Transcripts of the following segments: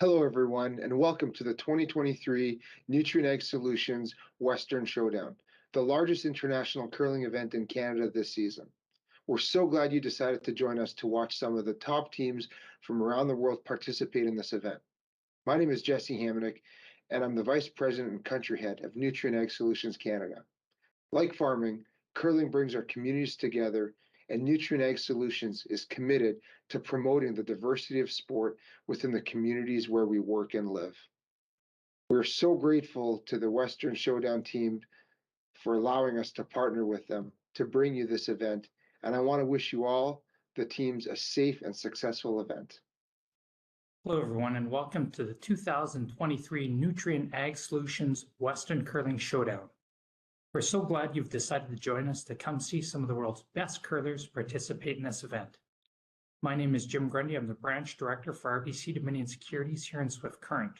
Hello, everyone, and welcome to the 2023 Nutrien Ag Solutions Western Showdown, the largest international curling event in Canada this season. We're so glad you decided to join us to watch some of the top teams from around the world participate in this event. My name is Jesse Hamonic, and I'm the Vice President and Country Head of Nutrien Ag Solutions Canada. Like farming, curling brings our communities together, and Nutrien Ag Solutions is committed to promoting the diversity of sport within the communities where we work and live. We're so grateful to the Western Showdown team for allowing us to partner with them to bring you this event, and I want to wish you all, the teams, a safe and successful event. Hello, everyone, and welcome to the 2023 Nutrien Ag Solutions Western Curling Showdown. We're so glad you've decided to join us to come see some of the world's best curlers participate in this event. My name is Jim Grundy. I'm the branch director for RBC Dominion Securities here in Swift Current.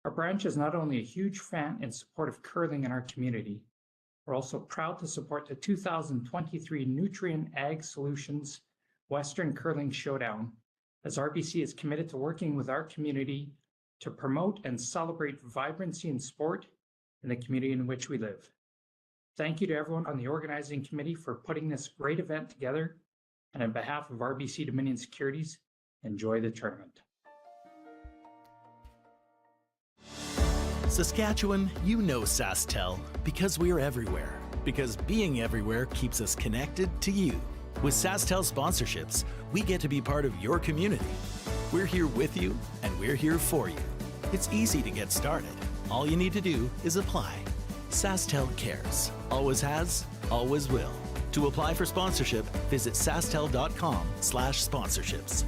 Our branch is not only a huge fan and support of curling in our community, we're also proud to support the 2023 Nutrien Ag Solutions Western Curling Showdown, as RBC is committed to working with our community to promote and celebrate vibrancy in sport in the community in which we live. Thank you to everyone on the organizing committee for putting this great event together, and on behalf of RBC Dominion Securities, enjoy the tournament. Saskatchewan, you know SaskTel because we are everywhere. Because being everywhere keeps us connected to you. With SaskTel sponsorships, we get to be part of your community. We're here with you, and we're here for you. It's easy to get started. All you need to do is apply. SaskTel cares. Always has, always will. To apply for sponsorship, visit sastel.com/sponsorships.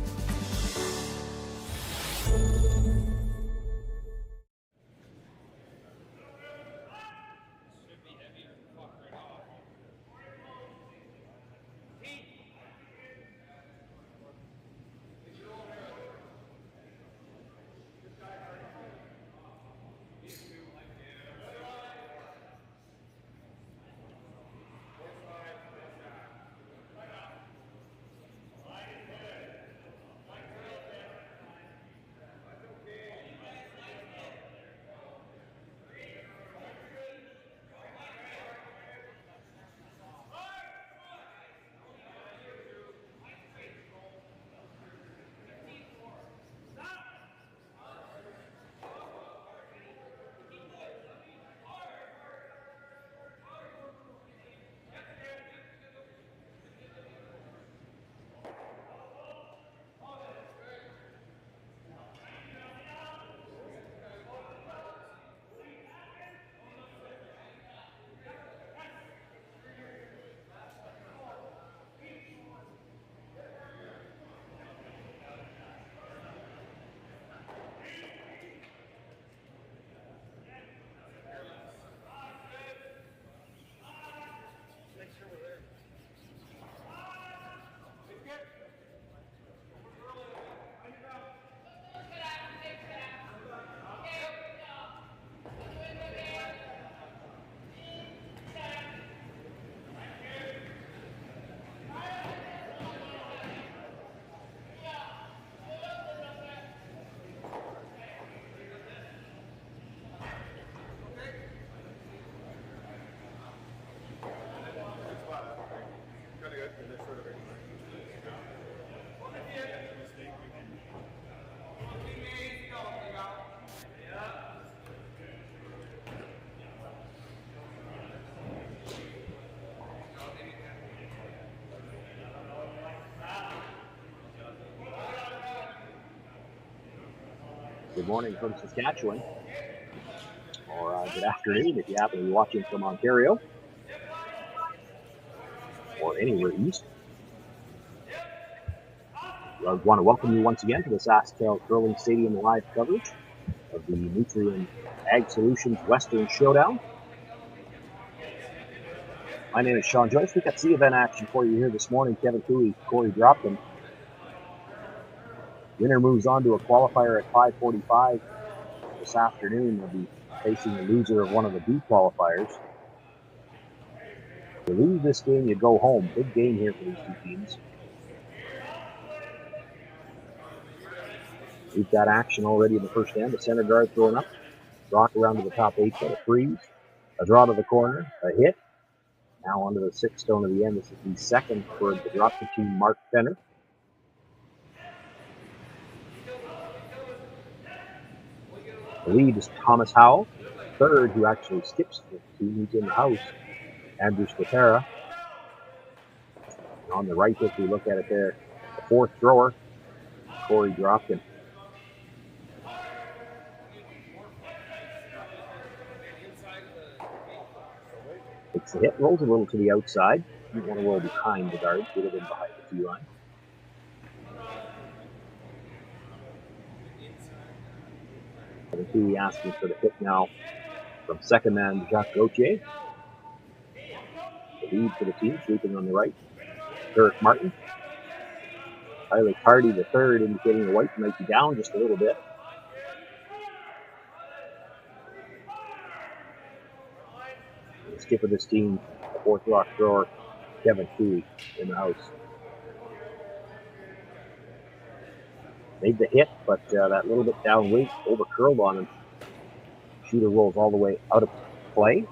Good morning from Saskatchewan, or good afternoon if you happen to be watching from Ontario, or anywhere east. I want to welcome you once again to the SaskTel Curling Stadium live coverage of the Nutrien Ag Solutions Western Showdown. My name is Sean Joyce. We've got C event action for you here this morning. Kevin Cooley, Korey Dropkin. Winner moves on to a qualifier at 5:45 this afternoon. They'll be facing the loser of one of the B qualifiers. If you lose this game, you go home. Big game here for these two teams. We've got action already in the first end. The center guard thrown up. Rock around to the top 8 foot. A freeze. A draw to the corner. A hit. Now onto the 6th stone of the end. This is the second for the Dropkin team, Mark Fenner. The lead is Thomas Howell. Third, who actually skips the team, he's in the house, Andrew Scotera. And on the right, if we look at it there, the 4th thrower, Korey Dropkin. It's the hit, rolls a little to the outside. You want to roll behind the guard, get it in behind the tee line. He asking for the hit now from second man Jacques Gauthier. The lead for the team, sweeping on the right. Eric Martin. Tyler Tardy, the third, indicating the white might be down just a little bit. The skip of this team, the 4th rock thrower, Kevin Cooley, in the house. Made the hit, but that little bit down weight over curled on him. Shooter rolls all the way out of play.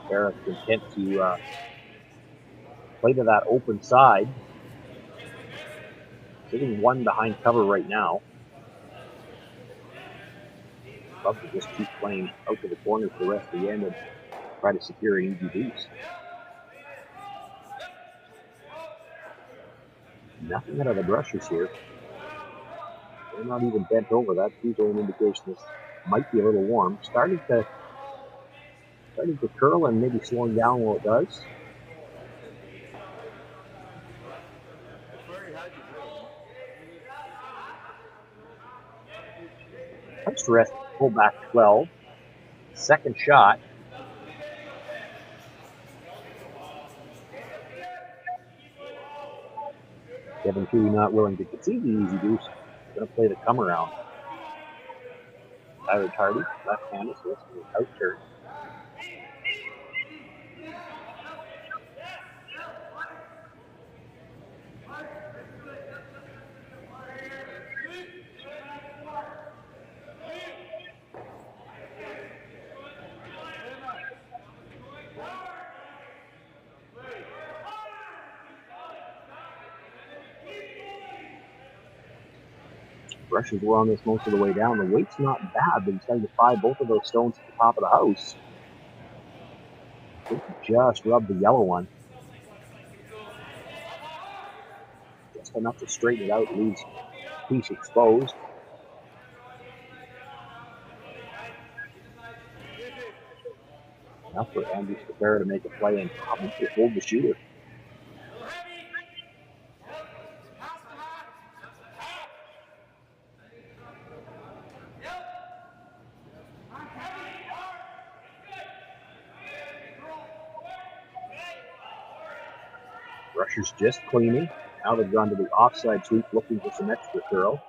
Barrett's content to play to that open side. Sitting one behind cover right now. Love to just keep playing out to the corner for the rest of the end and try to secure an easy boost. Nothing out of the brushers here. They're not even bent over. That's usually an indication this might be a little warm. Starting to curl and maybe slowing down while it does. Post rest, pull back 12. Second shot. Kevin Cooley not willing to concede the easy boost. Going to play the come around. Tyler Tardy, left-handed, so this is an out turn. Brushers were on this most of the way down. The weight's not bad, but he's trying to fry both of those stones at the top of the house. I think he just rubbed the yellow one. Just enough to straighten it out, leaves piece exposed. Enough for Andrew Scotera to make a play and probably hold the shooter. Rushers just cleaning. Now they've gone to the offside sweep looking for some extra curl.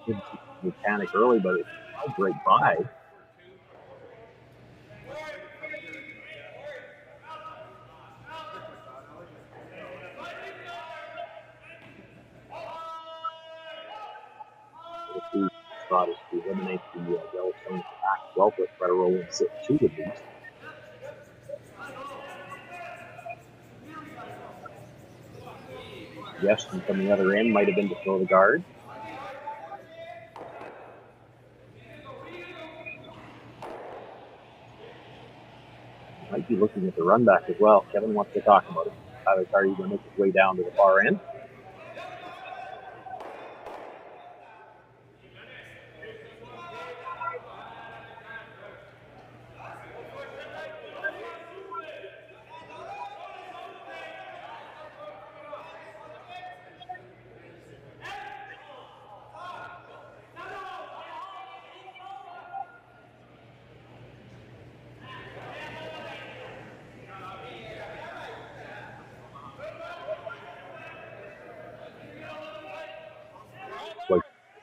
Didn't mechanic early, but it's a great buy. The spot is to eliminate the yellow stone back 12 foot, try to roll and sit 2 of these. Suggestion from the other end might have been to throw the guard. Might be looking at the run back as well. Kevin wants to talk about it. Tyler Tardy going to make his way down to the far end.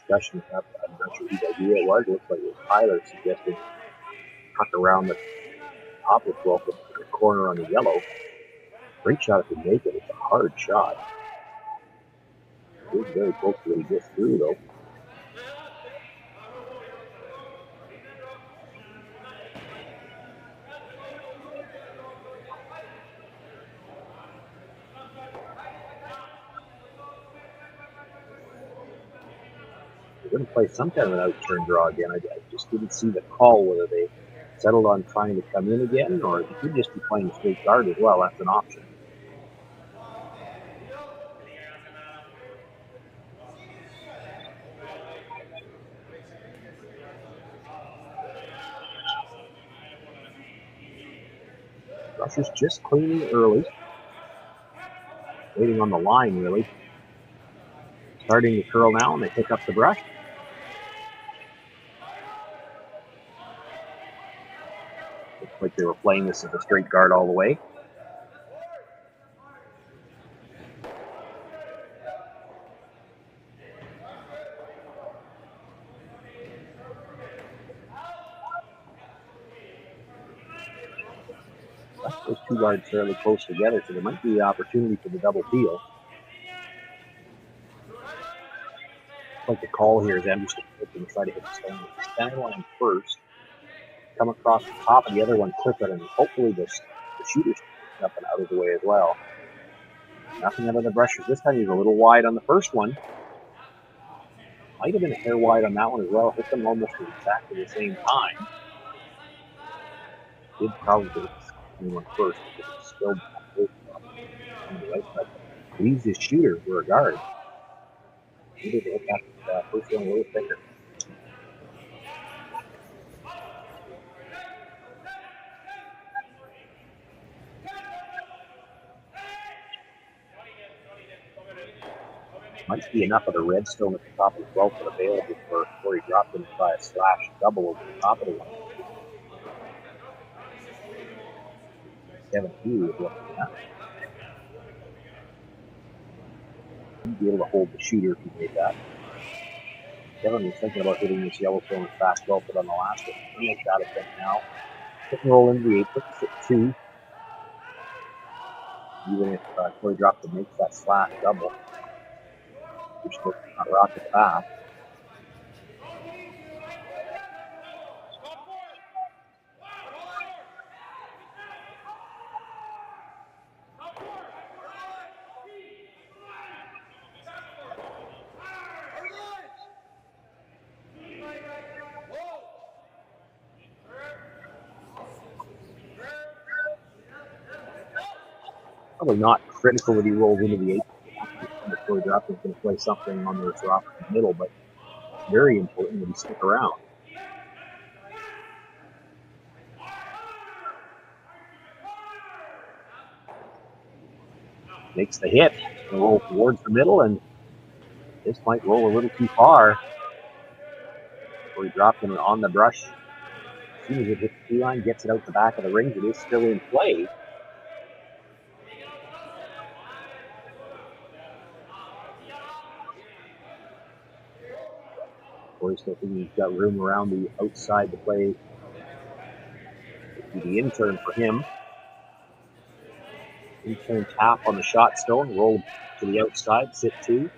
Discussion. I'm not sure whose idea it was. It looks like it was Tyler suggesting tuck around the top of the 12 foot to the corner on the yellow. Great shot if he make it. It's a hard shot. It's very close to what he gets through, though. They're going to play some kind of an out-turn draw again. I just didn't see the call, whether they settled on trying to come in again, or he could just be playing straight guard as well. That's an option. Rushers just cleaning early. Waiting on the line, really. Starting to curl now, and they pick up the brush. Looks like they were playing this as a straight guard all the way. Those two guards fairly close together, so there might be the opportunity for the double peel. Like the call here is Anderson looking to try to hit the center line first, come across the top, and the other one clip it, and hopefully the shooter's up and out of the way as well. Nothing out of the brushers. This time he's a little wide on the first one. Might have been a hair wide on that one as well. Hit them almost at exactly the same time. Did probably hit the one first because it's still on the right side. Leaves his shooter for a guard. He did hit that first one a little thicker. Might be enough of the redstone at the top of the 12 foot available for Korey Dropkin to try a slash double over the top of the one. Kevin Hughes is looking at. He'd be able to hold the shooter if he made that. Kevin was thinking about hitting this Yellowstone fast 12 foot on the last one. He shot at them now. Hit and roll into the 8 foot, sit 2. Even if Korey Dropkin makes that slash double, you're still not rocket fast. Probably not critical that he rolls into the 8. Korey Dropkin's going to play something on the drop in the middle, but very important that he stick around. Makes the hit, and roll towards the middle, and this might roll a little too far. Korey Dropkin on the brush. As soon as it hits the line, gets it out the back of the rings, it is still in play. Korey still thinking he's got room around the outside to play. It'll be the in-turn for him. In-turn tap on the shot stone, roll to the outside, sit 2.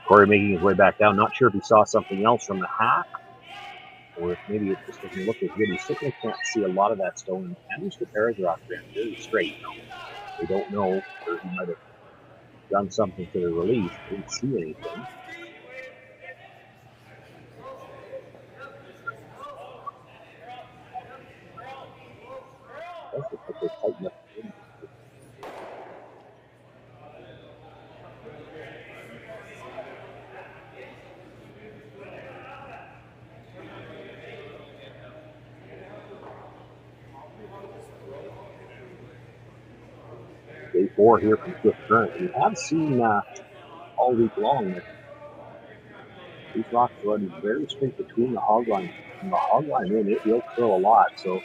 Korey making his way back down. Not sure if he saw something else from the half, or if maybe it just doesn't look as good. He certainly can't see a lot of that stone. And just the paragraph ran very straight. They don't know, or he might have done something to the release. Didn't see anything. It does look like they tightened up the rim. day 4 here from Swift Current. We have seen all week long that these rocks run very straight between the hog line. And the hog line in, it will curl a lot. So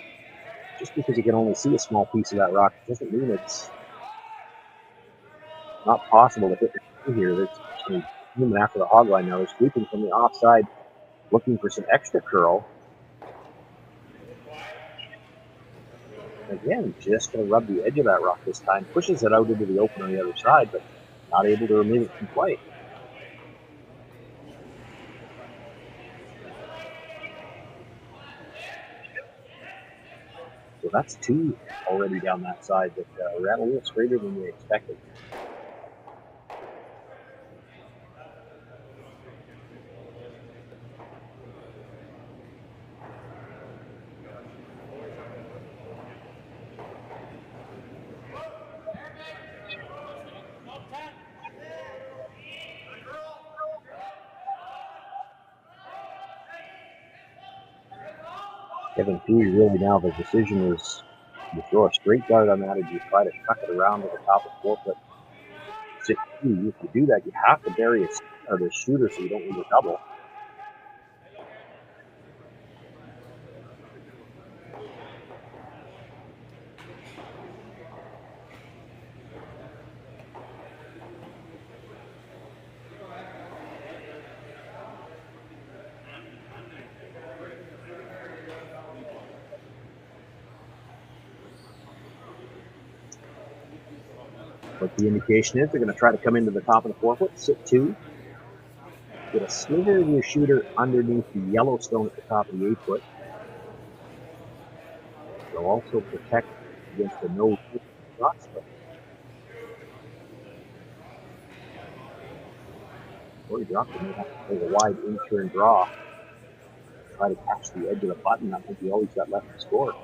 just because you can only see a small piece of that rock doesn't mean it's not possible to hit the here. They're moving after the hog line now. They're sweeping from the offside, looking for some extra curl. Again, just going to rub the edge of that rock this time. Pushes it out into the open on the other side, but not able to remove it from play. So that's 2 already down that side that ran a little straighter than we expected. Kevin Pugh really now the decision is you throw a straight dart on that, or you try to tuck it around to the top of 4-foot. If you do that, you have to bury the shooter so you don't lose a double. But the indication is they're going to try to come into the top of the 4-foot, sit 2, get a sliver of your shooter underneath the yellow stone at the top of the 8-foot. They'll also protect against the no shots. Korey Dropkin may have to play a wide in-turn draw. Try to catch the edge of the button. I think he always got left to score.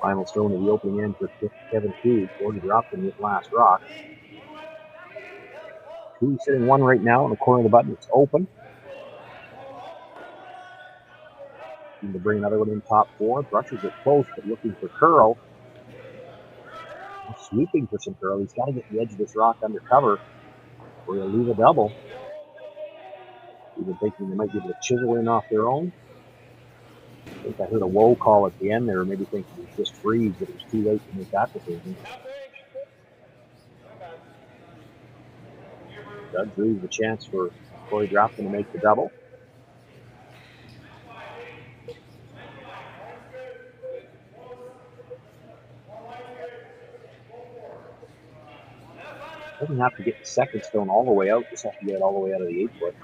Final stone of the opening end for Kevin Pugh. Korey Dropkin with last rock. Pugh sitting 1 right now on the corner of the button. It's open. Need to bring another one in top 4. Brushes it close, but looking for curl. Sweeping for some curl. He's got to get the edge of this rock under cover, or he'll leave a double. Even thinking they might be able to chisel in off their own. I think I heard a whoa call at the end there, maybe thinking it was just freeze, but it was too late to make that decision. Doug leaves the chance for Korey Dropkin to make the double. Doesn't have to get the second stone all the way out, just have to get it all the way out of the 8-foot.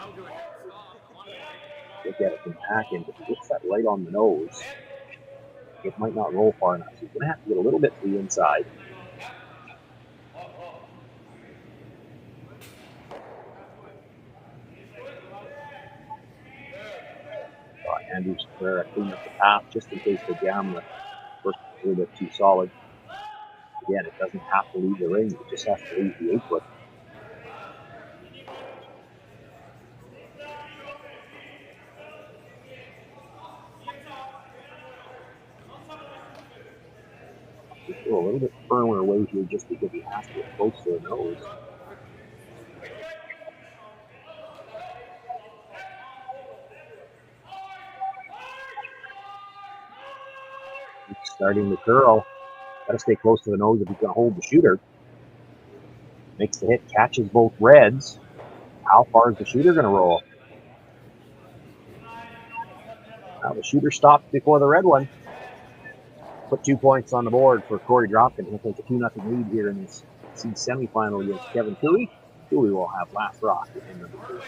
Look at it from back end. If he gets that right on the nose, it might not roll far enough. So he's going to have to get a little bit to the inside. Andrews Ferreira clean up the path just in case they jam the first a little bit too solid. Again, it doesn't have to leave the ring, it just has to leave the 8-foot. Just go a little bit firmer away here just because he has to get close to the nose. He's starting the curl. Got to stay close to the nose if he's going to hold the shooter. Makes the hit, catches both reds. How far is the shooter going to roll? Now the shooter stopped before the red one. Put 2 points on the board for Korey Dropkin. He'll take a 2-0 lead here in this C semifinal against Kevin Pugh. Pugh will have last rock in number 2.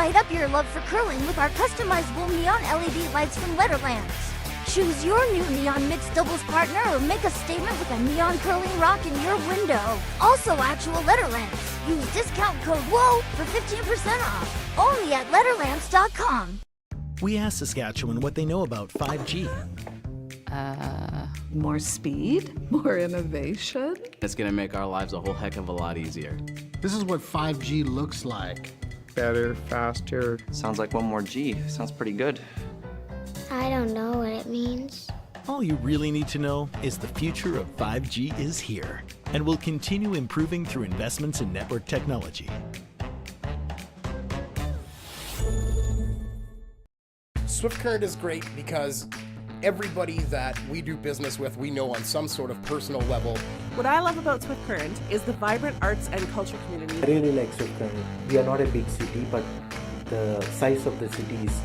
Light up your love for curling with our customizable neon LED lights from Letterlands. Choose your new neon mixed doubles partner or make a statement with a neon curling rock in your window. Also actual Letterlands. Use discount code WHOA for 15% off. Only at Letterlands.com. We asked Saskatchewan what they know about 5G. More speed, more innovation. It's gonna make our lives a whole heck of a lot easier. This is what 5G looks like. Better, faster. Sounds like one more G. Sounds pretty good. I don't know what it means. All you really need to know is the future of 5G is here and will continue improving through investments in network technology. Swift Current is great because everybody that we do business with, we know on some sort of personal level. What I love about Swift Current is the vibrant arts and culture community. I really like Swift Current. We are not a big city, but the size of the city is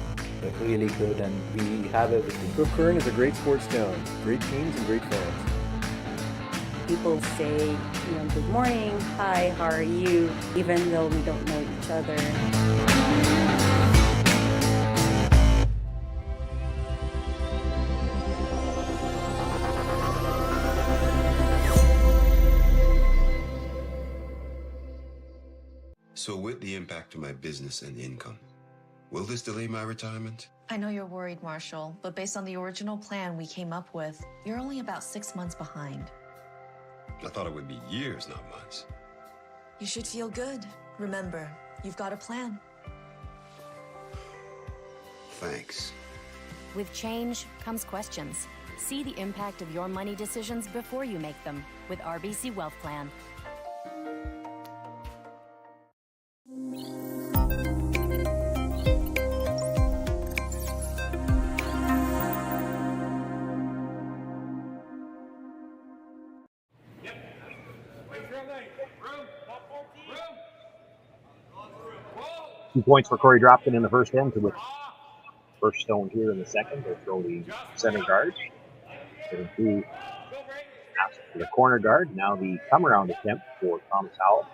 really good and we have everything. Swift Current is a great sports town, great teams and great fans. People say, good morning, hi, how are you, even though we don't know each other. So with the impact to my business and income, will this delay my retirement? I know you're worried, Marshall, but based on the original plan we came up with, you're only about 6 months behind. I thought it would be years, not months. You should feel good. Remember, you've got a plan. Thanks. With change comes questions. See the impact of your money decisions before you make them with RBC Wealth Plan. Two points for Korey Dropkin in the first end to the first stone here in the second. They'll throw the center guard. Getting through to the corner guard. Now the come around attempt for Thomas Howell.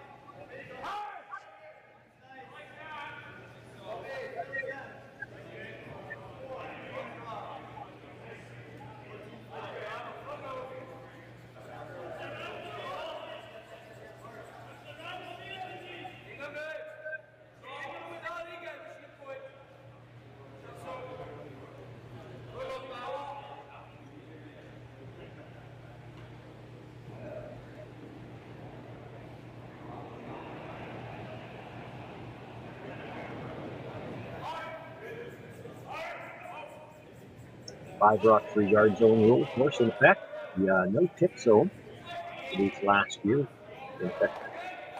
Five rock, 3 yard zone rule, of course, in effect. The no tip zone released last year. In fact,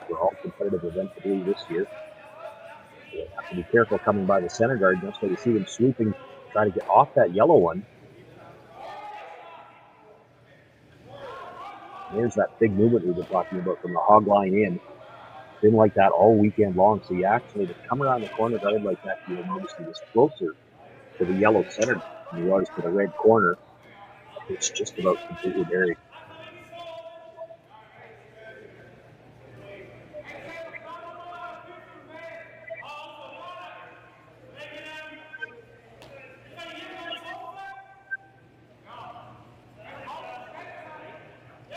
for all competitive events, I believe, this year. You have to be careful coming by the center guard. That's why you see them sweeping, try to get off that yellow one. There's that big movement we've been talking about from the hog line in. Been like that all weekend long. So you actually, to come around the corner guard like that, you'll notice he was closer to the yellow center than he was to the red corner. It's just about completely buried.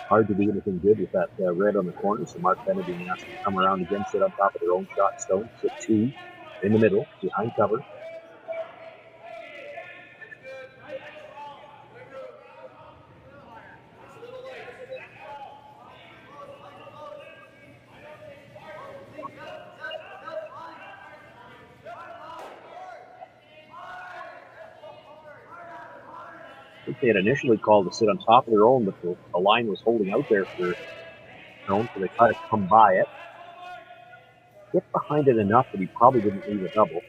Hard to do anything good with that red on the corner, so Mark Kennedy has to come around again, sit on top of their own shot stone, sit 2 in the middle, behind cover. I think they had initially called to sit on top of their own, but the line was holding out there for their own, so they tried to come by it. Get behind it enough that he probably didn't leave a double.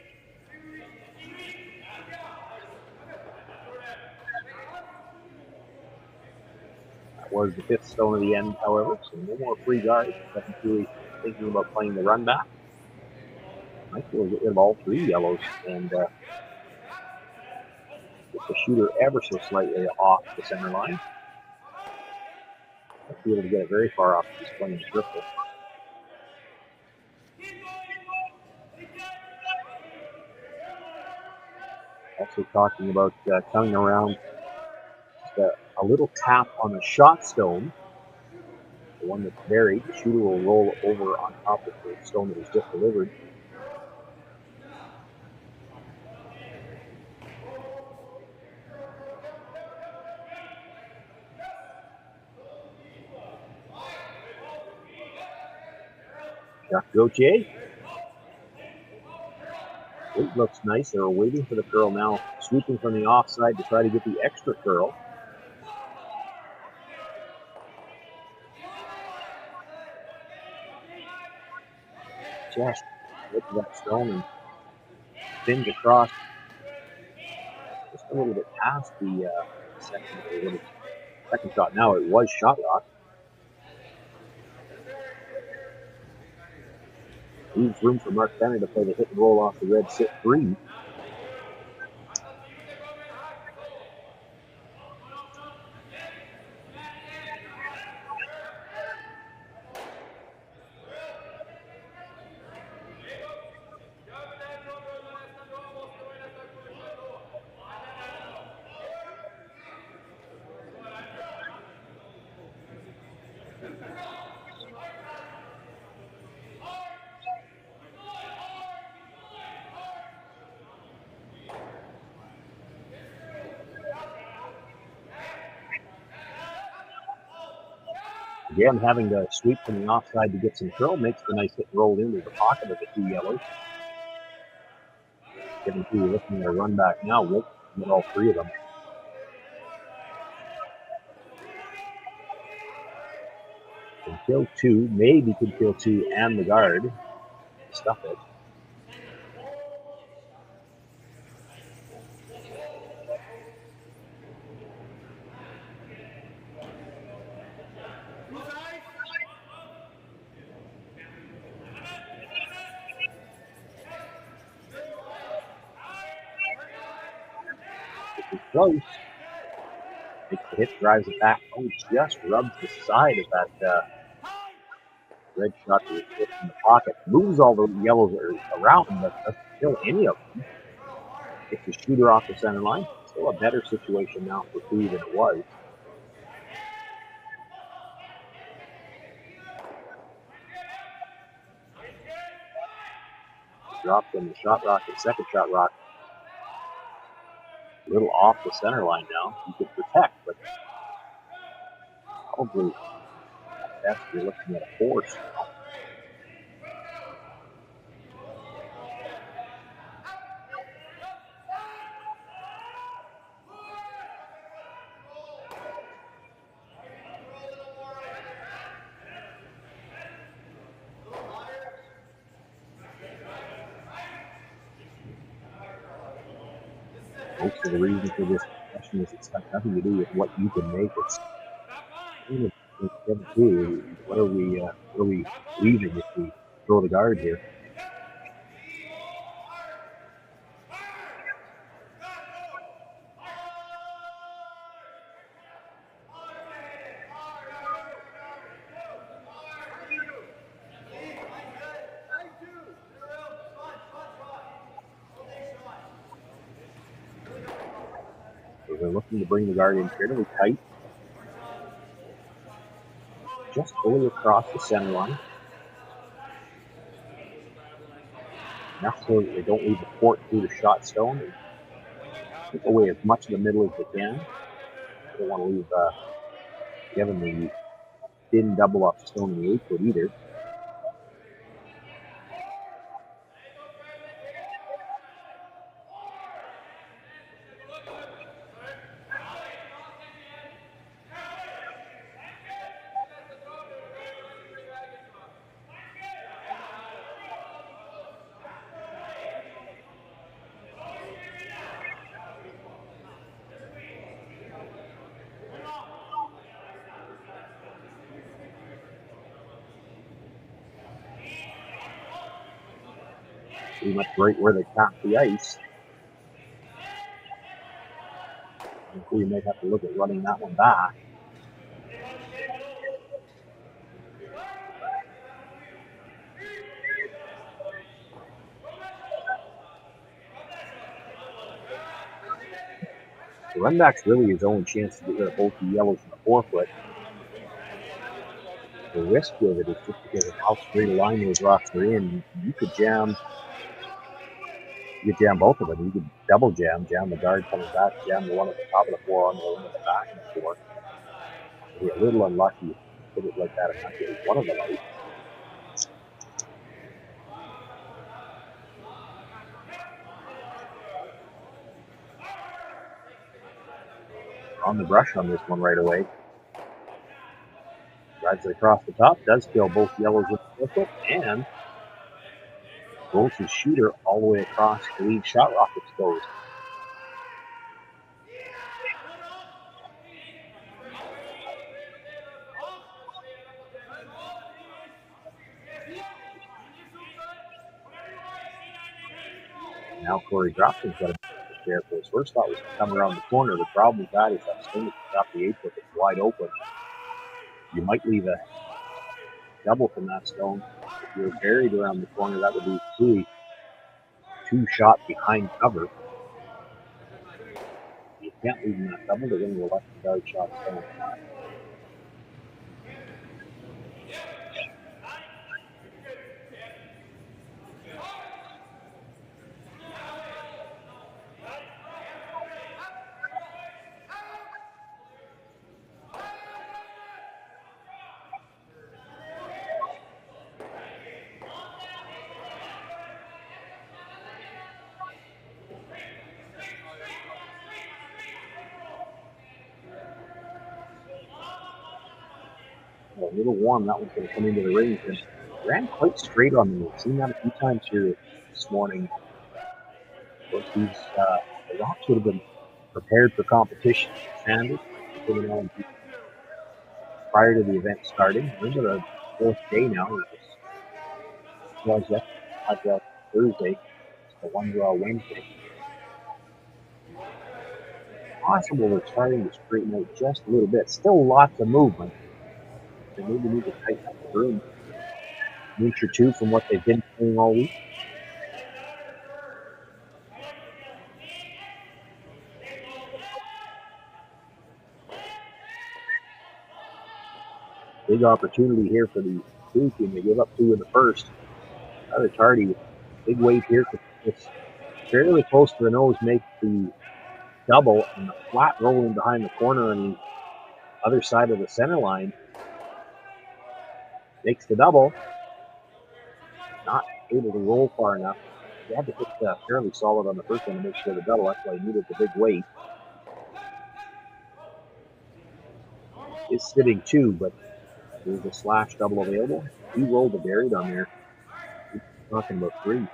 That was the 5th stone of the end, however, so no more free guards. Nothing really thinking about playing the run back. Might be able to get rid of all 3 yellows and get the shooter ever so slightly off the center line. Might be able to get it very far off if he's playing triple. also talking about coming around just a little tap on the shot stone, the one that's buried. The shooter will roll over on top of the stone that was just delivered. Jacques Gauthier. It looks nice. They're waiting for the curl now, sweeping from the offside to try to get the extra curl. Just look at that stone and spins across just a little bit past the second shot. Now it was shot rock. Leaves room for Mark Benner to play the hit and roll off the red sit free. Again, having to sweep from the offside to get some curl makes the nice hit and roll into the pocket of the two yellows. Given two looking at a run back now, we'll get all three of them. Can kill two, maybe could kill two and the guard. Stuff it. Close. Makes the hit, drives it back. Oh, just rubs the side of that red shot in the pocket. Moves all the yellows around, but doesn't kill any of them. Gets the shooter off the center line. Still a better situation now for two than it was. Drops in the shot rock and second shot rock. A little off the center line now. You could protect, but probably at best you're looking at a force now. Most of the reason for this question is it's got nothing to do with what you can make. It's what are we leaving if we throw the guard here? So they're looking to bring the guard in fairly tight. Just fully across the center line. Enough so that they don't leave the port through the shot stone and take away as much of the middle as they can. They don't want to leave Kevin the thin double off the stone in the 8 foot either. Pretty much right where they tapped the ice. We may have to look at running that one back. Run back's really his own chance to get rid of both the yellows and the 4-foot. The risk with it is just because of how straight a line those rocks are in. You could jam both of them. You could double jam the guard coming back, jam the one at the top of the 4 on the one at the back of the 4. You'd be a little unlucky to put it like that and not get one of them out. On the brush on this one right away. Drives it across the top, does kill both yellows with the 4-foot, and rolls his shooter all the way across to leave shot rock exposed. Now Korey Dropkin's got a there for his first thought was to come around the corner. The problem with that is that stone at the top of the 8-foot is wide open. You might leave a double from that stone. If you're buried around the corner, that would be two shot behind cover. You can't leave them that double. They're going to let the guard shot stone. A little warm, that one's going to come into the rings and ran quite straight on me. I've seen that a few times here this morning. Of course, the rocks would have been prepared for competition. Sanded, prior to the event starting. We're into the 4th day now. It was Thursday. It's the 1-draw Wednesday. Possible we're starting to straighten out just a little bit. Still lots of movement. They maybe need to tighten up the room an inch or two from what they've been doing all week. Big opportunity here for the Blue team. They give up 2 in the first. Rather tardy. Big wave here. It's fairly close to the nose. Make the double and the flat rolling behind the corner on the other side of the center line. Makes the double. Not able to roll far enough. He had to hit fairly solid on the first one to make sure the double. That's why he needed the big weight. Is sitting 2, but there's a slash double available. He rolled a buried on there. He's talking about 3.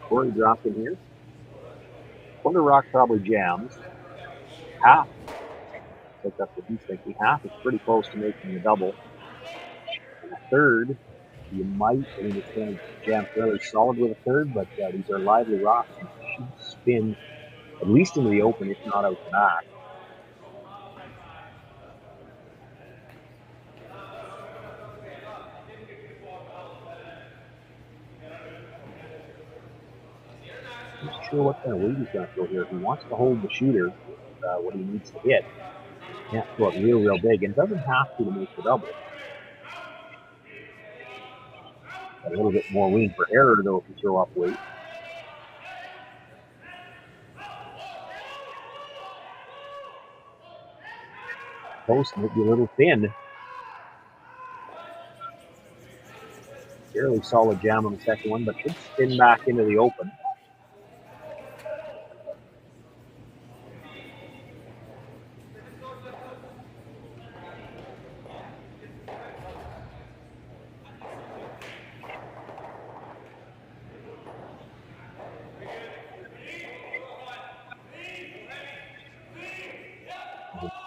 Korey Dropkin here. Corner rock probably jams. Half. Pick up the he's thinking. Half is pretty close to making the double. And a third, you might, I mean, it's going to jam fairly solid with a third, but these are lively rocks and should spin at least into the open, if not out the back. Not sure what kind of weight he's going to throw here. If he wants to hold the shooter, what he needs to hit, can't throw it real big, and doesn't have to make the double. Got a little bit more room for error, though, if you throw up weight. Post might be a little thin. Fairly solid jam on the second one, but should spin back into the open.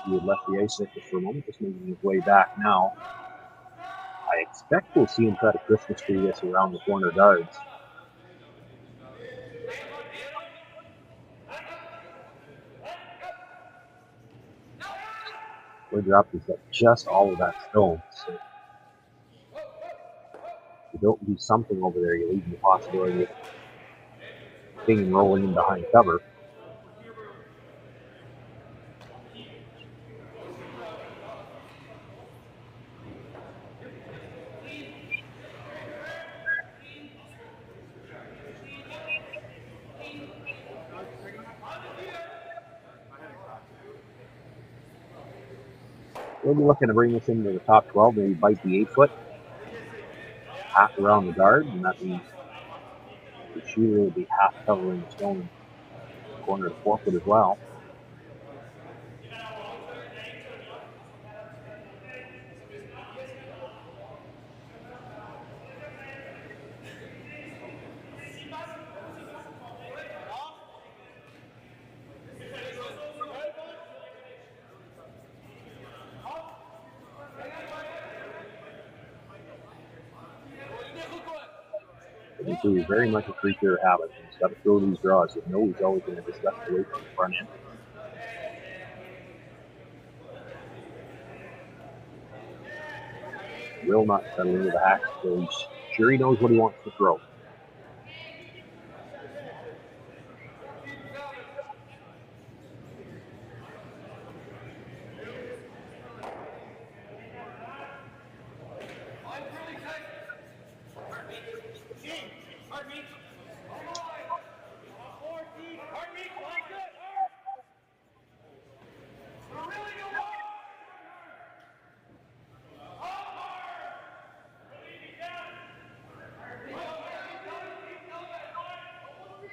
He had left the ice surface for a moment, just making his way back now. I expect we'll see him try to Christmas tree this around the corner guards. Korey Dropkin's got just all of that stone. So if you don't do something over there, you leave the possibility of being rolling in behind cover. We'll be looking to bring this into the top 12, maybe bite the 8-foot, half around the guard, and that means the shooter will be half covering the stone corner to 4-foot as well. He's very much a creature of habit. He's got to throw these draws. You know he's always going to discuss away from the front end. Will not settle into the hack, so he's sure he knows what he wants to throw.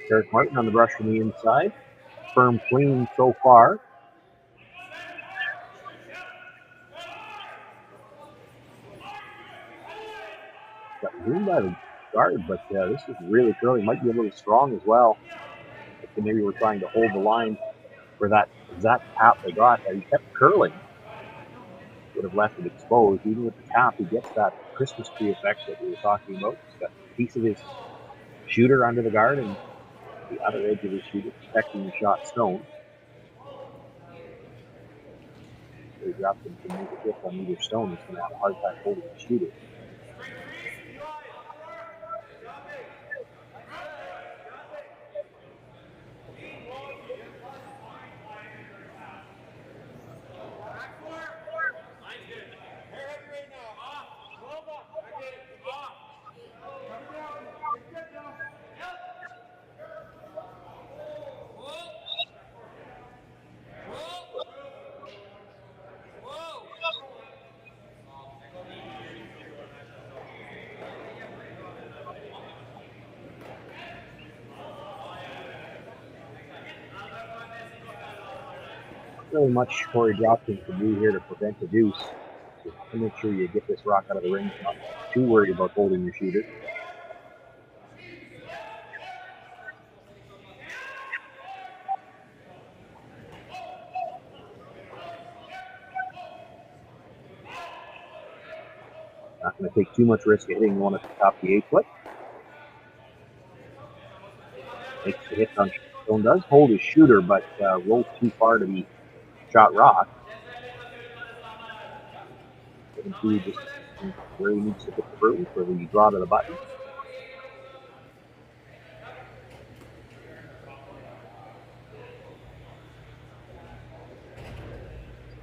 Derek Martin on the brush from the inside. Firm clean so far. Got room by the guard, but this is really curly. Might be a little strong as well. If they maybe were trying to hold the line for that exact tap they got. He kept curling. Would have left it exposed. Even with the tap, he gets that Christmas tree effect that we were talking about. He's got a piece of his shooter under the guard and the other edge of his shooter protecting the shot stone. So he dropped him to make a hit on either stone. He's going to have a hard time holding the shooter. Really much Korey Dropkin can do here to prevent the deuce. So to make sure you get this rock out of the ring, not too worried about holding your shooter. Not going to take too much risk of hitting one at the top of the 8-foot. Makes the hit on stone, does hold his shooter, but rolls too far to be shot rock. Getting through just where he needs to put the through for the draw to the button.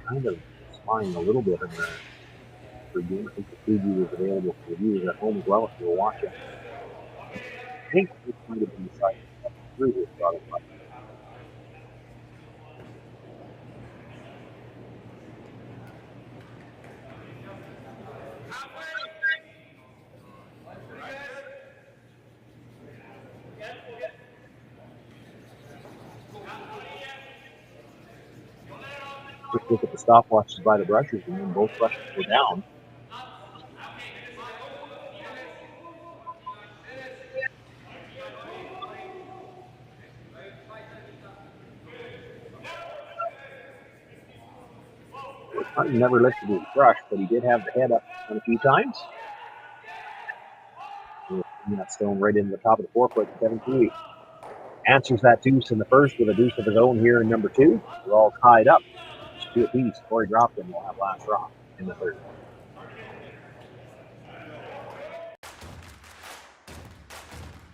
Kind of spying a little bit in the preview. I think the preview is available for viewers at home as well if you're watching. I think this might have been decided through this draw to the button. Quick look at the stopwatches by the brushers, and then both brushes go down. Martin never lifted his brush, but he did have the head up on a few times. And that stone right in the top of the 4-foot, 7-2. Answers that deuce in the first with a deuce of his own here in number 2. We're all tied up. 2 apiece. Korey Dropkin will have last drop in the third.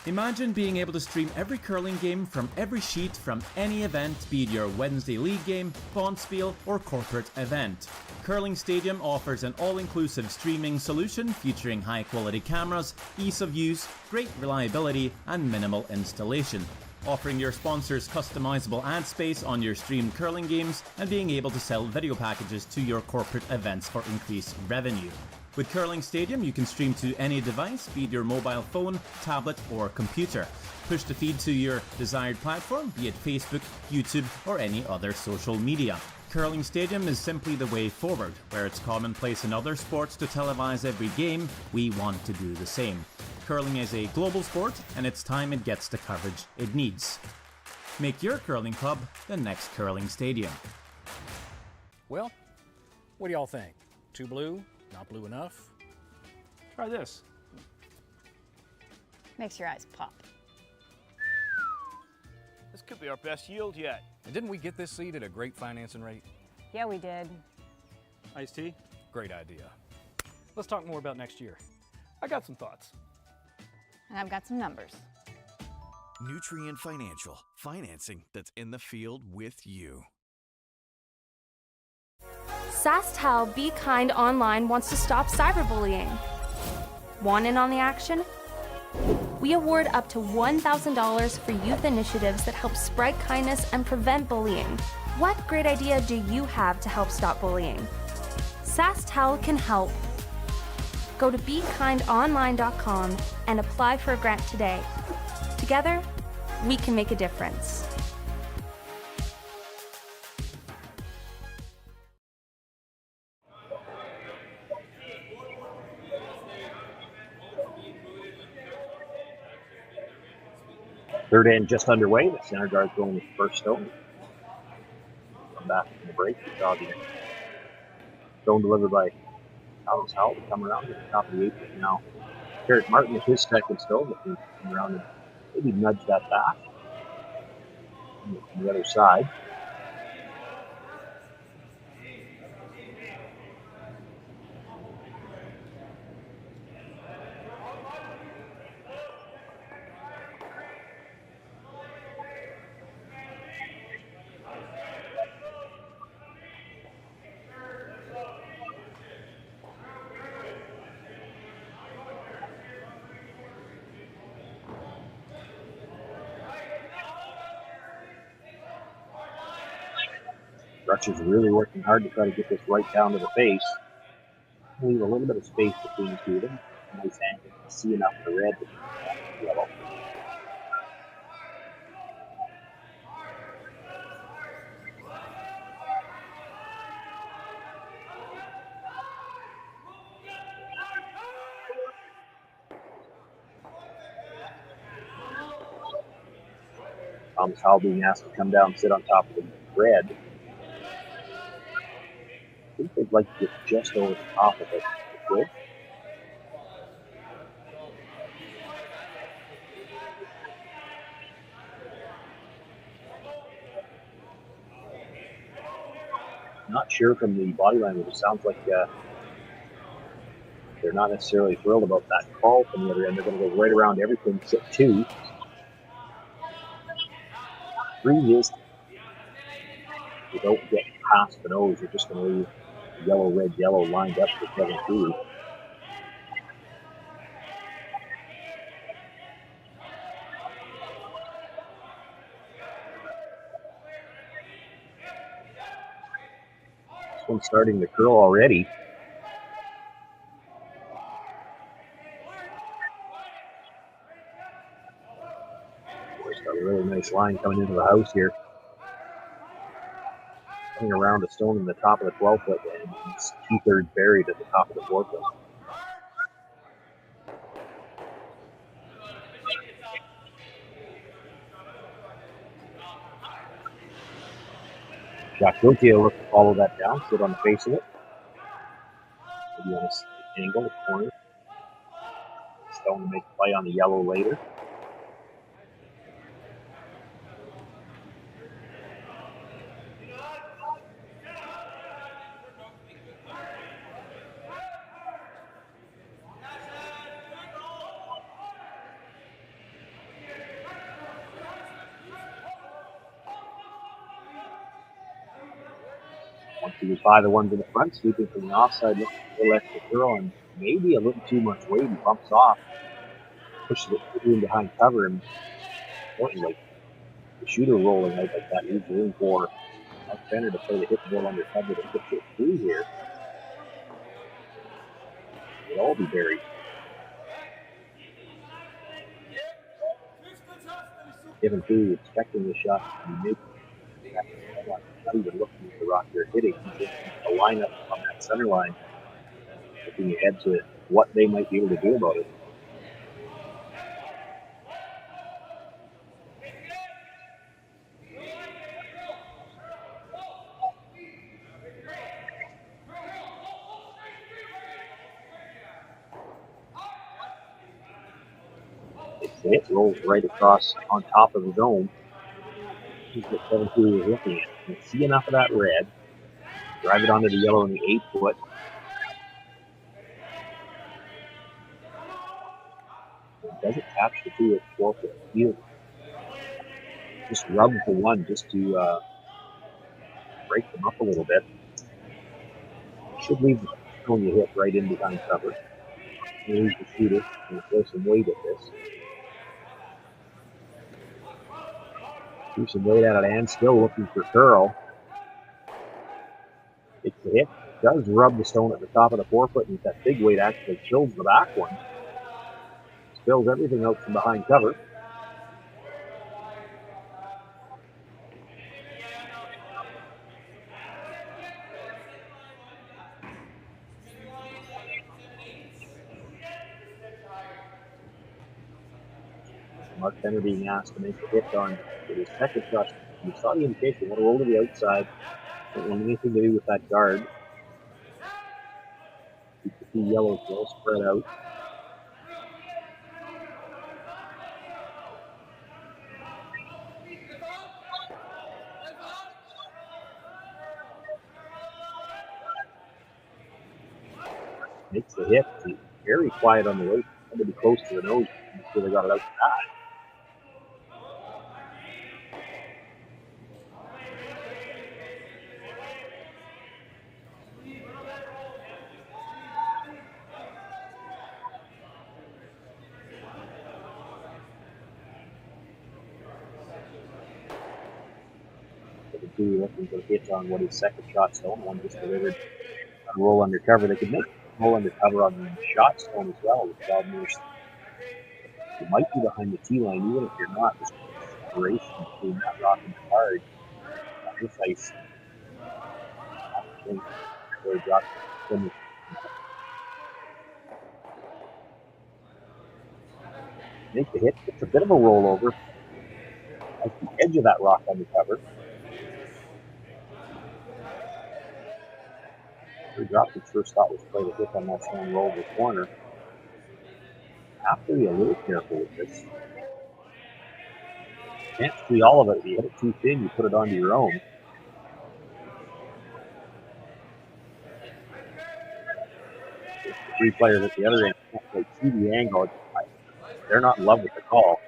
Imagine being able to stream every curling game from every sheet from any event, be it your Wednesday league game, bonspiel, or corporate event. Curling Stadium offers an all-inclusive streaming solution featuring high-quality cameras, ease of use, great reliability, and minimal installation. Offering your sponsors customizable ad space on your streamed curling games and being able to sell video packages to your corporate events for increased revenue. With Curling Stadium, you can stream to any device, be it your mobile phone, tablet, or computer. Push the feed to your desired platform, be it Facebook, YouTube, or any other social media. Curling Stadium is simply the way forward. Where it's commonplace in other sports to televise every game, we want to do the same. Curling is a global sport, and it's time it gets the coverage it needs. Make your curling club the next Curling Stadium. Well, what do y'all think? Too blue? Not blue enough? Try this. Makes your eyes pop. This could be our best yield yet. And didn't we get this seed at a great financing rate? Yeah, we did. Iced tea? Great idea. Let's talk more about next year. I got some thoughts. And I've got some numbers. Nutrien Financial. Financing that's in the field with you. SaskTel Be Kind Online wants to stop cyberbullying. Want in on the action? We award up to $1,000 for youth initiatives that help spread kindness and prevent bullying. What great idea do you have to help stop bullying? SaskTel can help. Go to BeKindOnline.com and apply for a grant today. Together, we can make a difference. Third end just underway. The center guard's going with the first stone. Come back from the break. We saw the stone delivered by Alex Howell to come around to the top of the eighth. Now, Garrett Martin with his second stone. If he come around and maybe nudge that back from the other side. Rutch is really working hard to try to get this right down to the face. Leave a little bit of space between the two of them. Nice angle. See enough of the red to the yellow. Thomas Howell being asked to come down and sit on top of the red. I think they'd like to get just over the top of it. Good. Not sure from the body language. It sounds like they're not necessarily thrilled about that call from the other end. They're going to go right around everything except two. Three is you don't get past the nose. You're just going to leave yellow, red, yellow lined up for Kevin Cruz. This one's starting to curl already. It's got a really nice line coming into the house here. Coming around a stone in the top of the 12-foot, and he's 2/3 buried at the top of the 4-foot. Jacques Gauthier will look to follow that down, sit on the face of it. Maybe on an angle, the corner. Stone to make a play on the yellow later. Once he was by the ones in the front, sweeping from the offside, looking for the extra curl, and maybe a little too much weight. He bumps off, pushes it in behind cover, and importantly, the shooter rolling out like that leaves room for our center to play the hit ball under cover to pitch it through here. It'll all be buried. Given through, expecting the shot to be made. Not even looking at the rock they're hitting. He's looking at the lineup on that center line, looking ahead to what they might be able to do about it. The hit rolls right across on top of the zone. He's got 7-2 is looking at. You can see enough of that red. Drive it onto the yellow in the 8-foot. It doesn't catch the 2 at 4-foot field. Just rub the 1 just to break them up a little bit. Should leave the stone you hit right in behind cover. Leave the shooter and throw some weight at this. Do some weight at it and still looking for curl. It's the hit. Does rub the stone at the top of the 4-foot, and that big weight actually kills the back one. Spills everything out from behind cover. Mark Fenner being asked to make a hit on his second shot. You saw the indication. Want to roll to the outside. Don't want anything to do with that guard. Keep the 2 yellows well spread out. Makes the hit. He's very quiet on the way. Somebody close to the nose. Make sure they got it out to that. Looking for a hit on what his second shot stone. One just delivered a roll under cover. They could make a roll under cover on the shot stone as well. With Wildmore's, you might be behind the tee line, even if you're not. There's separation between that rock and the card. On this ice, Korey Dropkin. Make the hit. It's a bit of a rollover at the edge of that rock under cover. He dropped his first thought was to play the hit on that stone roll to the corner. Have to be a little careful with this. Can't see all of it. If you hit it too thin, you put it onto your own. The 3 players at the other end can't quite see the angle. They're not in love with the call.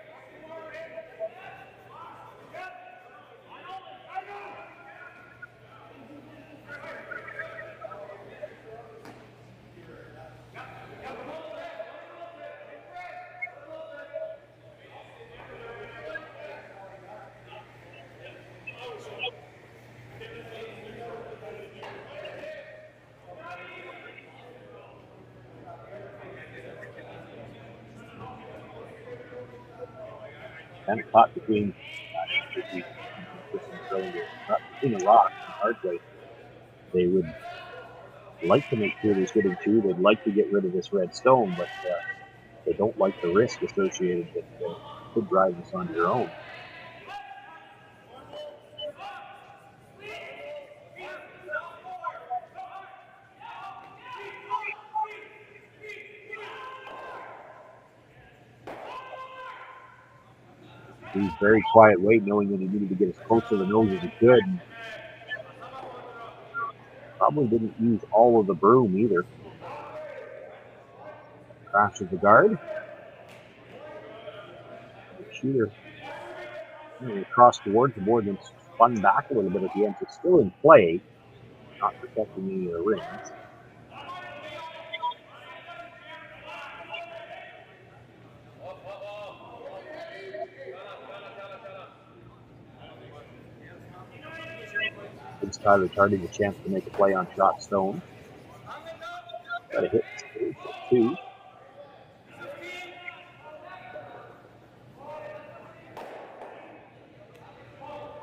Kind of caught between the rock and hard play. They would like to make sure there's hitting 2. They'd like to get rid of this red stone, but they don't like the risk associated with could drive this on your own. He's very quiet weight, knowing that he needed to get as close to the nose as he could. And probably didn't use all of the broom either. Crashes the guard. The shooter across towards the board and spun back a little bit at the end. It's still in play. not protecting any of the rings. Gives Tyler Tardy a chance to make a play on shot stone. Got a hit for 2.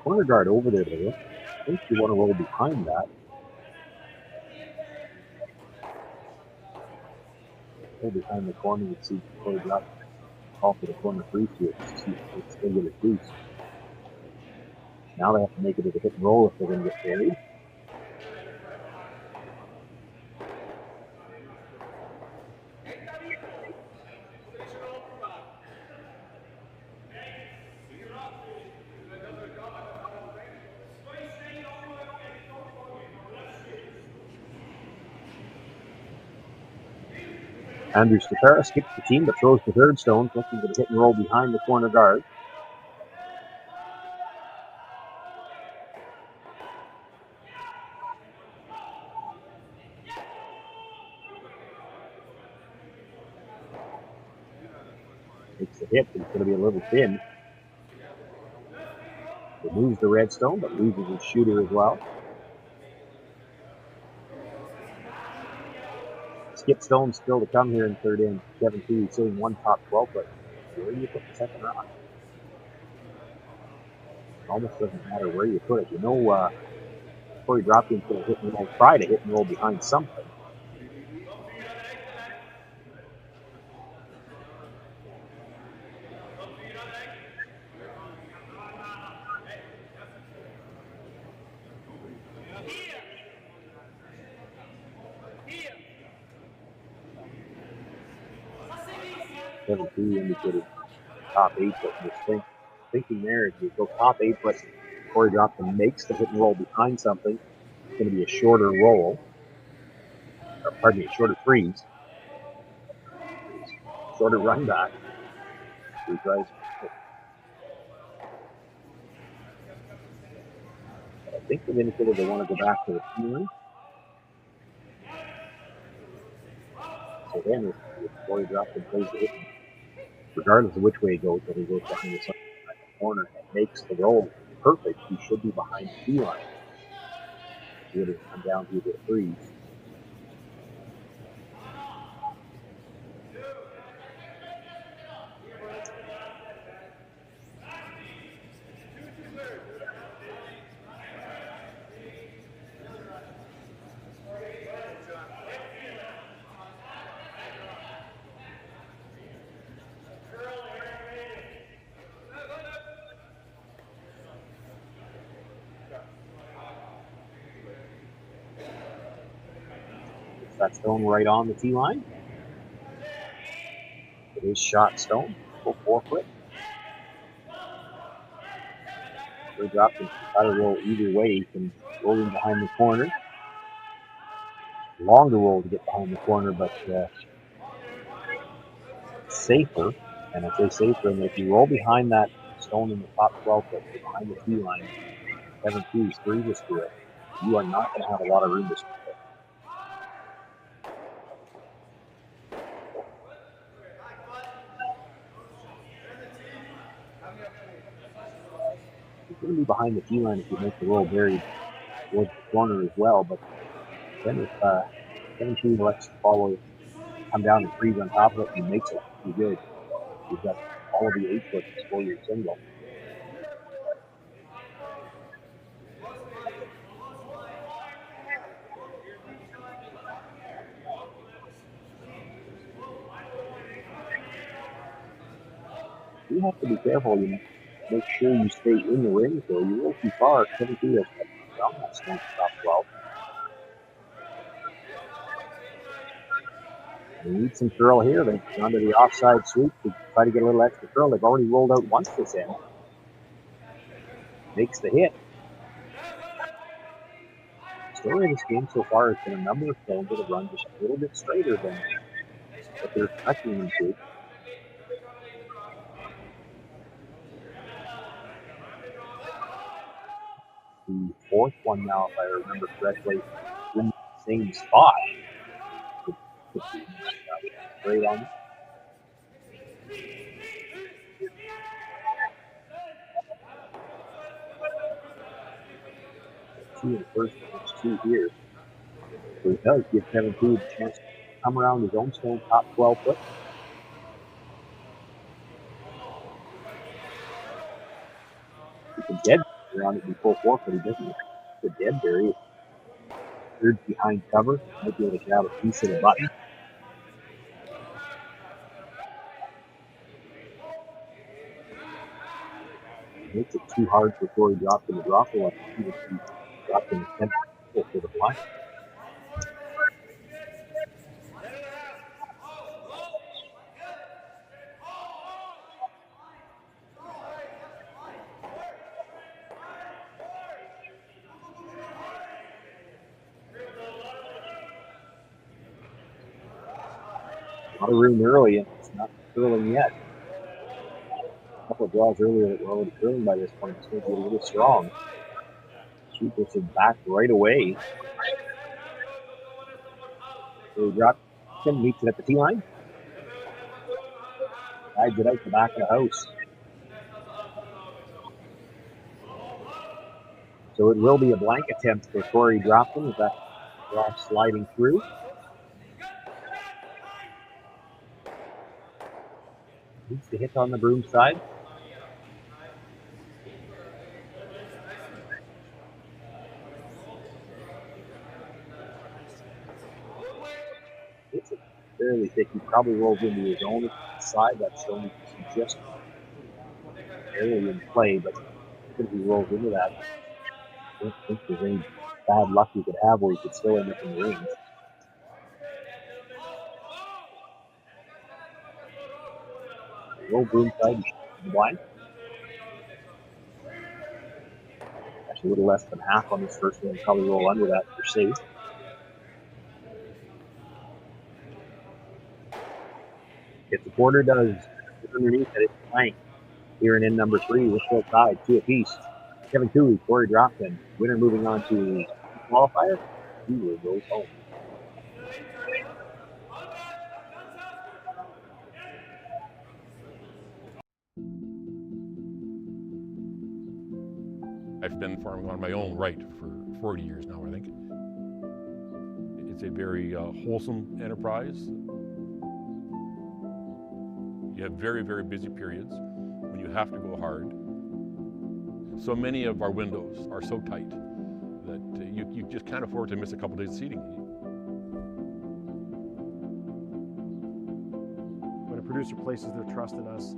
Corner guard over there, though. I think you want to roll behind that. Roll behind the corner and see Korey Dropkin call for the corner free to it. See if it's going to get a boost. Now they have to make it as a hit and roll if they're going to get buried. Andrew Stefera skips the team but throws the third stone, looking for the hit and roll behind the corner guard. Makes the hit, but it's going to be a little thin. Removes the red stone, but loses his shooter as well. Skip Stone still to come here in third end. 7-2, sitting one top 12, but where do you put the second rock? It almost doesn't matter where you put it. You know, Korey Dropkin's going to hit and roll, try to hit and roll behind something. Indicated top 8, but thinking there, if you go top 8, but Korey Dropkin makes the hit and roll behind something, it's going to be a shorter roll, or pardon me, a shorter freeze, shorter run back. He tries. I think they've indicated they want to go back to the ceiling. So then, if Korey Dropkin plays the hit, regardless of which way he goes, whether he goes behind the corner and makes the roll perfect, he should be behind the key line. He would have come down to the freeze. That stone right on the tee line. It is shot stone. Go 4 foot. Korey Dropkin got to roll either way. He can roll in behind the corner. Longer roll to get behind the corner, but safer. And I say safer, and if you roll behind that stone in the top 12 foot, behind the tee line, 7-2 is 3 to screw it. You are not going to have a lot of room to screw it. Going to be behind the tee line if you make the roll buried towards the corner as well, but then if 17 lets the follow come down and freeze on top of it, he makes it pretty good. You've got all of the 8 foot for your single. You have to be careful, you know. Make sure you stay in the ring, so you roll too far. 17 is down that stone top 12. They need some curl here. They've gone to the offside sweep to try to get a little extra curl. They've already rolled out once this end. Makes the hit. The story of this game so far has been a number of stones that have run just a little bit straighter than what they're expecting them to. The fourth one now, if I remember correctly, in the same spot. Great on. Two in the first, there's two here. So it does give Kevin Cooley a chance to come around his own stone top 12 foot. He can dead around it before 4 foot. He doesn't the dead there. He third behind cover. Might be able to grab a piece of the button. Makes it too hard for Korey Dropkin to drop the one. He dropped in the 10th for the blind. A lot of room early, and it's not curling yet. A couple of draws earlier that were already curling by this point. It's going to be a little strong. Shoot this back right away. So Dropkin meets it at the tee line. Guides it out the back of the house. So it will be a blank attempt for Korey Dropkin with that draw sliding through. Needs to hit on the broom side. It's fairly thick. He probably rolls into his own side. That's only just barely in play, but if he rolls into that, I don't think there's any bad luck you could have where you could still end up in the rings. Roll broom side, the blind. Actually, a little less than half on this first one. Probably roll under that for safe. If the quarter does underneath it, it's blank. Here and in number 3, we're still tied, 2 apiece. Kevin Cooley, Korey Dropkin, winner moving on to qualifier. He will go home. I've been farming on my own right for 40 years now, I think. It's a very wholesome enterprise. You have very, very busy periods when you have to go hard. So many of our windows are so tight that you just can't afford to miss a couple days of seeding. When a producer places their trust in us,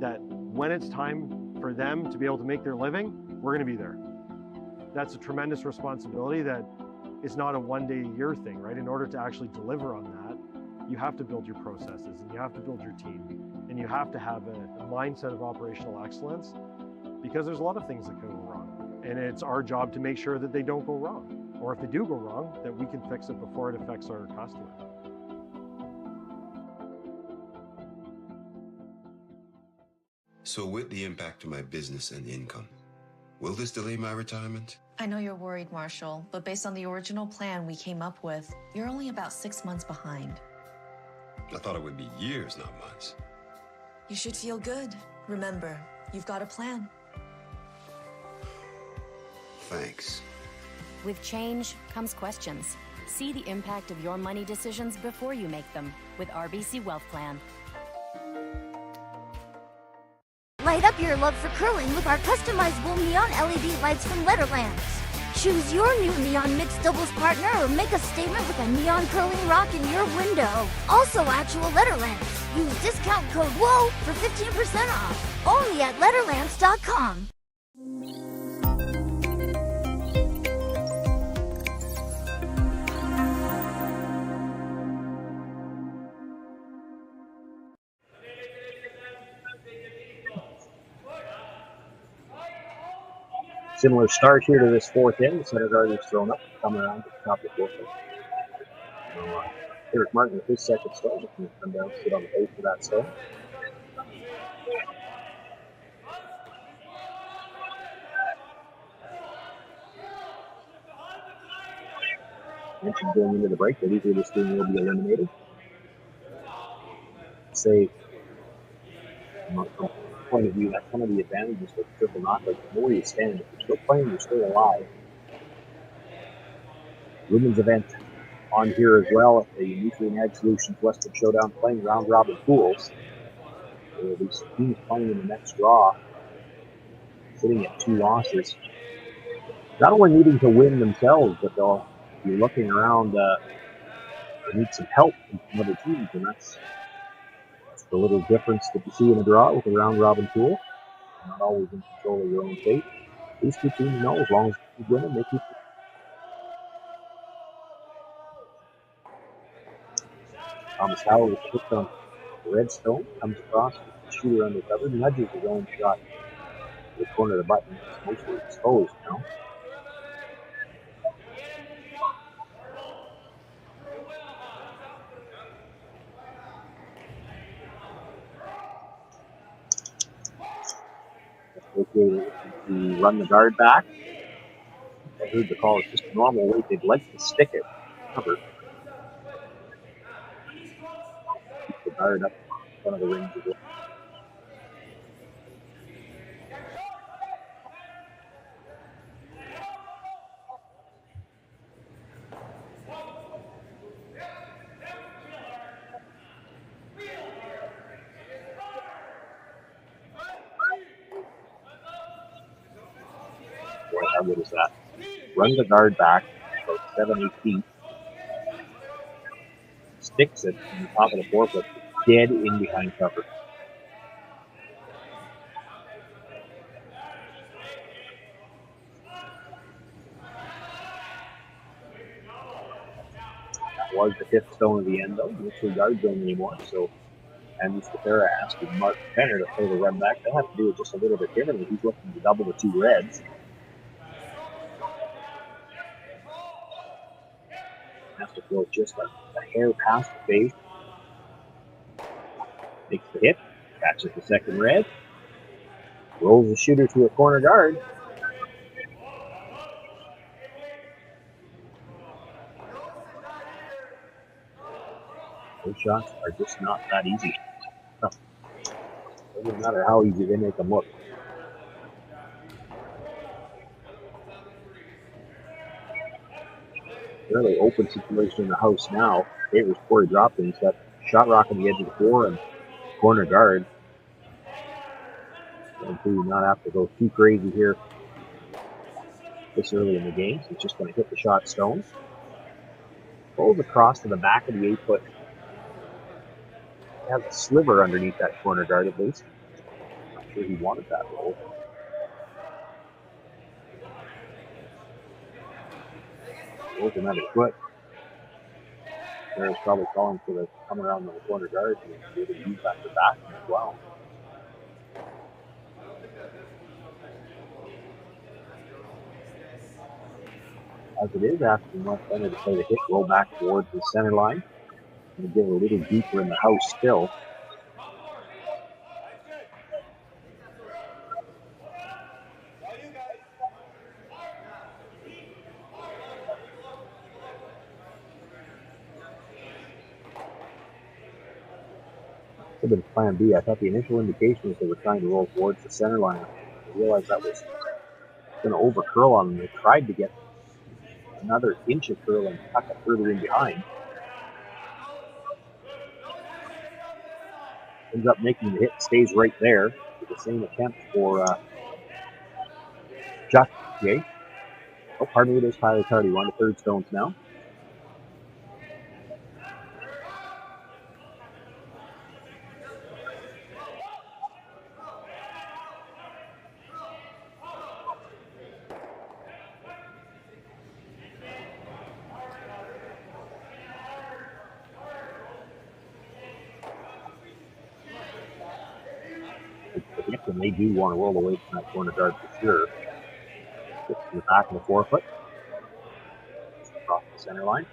that when it's time for them to be able to make their living, we're going to be there. That's a tremendous responsibility that is not a one-day-a-year thing, right? In order to actually deliver on that, you have to build your processes and you have to build your team and you have to have a mindset of operational excellence, because there's a lot of things that can go wrong. And it's our job to make sure that they don't go wrong. Or if they do go wrong, that we can fix it before it affects our customer. So with the impact to my business and income, will this delay my retirement? I know you're worried, Marshall, but based on the original plan we came up with, you're only about 6 months behind. I thought it would be years, not months. You should feel good. Remember, you've got a plan. Thanks. With change comes questions. See the impact of your money decisions before you make them with RBC Wealth Plan. Light up your love for curling with our customizable neon LED lights from Letterlands. Choose your new neon mixed doubles partner or make a statement with a neon curling rock in your window. Also actual Letterlands. Use discount code WHOA for 15% off. Only at Letterlands.com. Similar start here to this fourth end. The center guard is thrown up, coming around to the top of the fourth end. Eric Martin with his second stone. He can come down, sit on the base for that stone. mentioned going into the break that either this team will be eliminated. Say, from a point of view, that's one of the advantages of triple knockout. The more you stand, if you're still playing, you're still alive. Women's event on here as well at the Nutrien Ag Solutions Western Showdown, playing round robin pools. There will be teams playing in the next draw, sitting at 2 losses. Not only needing to win themselves, but they'll be looking around. They need some help from some other teams, and that's the little difference that you see in a draw with a round robin pool. You're not always in control of your own fate. These two teams know as long as they keep winning, they keep. Thomas Howard was kicked on Redstone, comes across with the shooter undercover, nudges his own shot to the corner of the button. It's mostly exposed now. Okay to run the guard back. I heard the call. It's just a normal weight. They'd like to stick it. Cover. Keep the guard up in front of the rings as well. Boy, how good is that? Run the guard back about 7-8 feet. Sticks it on the top of the forefoot, dead in behind cover. That was the 5th stone of the end, though. No 2 guard zone anymore, so and Mr. Farah asking Mark Penner to play the run back. They'll have to do it just a little bit differently. He's looking to double the 2 reds. Has to throw just a hair past the face. Makes the hit, catches the 2nd red, rolls the shooter to a corner guard. Those shots are just not that easy. No. Doesn't matter how easy they make them look. Fairly open situation in the house now. Favors Korey Dropkin. He's got shot rock on the edge of the floor and corner guard. And do not have to go too crazy here this early in the game. So he's just going to hit the shot stone. Rolls across to the back of the 8-foot. Has a sliver underneath that corner guard at least. Not sure he wanted that roll. Rolls another foot. There's probably calling for the come around on the corner guard and be able to use that to back him as well. As it is, asking Mark Penner to play the hit roll back towards the center line. And get a little deeper in the house still. Could have been plan B. I thought the initial indication was they were trying to roll towards the center line. I realized that was going to over curl on them. They tried to get another inch of curl and tuck it further in behind. Ends up making the hit, stays right there. The same attempt for Chuck Jay. Oh, pardon me, it is Tyler Tardy. We're on the 3rd stones now. And they do want to roll away from that corner guard for sure. Gets to the back of the forefoot. Across the center line.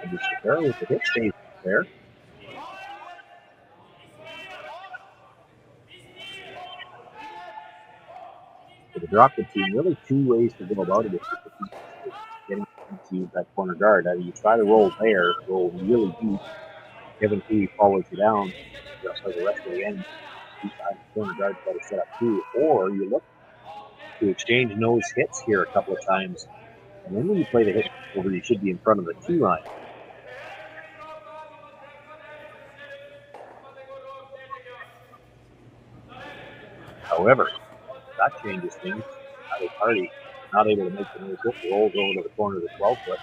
And Shapiro with the hit stays there. For the Dropkin team, really two ways to go about it. Getting into that corner guard. Either you try to roll there, roll really deep. Kevin Cooley follows you down, just like the rest of the end. Behind the corner guard, got to set up too. Or you look to exchange nose hits here a couple of times. And then when you play the hit over, you should be in front of the 2 line. However, that changes things. Tyler Hardy not able to make the nose hit, rolls over to the corner of the 12-foot.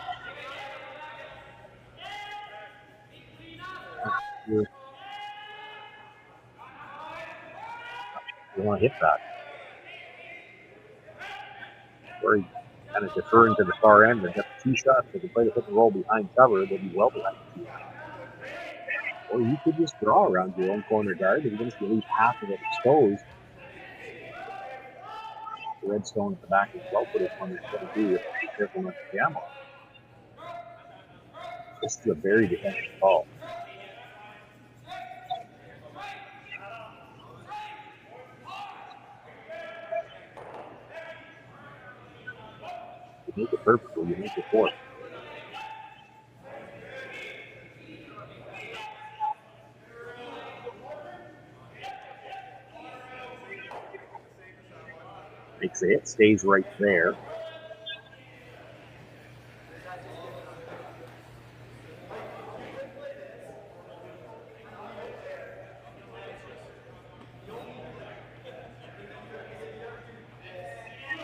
You want to hit that. Korey kind of deferring to the far end and get the 2 shots. If you play the hit and roll behind cover, they'll be well behind the 2 line. Or you could just draw around your own corner guard, and even if you leave half of it exposed, the red stone at the back of the 12-foot is one that's going to do with be careful not to jam on. This is a very defensive call. You make it perfectly, you make it fourth. Makes it, stays right there.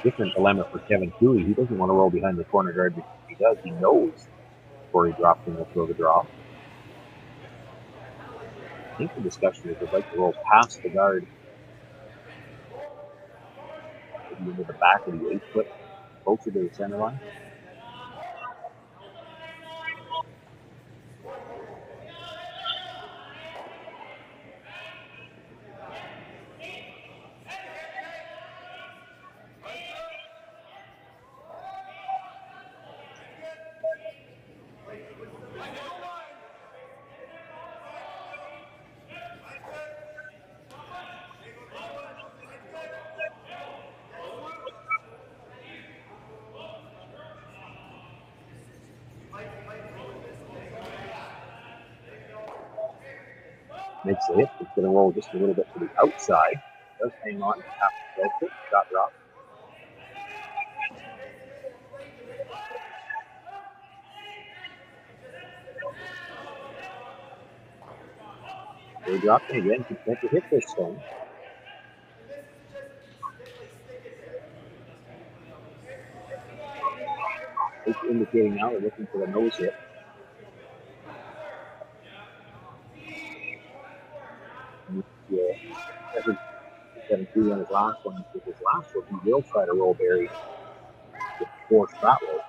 Different dilemma for Kevin Cooley. He doesn't want to roll behind the corner guard because if he does, he knows Korey Dropkin will throw the draw. I think the discussion is they'd like to roll past the guard, maybe into the back of the 8-foot, closer to the center line. Makes the hit. It's going to roll just a little bit to the outside. Does hang on. Half the shot drop. They dropped it again. He can't hit this stone. It's indicating now they're looking for the nose hit. Kevin Cooley on his last one. With his last one, he will try to roll Barry with force that way.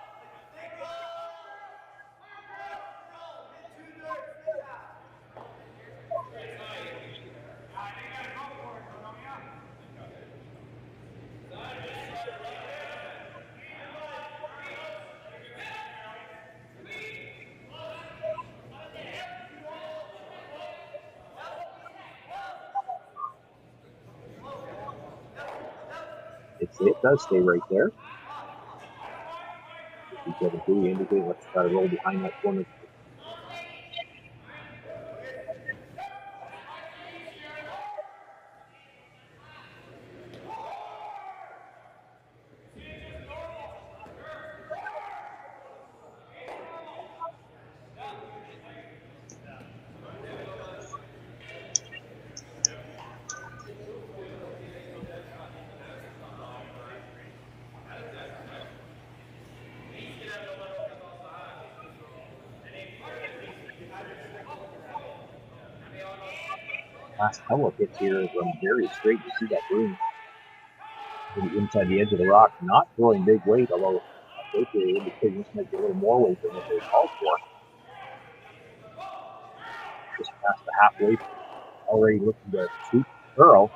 It does stay right there. Kevin Cooley indicating let's try to roll behind that corner. Last couple of hits here from very straight. You see that boom inside the edge of the rock, not throwing big weight, although I think they indicated this might be a little more weight than what they called for. Just past the halfway, already looking to sweep the curl.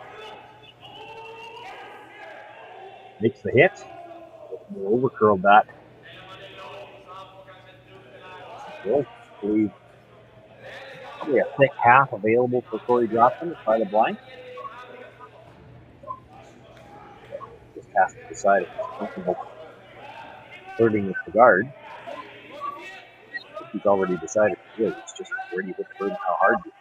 Makes the hit. Over curled that. Well, I believe probably a thick half available for Korey Dropkin by the blank. Just has to decide if he's comfortable flirting with the guard. I think he's already decided he is. It's just where do you hit the bird and how hard do you hit it.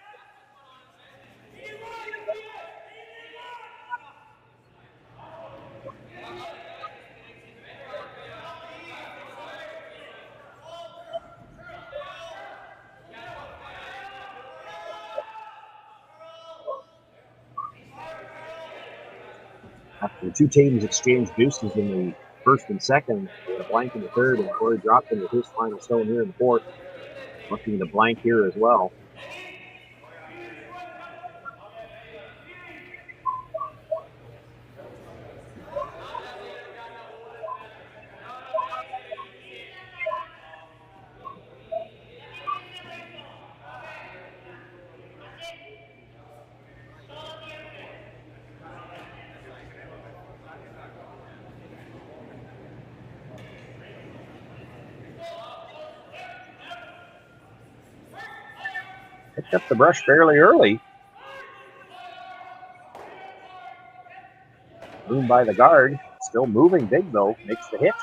After the two teams exchanged deuces in the first and second, we had a blank in the third, and Korey Dropkin with his final stone here in the fourth, looking to blank here as well. Picked up the brush fairly early. Room by the guard. Still moving big though. Makes the hit.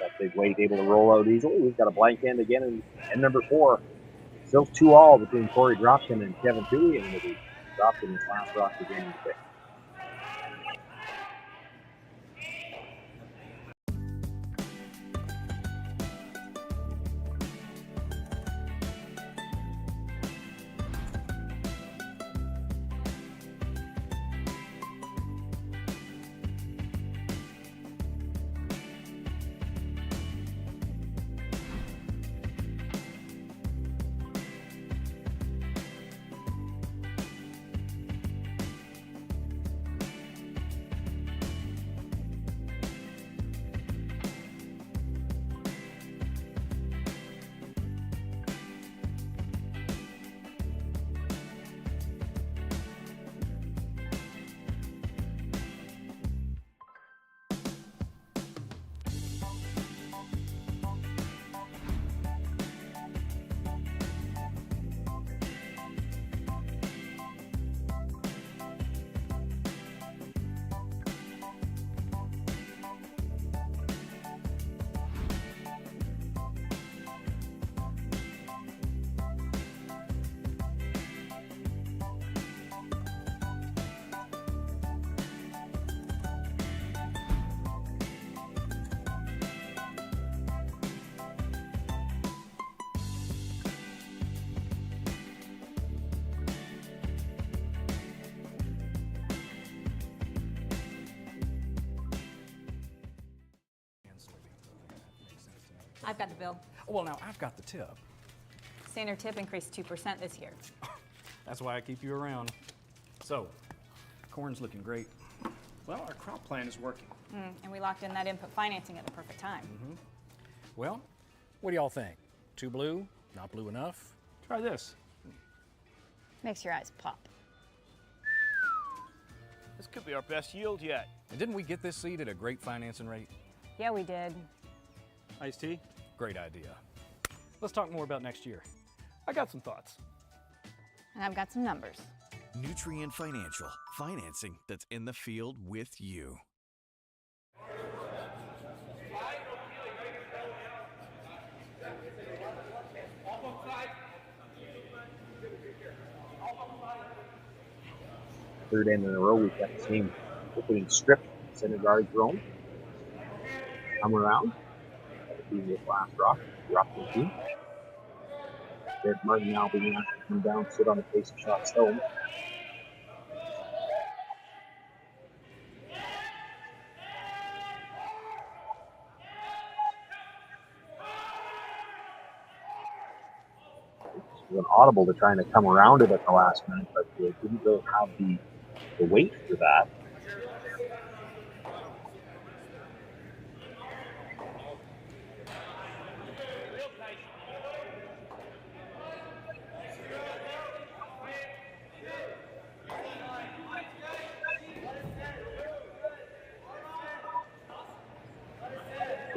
That big weight able to roll out easily. We've got a blank end again in end number 4. Still 2-all between Korey Dropkin and Kevin Toohey, and it'll be Dropkin's last rock of the game to pick. I've got the bill. Well, now I've got the tip. Standard tip increased 2% this year. That's why I keep you around. So, corn's looking great. Well, our crop plan is working. And we locked in that input financing at the perfect time. Well, what do y'all think? Too blue? Not blue enough? Try this. Makes your eyes pop. This could be our best yield yet. And didn't we get this seed at a great financing rate? Yeah, we did. Iced tea? Great idea. Let's talk more about next year. I got some thoughts. And I've got some numbers. Nutrien Financial, financing that's in the field with you. Third end in a row, we've got the same opening strip, center guard thrown. Come around. That'll be his last rock. Dropkin team. Derek Martin now being asked to come down, sit on the face of shot stone. It was an audible to trying to come around it at the last minute, but they didn't really have the weight for that.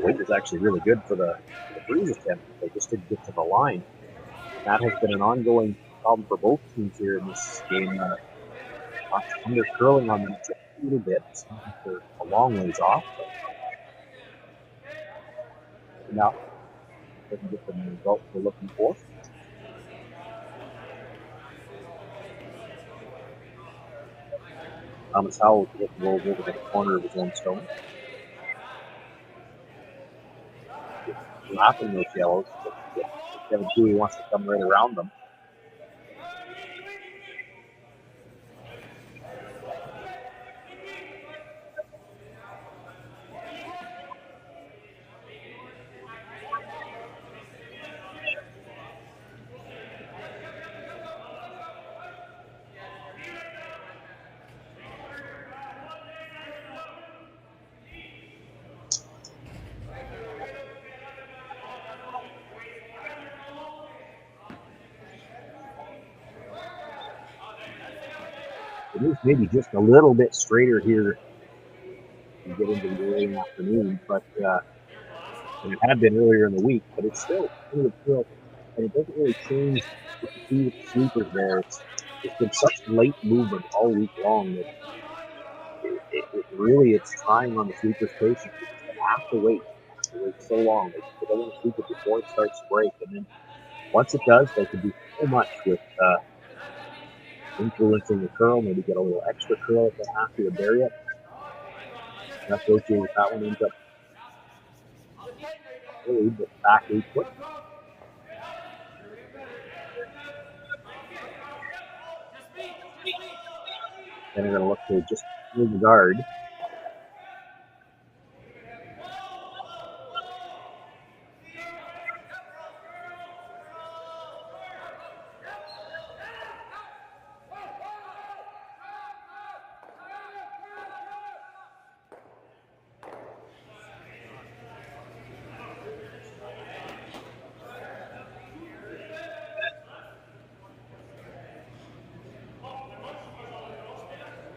The weight is actually really good for the freeze attempt. They just didn't get to the line. That has been an ongoing problem for both teams here in this game. Under curling on them just a little bit. They're a long ways off. But now, doesn't get the result we're looking for. Thomas Howell rolls over to the corner of his own stone. Lapping those yellows. But Kevin Toohey wants to come right around them. It is maybe just a little bit straighter here to get into the early afternoon, but than it had been earlier in the week. But it's still and it doesn't really change what you see with the sweepers there. It's been such late movement all week long that it really it's trying on the sweepers' patience. They have to wait so long. They don't want to sweep it before it starts to break, and then once it does, they can do so much with influencing the curl, maybe get a little extra curl if they have to bury it. That's okay with that one. Ends up early, but back 8 foot. Then they're going to look to just move the guard.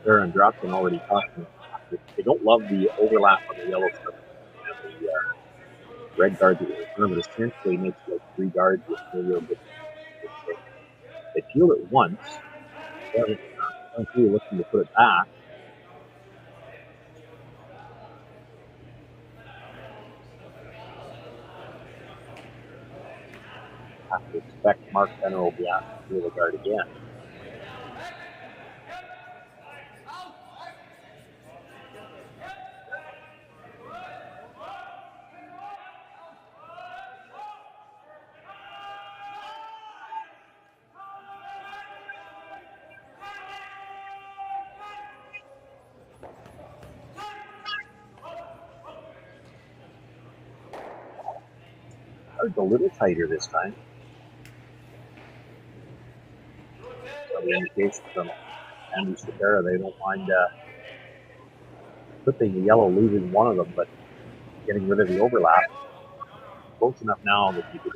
And Dropkin already talked. They don't love the overlap on the yellow stuff and the red guard. Remember, this essentially makes like 3 guards with no real good. They feel it once. They're really looking to put it back. Have to expect Mark Benner will be asked to do the guard again. A little tighter this time. So the indication from Andy Shapira, they don't mind clipping the yellow, losing one of them, but getting rid of the overlap. Close enough now that you could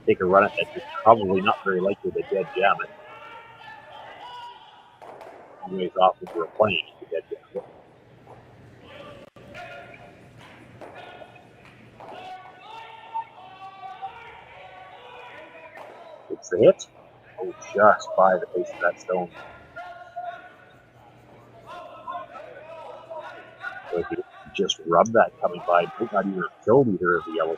take a run at that. It's probably not very likely to dead jam it. Anyways, off if you're playing to dead jam it. It's the hit. Oh, just by the base of that stone. So if you just rub that coming by, it might not even killed either of the yellows.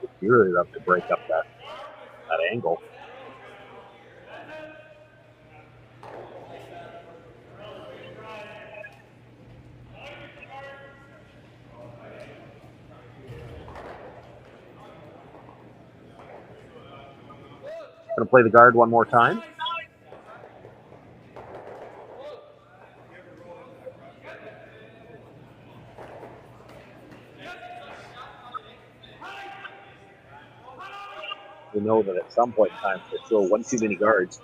It's really enough to break up that angle. Going to play the guard one more time. We know that at some point in time, if they throw one too many guards,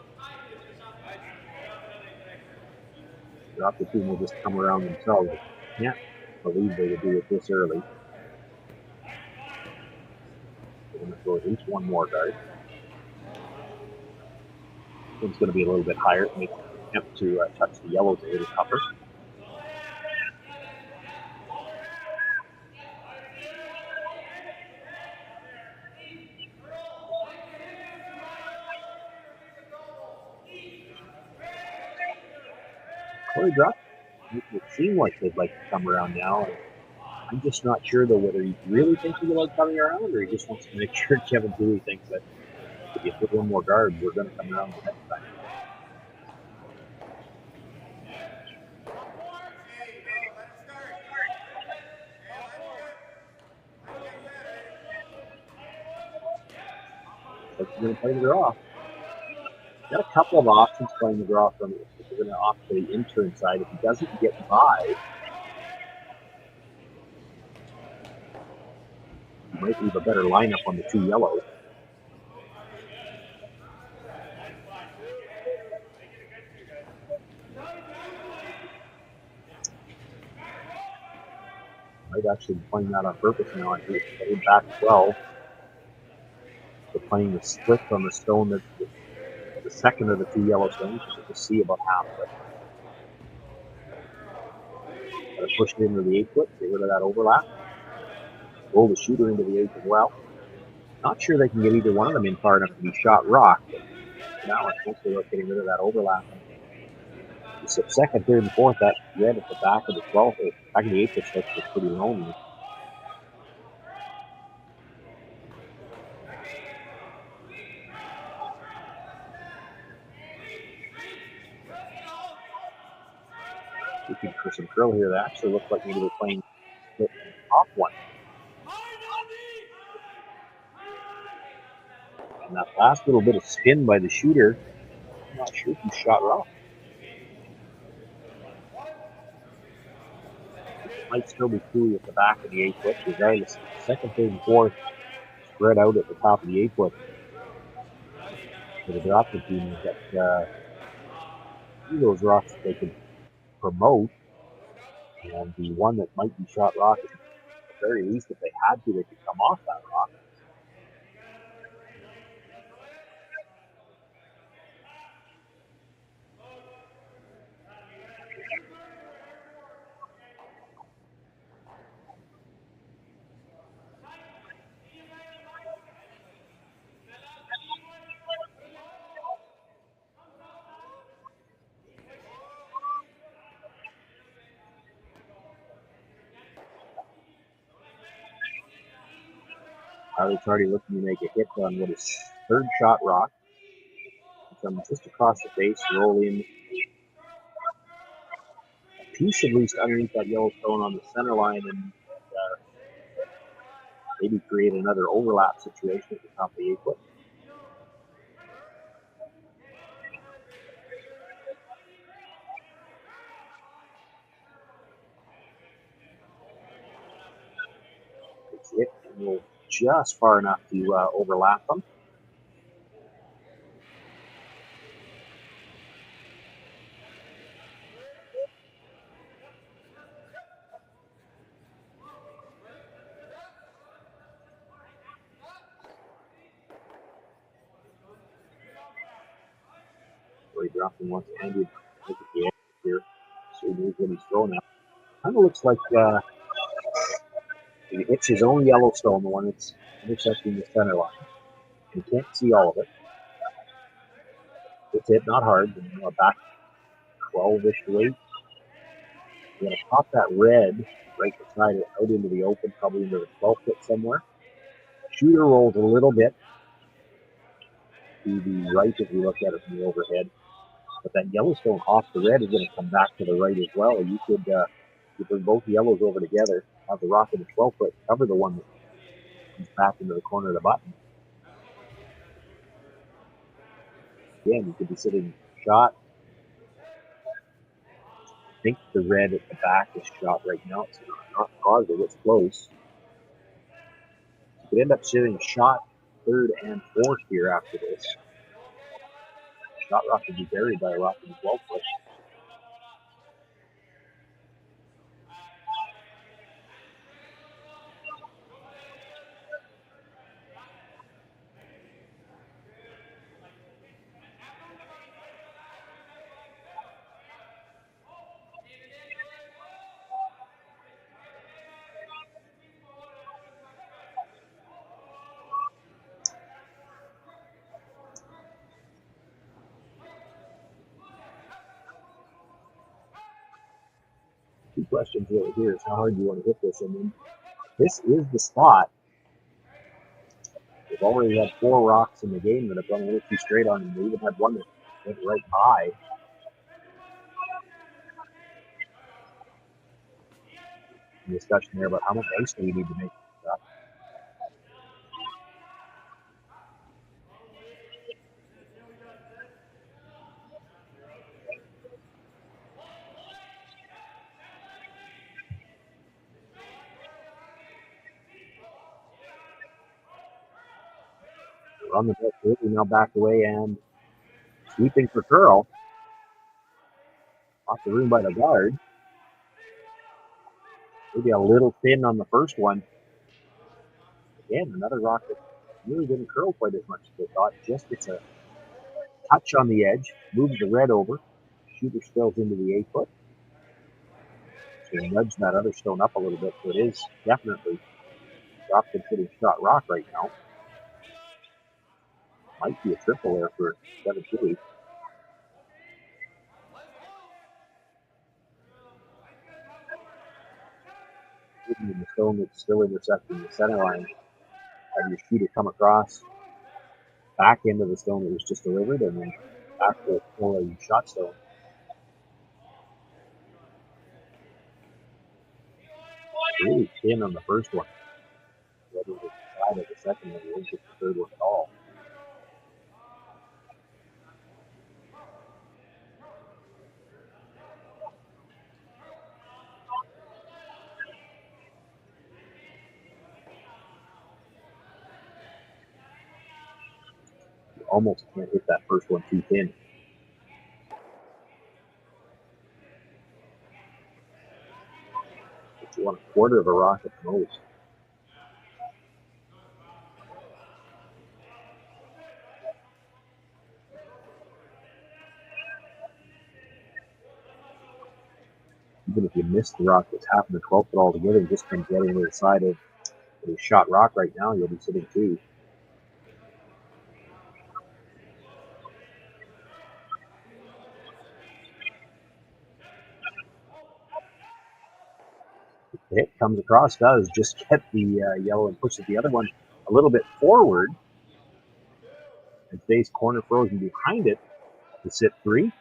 the opposite team will just come around themselves. I can't believe they would do it this early. They're going to throw at least one more guard. It's going to be a little bit higher to make the attempt to touch the yellows a little tougher. Korey Dropkin making it seem like they'd like to come around now. And I'm just not sure, though, whether he really thinks he's about coming around or he just wants to make sure Kevin Dewey thinks that if you put one more guard, we're going to come around the next time. But he's going to play the draw. Got a couple of options playing the draw from it. We're going to opt for the intern side. If he doesn't get by, he might leave a better lineup on the 2 yellows. Might actually be playing that on purpose now. He's playing back 12. They're playing the split on the stone that's the second of the 2 yellow stones. You can see about half of it. Got to push it into the 8 foot, get rid of that overlap. Roll the shooter into the 8 as well. Not sure they can get either one of them in far enough to be shot rock, but now it's mostly about getting rid of that overlap. Second, third, and fourth, that red at the back of the 12, back of the 8 foot stretch was pretty lonely. Looking for some curl here. That actually looked like maybe they're playing the top one. And that last little bit of spin by the shooter, I'm not sure if he shot rock. It might still be Cooley at the back of the 8 foot, regardless. Second, third, and fourth spread out at the top of the 8 foot. For the Dropkin team, you've got those rocks that they could promote, and the one that might be shot rock, at the very least, if they had to, they could come off that rock. Tyler's already looking to make a hit on what is third shot rock. Come just across the face, roll in a piece at least underneath that yellow stone on the center line, and maybe create another overlap situation at the top of the 8 foot. It's it, and we'll just far enough to overlap them. Korey Dropkin wants to hand it at the end here, so he knows what he's throwing at. Kind of looks like he hits his own yellow stone, the one that's intersecting the center line. You can't see all of it. It's hit, not hard, but back 12-ish weight. You're going to pop that red right beside it out into the open, probably into the 12 foot somewhere. Shooter rolls a little bit to the right if you look at it from the overhead. But that Yellowstone off the red is going to come back to the right as well. You could you bring both yellows over together, have the rock in the 12 foot, cover the one that comes back into the corner of the button. Again, you could be sitting shot. I think the red at the back is shot right now. It's not positive, it's close. You could end up sitting shot third and fourth here after this. Shot rock would be buried by a rock in the 12 foot. questions really here is how hard you want to hit this. And then this is the spot. We've already had 4 rocks in the game that have gone a little too straight on them. We even had one that went right high. Discussion there about how much ice do we need to make this up. On the net, we now back away and sweeping for curl. Off the room by the guard. Maybe a little thin on the first one. Again, another rock that really didn't curl quite as much as they thought. Just gets a touch on the edge, moves the red over. Shooter spills into the 8-foot. So nudge that other stone up a little bit. So it is definitely Dropkin hitting shot rock right now. Might be a triple there for 7-2. In the stone that's still intersecting the center line. Have your shooter come across back into the stone that was just delivered and then back to the shot stone. Really thin on the first one. Ready to decide at the second one. We'll get the third one at all. You almost can't hit that first one too thin. But you want a quarter of a rock at the most. Even if you miss the rock that's half in the 12th foot altogether, you just can get into the side of a shot rock right now, you'll be sitting 2. The hit comes across, does just get the yellow and pushes the other one a little bit forward. And stays corner frozen behind it to sit 3.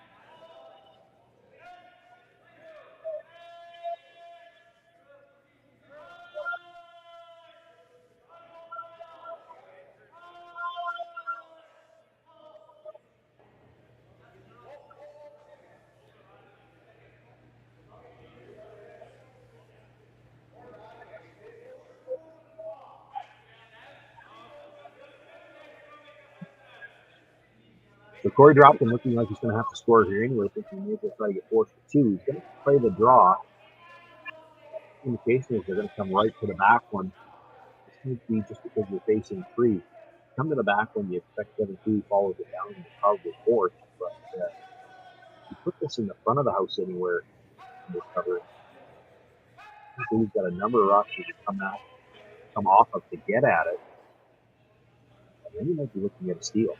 So Korey Dropkin looking like he's going to have to score here anyway. Thinking maybe he'll try to get forced for 2. He's going to play the draw. Indication is they're going to come right to the back one. This might be just because you're facing 3. Come to the back one, you expect 7-2 follows it down and probably fourth. But you put this in the front of the house anywhere in this cover. I think he's got a number of rocks you can come off of to get at it. And then you might be looking at a steal.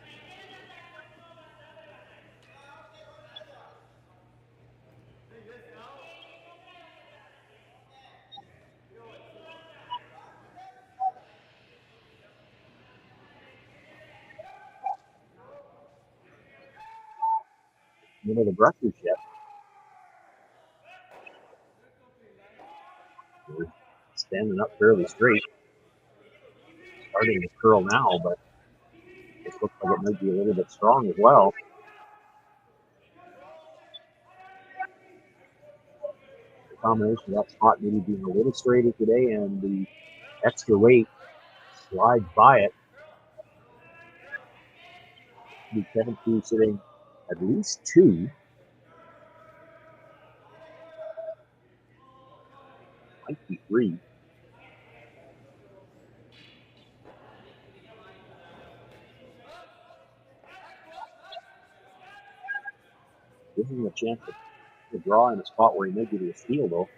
The brushes yet. We're standing up fairly straight. Starting to curl now, but it looks like it might be a little bit strong as well. The combination of that spot maybe being a little straighter today and the extra weight slides by it. The 7-2 sitting at least 2. Might be 3. Gives him a chance to draw in a spot where he may give you a steal, though.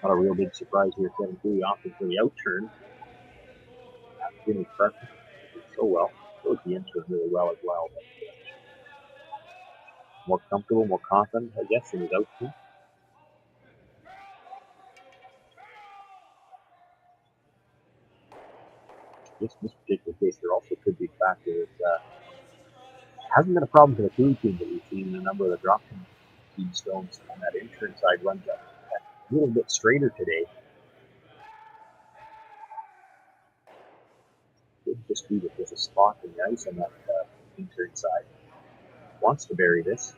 Not a real big surprise here. Kevin Cooley opting for the outturn. Jimmy Preston did so well. Throws the in-turn really well as well. More comfortable, more confident, I guess, in his outturn. This particular case, there also could be a factor that hasn't been a problem for the Cooley team, but we've seen a number of the Dropkin team stones on that in-turn side runs up a little bit straighter today. Could just be that there's a spot in the ice on that in-turn side. Wants to bury this.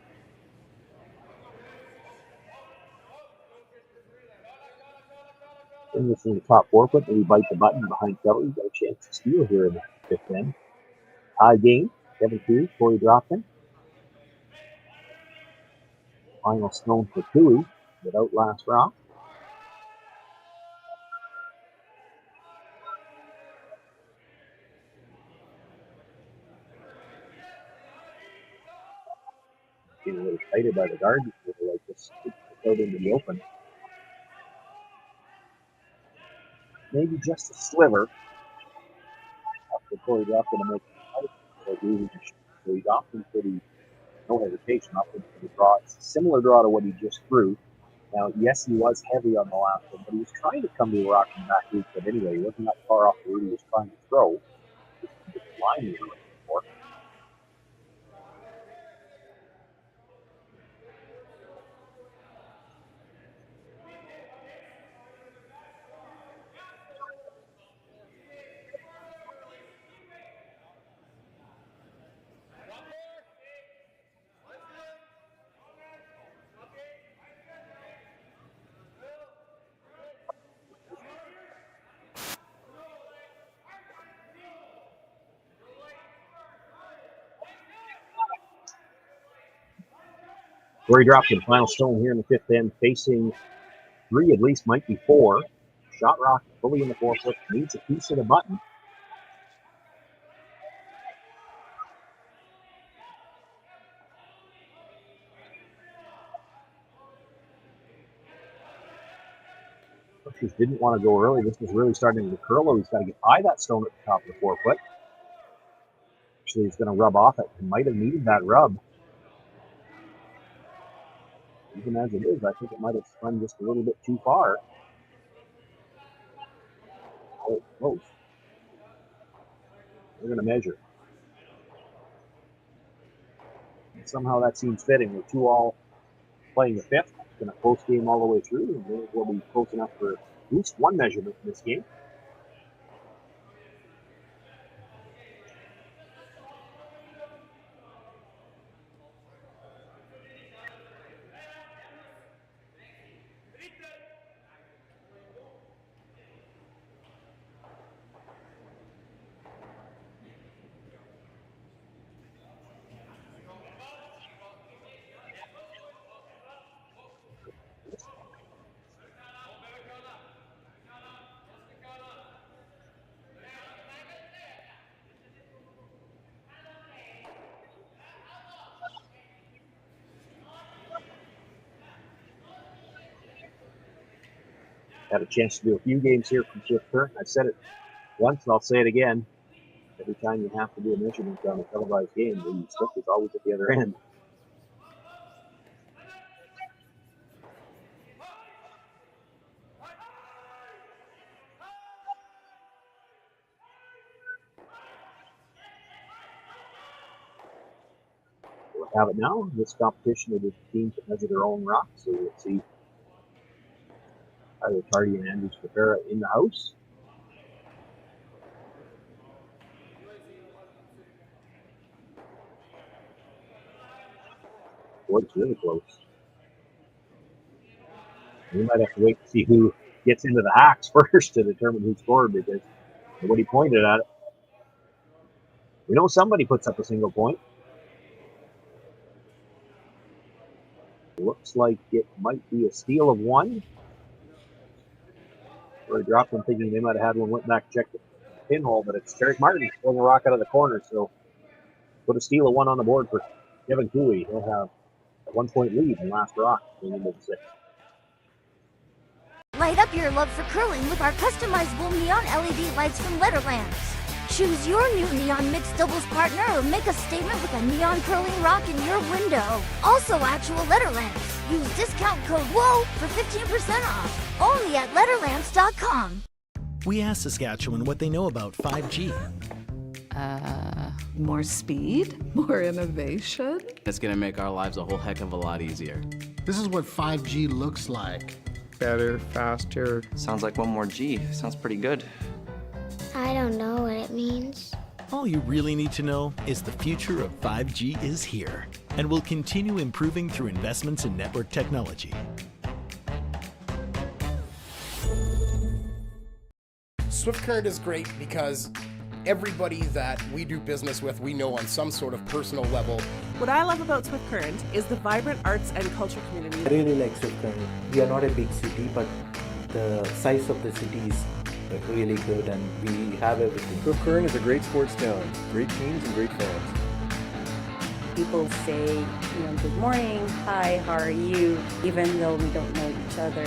In this in the top forefoot, maybe bite the button behind Kelly. Got a chance to steal here in the fifth end. High game. Kevin Cooley, Korey Dropkin. Final stone for Cooley without last rock. Getting a little excited by the guard before like this out into the open. Maybe just a sliver. After Korey Dropkin to make it. So he's often pretty, no hesitation, often for the draw. It's a similar draw to what he just threw. Now, yes, he was heavy on the last one, but he was trying to come to a rock and back loop. But anyway, he wasn't that far off the route he was trying to throw. The line he was looking for. Korey Dropkin, final stone here in the fifth end, facing 3, at least might be 4. Shot rock fully in the forefoot, needs a piece of the button. Just didn't want to go early. This was really starting to curl. He's got to get by that stone at the top of the forefoot. Actually, he's going to rub off it. He might have needed that rub. Even as it is, I think it might have spun just a little bit too far. Oh, close. We're going to measure. And somehow that seems fitting. We're 2-all playing the fifth. It's been a close game all the way through. And we'll be close enough for at least one measurement in this game. Had a chance to do a few games here from Shift Current. I said it once and I'll say it again. Every time you have to do a measurement on a televised game, the stick is always at the other end. We'll have it now. In this competition, it is the teams that measure their own rocks. So we'll see Tyler Tardy and Andrew Scripera in the house. Boy, it's really close. We might have to wait to see who gets into the hacks first to determine who scored, because nobody pointed at it. We know somebody puts up a single point. Looks like it might be a steal of 1. Or dropped one thinking they might have had one, went back, checked the pinhole, but it's Derek Martin pulling a rock out of the corner. So put a steal of 1 on the board for Kevin Cooley. He'll have a 1-point lead in last rock going into the 6th. Light up your love for curling with our customizable neon LED lights from Letterlands. Choose your new neon mixed doubles partner or make a statement with a neon curling rock in your window. Also actual Letterlands. Use discount code WHOA for 15% off. Only at Letterlands.com. We asked Saskatchewan what they know about 5G. More speed, more innovation. It's gonna make our lives a whole heck of a lot easier. This is what 5G looks like. Better, faster. Sounds like one more G. Sounds pretty good. I don't know what it means. All you really need to know is the future of 5G is here and will continue improving through investments in network technology. Swift Current is great because everybody that we do business with, we know on some sort of personal level. What I love about Swift Current is the vibrant arts and culture community. I really like Swift Current. We are not a big city, but the size of the city is really good and we have everything. Swift Current is a great sports town, great teams and great fans. People say, good morning, hi, how are you, even though we don't know each other.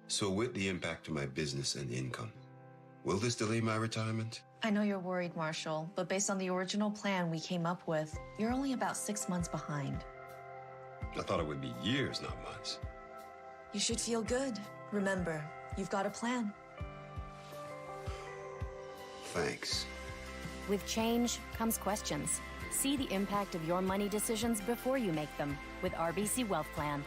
So with the impact to my business and income, will this delay my retirement? I know you're worried, Marshall, but based on the original plan we came up with, you're only about 6 months behind. I thought it would be years, not months. You should feel good. Remember, you've got a plan. Thanks. With change comes questions. See the impact of your money decisions before you make them with RBC Wealth Plan.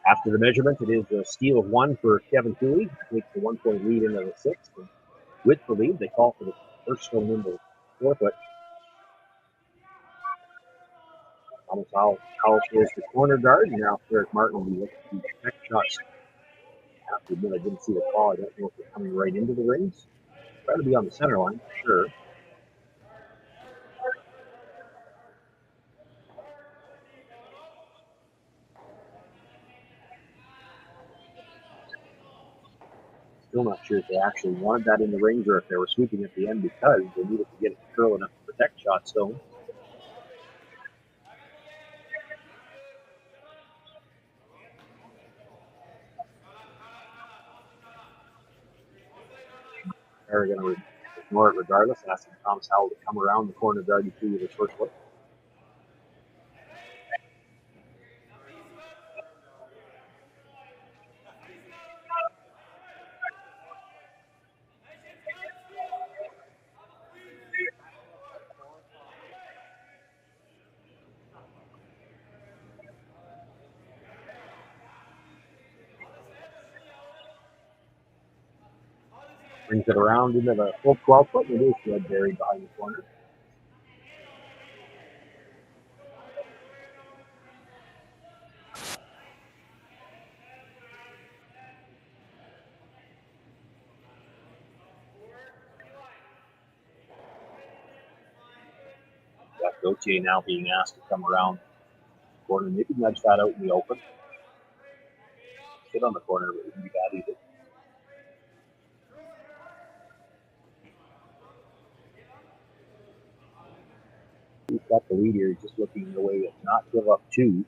After the measurement, it is a steal of 1 for Kevin Cooley. Takes the 1-point lead into the 6th. And with the lead, they call for the first stone in the 4-foot. Thomas Howell goes to corner guard. And now Eric Martin will be looking to next shots. I have to admit, I didn't see the call. I don't know if they're coming right into the rings. Try to be on the center line, for sure. Still not sure if they actually wanted that in the rings or if they were sweeping at the end because they needed to get it to curl enough to protect shot stone. They're going to ignore it regardless, asking Thomas Howell to come around the corner guard to with his first look. Brings it around into the full 12-foot, and it is good buried behind the corner. Got Gauthier now being asked to come around the corner. Maybe nudge that out in the open. Sit on the corner, but it wouldn't be bad either. He's got the lead here. He's just looking the way to not give up 2.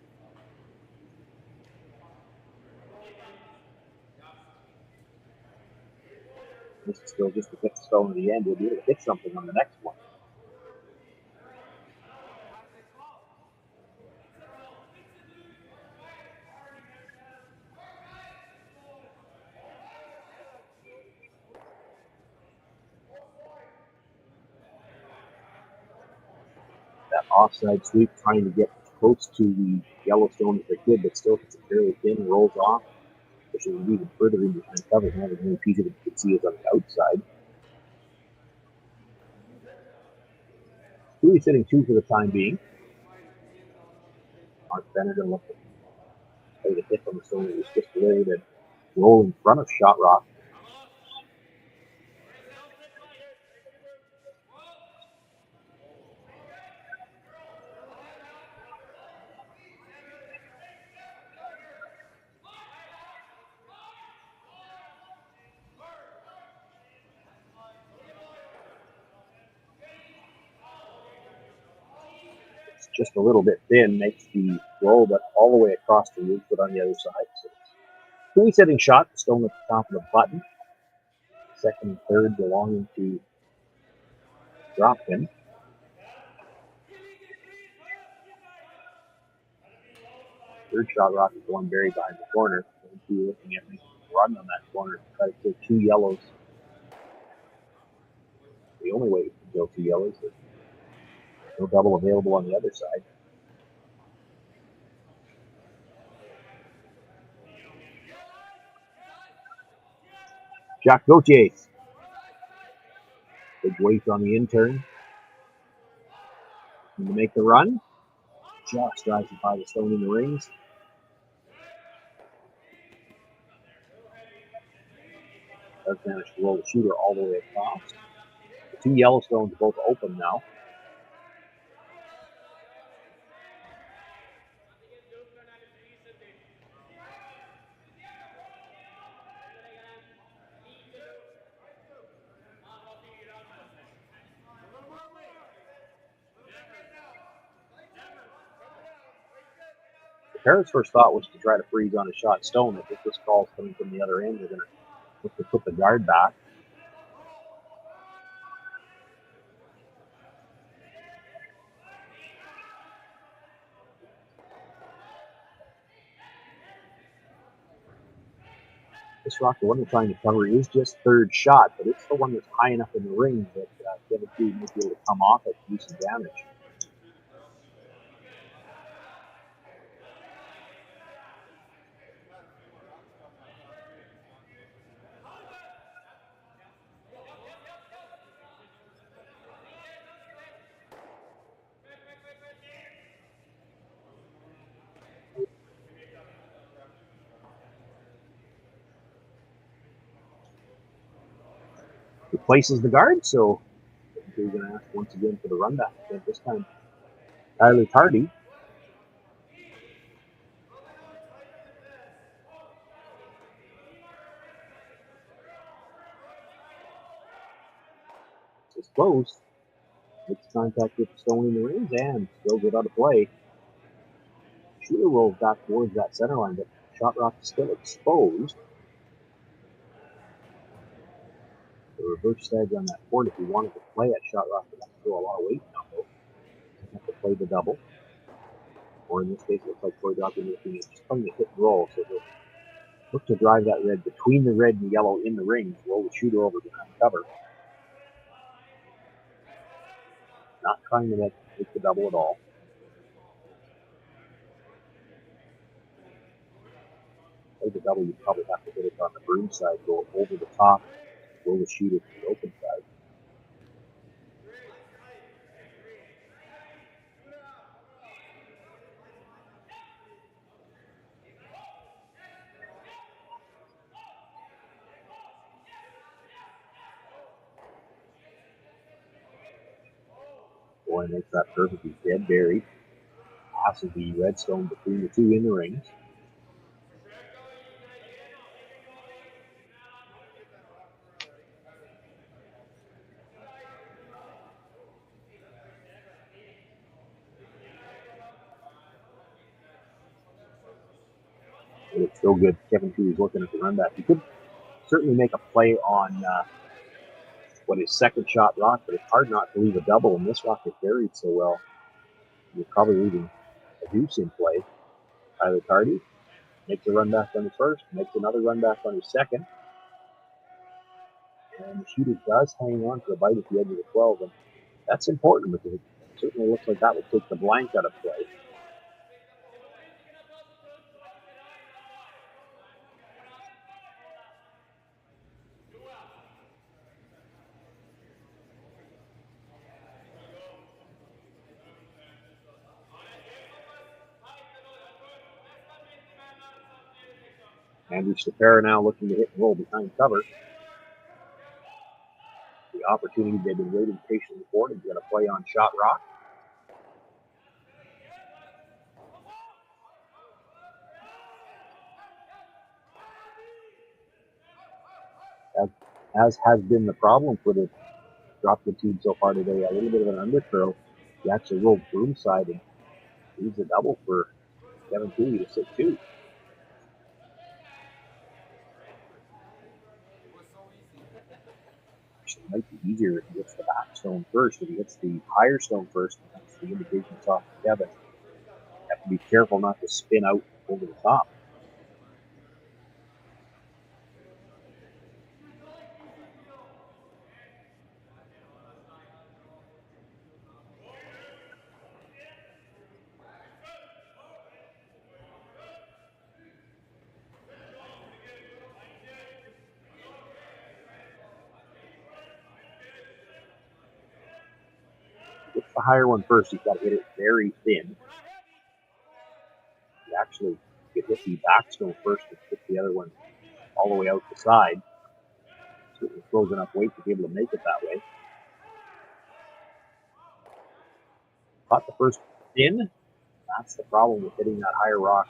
This is still just a hit stone at the end. He'll be able to hit something on the next one. That offside sweep, trying to get close to the Yellowstone if they could, but still hits it fairly thin, rolls off, pushing it even further in behind cover. Now the only piece of it you can see is on the outside. Cooley sitting 2 for the time being. Mark Bennett looked at the hit on the stone that was just delivered, and roll in front of Shot Rock. Just a little bit thin, makes the roll, but all the way across the roof, but on the other side. So fully setting shot, stone at the top of the button. Second and third belonging to Dropkin. Third Shot Rock is one buried behind the corner. Going to be looking at making a run on that corner to try to kill 2 yellows. The only way to kill 2 yellows is no double available on the other side. Jacques Gauthier. Big weight on the in-turn. To make the run. Just drives it by the stone in the rings. Does manage to roll the shooter all the way across. The 2 Yellowstones both open now. Parrot's first thought was to try to freeze on a shot stone. If this call's coming from the other end, they're going to look to put the guard back. This rock, the one they're trying to cover, is just third shot, but it's the one that's high enough in the ring that Kevin Creed might be able to come off it and do some damage. Replaces the guard, so we're going to ask once again for the run back. And this time, Tyler Tardy. It's close. Makes contact with the stone in the rings and throws it out of play. Shooter rolls back towards that center line, but Shot Rock is still exposed. The reverse edge on that board, if you wanted to play at Shot Rock, would have to throw a lot of weight now, though. You have to play the double. Or in this case, it looks like Korey Dropkin looking at just playing the hit and roll. So they'll look to drive that red between the red and yellow in the rings, roll the shooter over behind cover. Not trying to make the double at all. Play the double, you probably have to hit it on the broom side, go over the top, roll the shooter to the open side. Boy makes that perfect. He's dead buried. Passes the redstone between the 2 in the rings. But it's still good. Kevin Cree's looking at the run back. He could certainly make a play on what is second shot rock, but it's hard not to leave a double, and this rock is buried so well. You're probably leaving a deuce in play. Tyler Tardy makes a run back on his first, makes another run back on his second. And the shooter does hang on to a bite at the edge of the 12, and that's important because it certainly looks like that would take the blank out of play. Andrew Stapera now looking to hit and roll behind cover. The opportunity they've been waiting patiently for. He's going to play on shot rock. As has been the problem for the Dropkin team so far today, a little bit of an underthrow. He actually rolled broomside and leaves a double for Kevin Cooley to sit two. Actually, it might be easier if he hits the back stone first. If he hits the higher stone first, that's the indication it's off to Kevin. Have to be careful not to spin out over the top. Gets the higher one first. He's got to hit it very thin. He actually could hit the back stone first and hit the other one all the way out the side. Certainly throws enough weight to be able to make it that way. Caught the first in. That's the problem with hitting that higher rock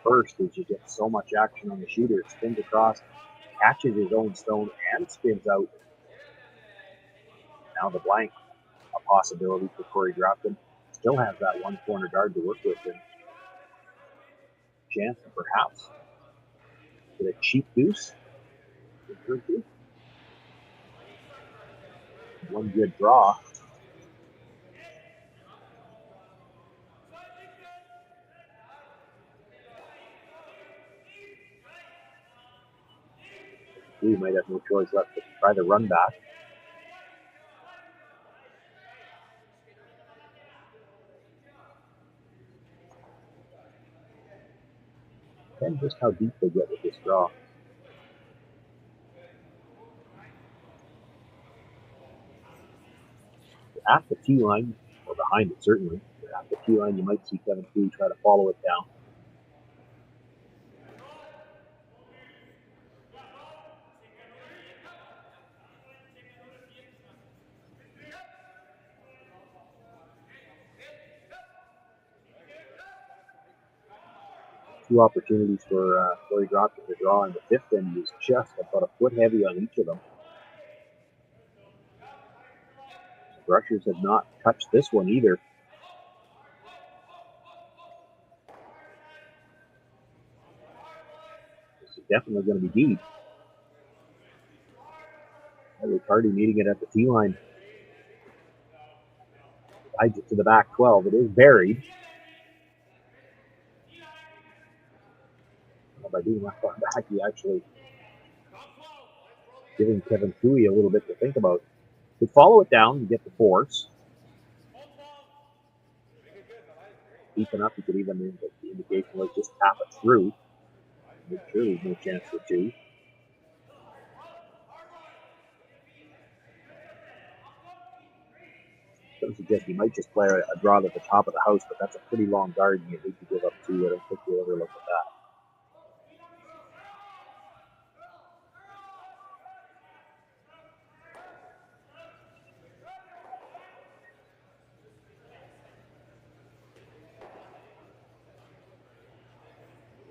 first, is you get so much action on the shooter. It spins across, catches his own stone, and spins out. Now the blank, a possibility for Korey Dropkin. Still has that one corner guard to work with, and chance to perhaps get a cheap deuce. One good draw. We might have no choice left but to try the run back. And just how deep they get with this draw. At the tee line, or behind it certainly, at the tee line you might see Kevin Cooley try to follow it down. Two opportunities for Korey Dropkin to draw in the fifth, and he's just about a foot heavy on each of them. The Brushers have not touched this one either. This is definitely going to be deep. Riccardi meeting it at the tee line. Guides it to the back 12. It is buried. By being that far back, he actually giving Kevin Cooley a little bit to think about. Could follow it down and get the force. Deep enough, he could even, the indication was just tap it through. Make sure there's no chance for two. Some suggest he might just play a draw at the top of the house, but that's a pretty long guard, and you hate to give up two. I don't think you'll ever look at that.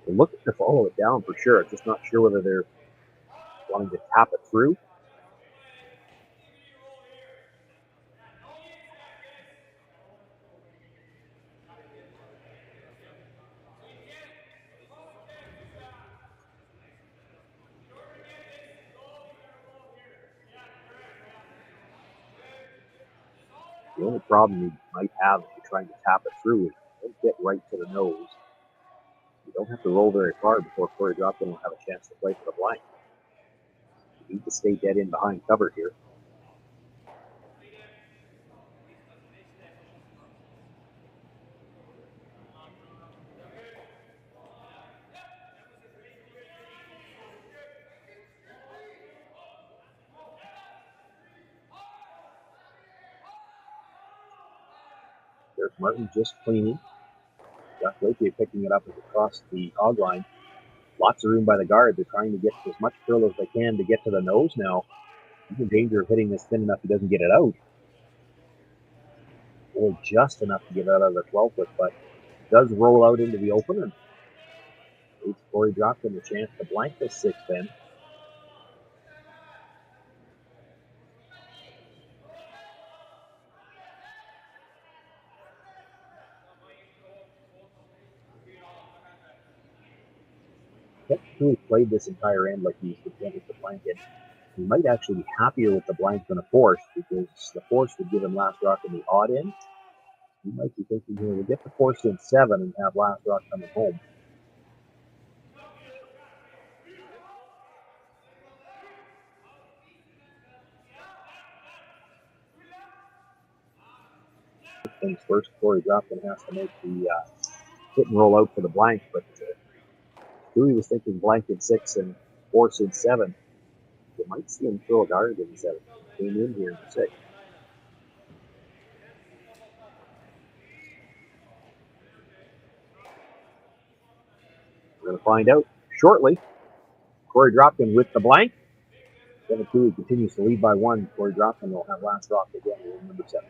They're looking to follow it down for sure. I'm just not sure whether they're wanting to tap it through. The only problem you might have if you're trying to tap it through is you don't get right to the nose. You don't have to roll very far before Korey Dropkin will have a chance to play for the blank. You need to stay dead in behind cover here. There's Martin just cleaning. Jack Lakey picking it up as across the hog line. Lots of room by the guard. They're trying to get as much curl as they can to get to the nose now. He's in danger of hitting this thin enough he doesn't get it out. Or just enough to get out of the 12-foot, but does roll out into the open and gives Korey Dropkin the chance to blank this sixth end. Who played this entire end like he was content with the blanket. He might actually be happier with the blank than a force, because the force would give him last rock in the odd end. He might be thinking here, we'll get the force in 7 and have last rock coming home. Things first, Korey Dropkin has to make the hit and roll out for the blank, but Dewey was thinking blank in 6 and force in 7. You might see him throw a guard in 7. Came in here in 6. We're going to find out shortly. Korey Dropkin with the blank. 7-2 continues to lead by 1. Korey Dropkin will have last rock again in number 7.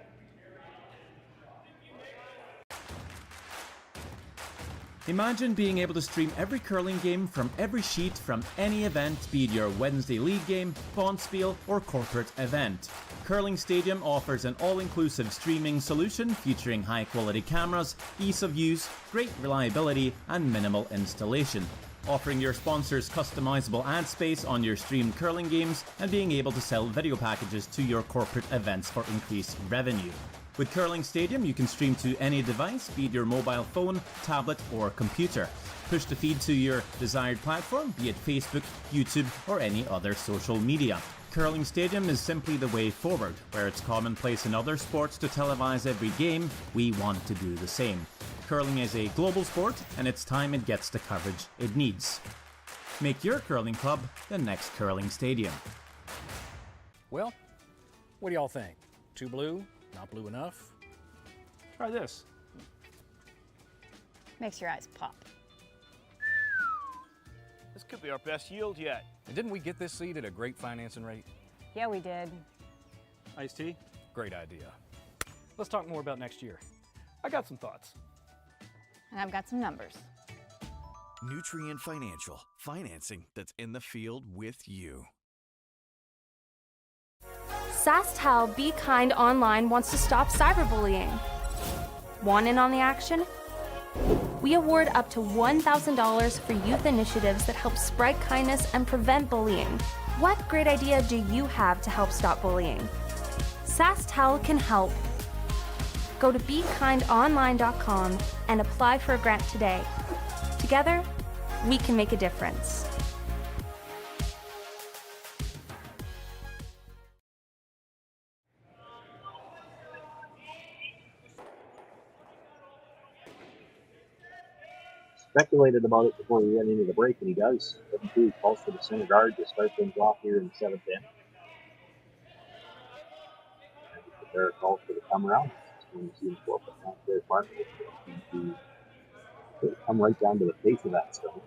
Imagine being able to stream every curling game from every sheet from any event, be it your Wednesday league game, bonspiel, or corporate event. Curling Stadium offers an all-inclusive streaming solution featuring high-quality cameras, ease of use, great reliability, and minimal installation. Offering your sponsors customizable ad space on your streamed curling games and being able to sell video packages to your corporate events for increased revenue. With Curling Stadium, you can stream to any device, be it your mobile phone, tablet, or computer. Push the feed to your desired platform, be it Facebook, YouTube, or any other social media. Curling Stadium is simply the way forward. Where it's commonplace in other sports to televise every game, we want to do the same. Curling is a global sport, and it's time it gets the coverage it needs. Make your curling club the next Curling Stadium. Well, what do y'all think? Too blue? Not blue enough? Try this. Makes your eyes pop. This could be our best yield yet. And didn't we get this seed at a great financing rate? Yeah, we did. Iced tea? Great idea. Let's talk more about next year. I got some thoughts. And I've got some numbers. Nutrien Financial. Financing that's in the field with you. SaskTel Be Kind Online wants to stop cyberbullying. Want in on the action? We award up to $1,000 for youth initiatives that help spread kindness and prevent bullying. What great idea do you have to help stop bullying? SaskTel can help. Go to BeKindOnline.com and apply for a grant today. Together, we can make a difference. Speculated about it before we went into the break, and he does. 7-2 calls for the center guard to start things off here in the 7th end. And there calls for the come around. When you see him go up and down there, Mark to come right down to the face of that stone.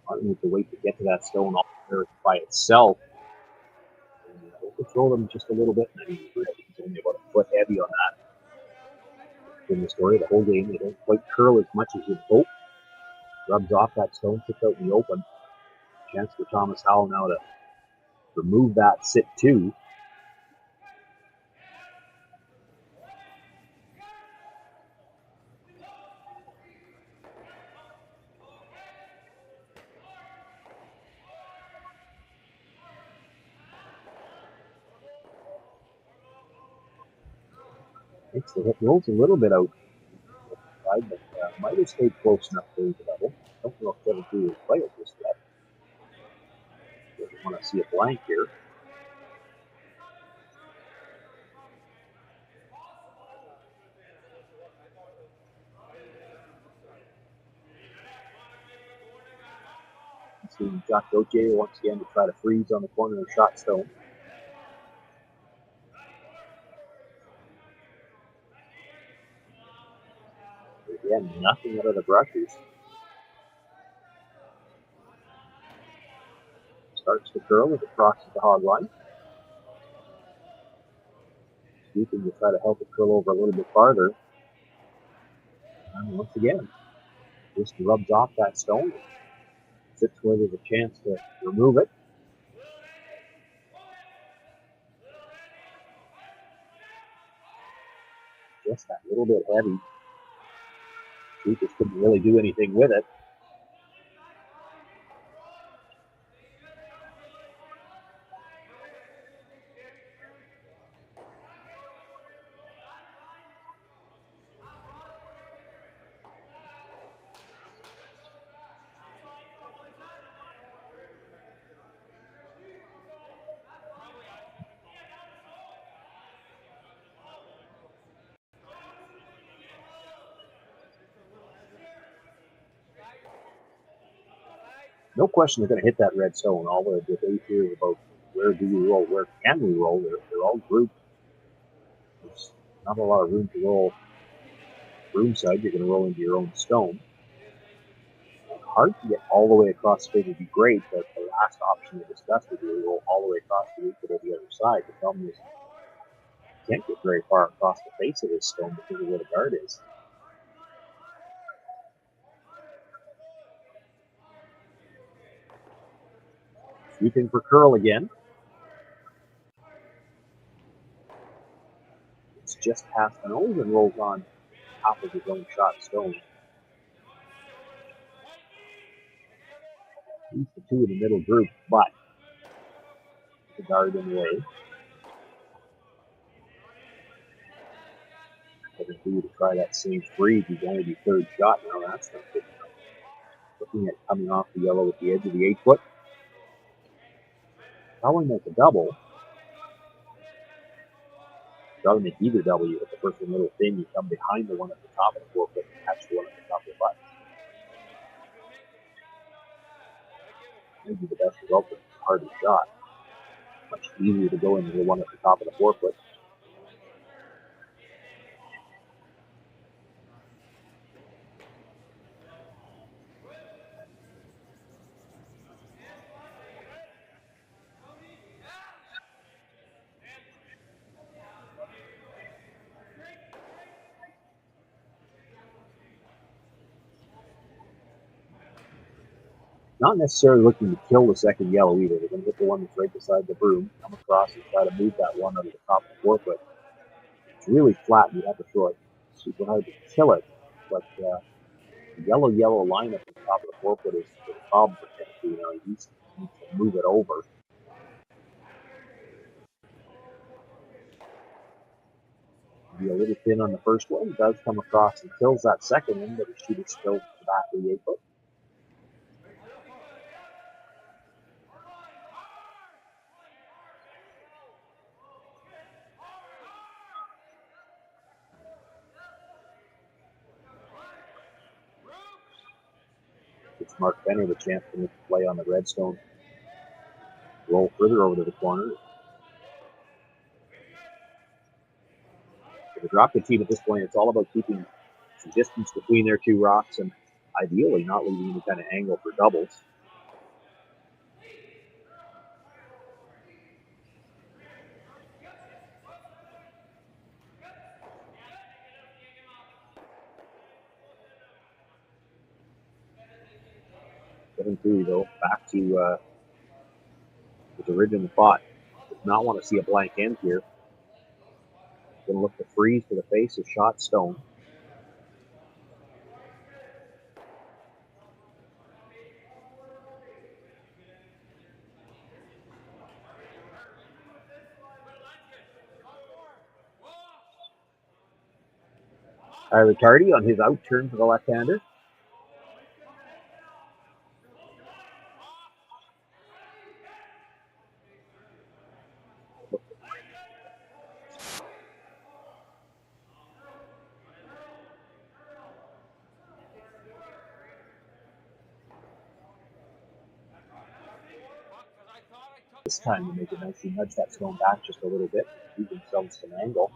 Martin with the weight to get to that stone off there by itself. And overthrow him just a little bit, and then he's only about a foot heavy on that. In the story, the whole game, they don't quite curl as much as you'd hope. Rubs off that stone, kicks out in the open. Chance for Thomas Howell now to remove that sit 2. Makes the hit rolls a little bit out, but might have stayed close enough to the level. Don't know if 7-2 is quite at this yet. Doesn't want to see a blank here. seeing Jack Gauthier once again to try to freeze on the corner of shot stone. Again, nothing out of the brushes. Starts to curl as it crosses the hog line. Sweeping to try to help it curl over a little bit farther. And once again, just rubs off that stone. Sits where there's a chance to remove it. Just that little bit heavy. Sweepers couldn't really do anything with it. No question they're going to hit that red stone. All the debate here is about where do we roll, where can we roll. They're all grouped. There's not a lot of room to roll room side. You're going to roll into your own stone. Hard to get all the way across the field would be great, but the last option we discussed would be to roll all the way across the field to the other side. The problem is you can't get very far across the face of this stone because of where the guard is. Sweeping for curl again. It's just past the nose and rolls on top of his own shot stone. He's the two in the middle group, but the guard in the way. Doesn't do to try that same freeze. He's only the third shot now. That's not good enough. Looking at coming off the yellow at the edge of the 8-foot. Probably make a double. Probably make either double. You hit the first and middle thin. You come behind the one at the top of the 4-foot and catch the one at the top of the butt. Maybe the best result, but it's a harder shot. Much easier to go into the one at the top of the 4-foot. Not necessarily looking to kill the second yellow either. They're going to hit the one that's right beside the broom, come across and try to move that one under the top of the 4-foot. It's really flat. You have to throw it super hard to kill it. But the yellow lineup at the top of the 4-foot is the problem for Tennessee. You know, he needs to move it over. Be a little thin on the first one. He does come across and kills that second one, but the shooter still to the back of the 8-foot. It's Mark Benner the chance to make the play on the redstone. Roll further over to the corner. For the Dropkin team at this point, it's all about keeping some distance between their two rocks and ideally not leaving any kind of angle for doubles. Getting through though, back to his original thought. Does not want to see a blank end here. Going to look to freeze for the face of shot stone. Tyler Tardy on his out turn to the left-hander. This time they make it nice. They nudge that stone back just a little bit, leave themselves some angle.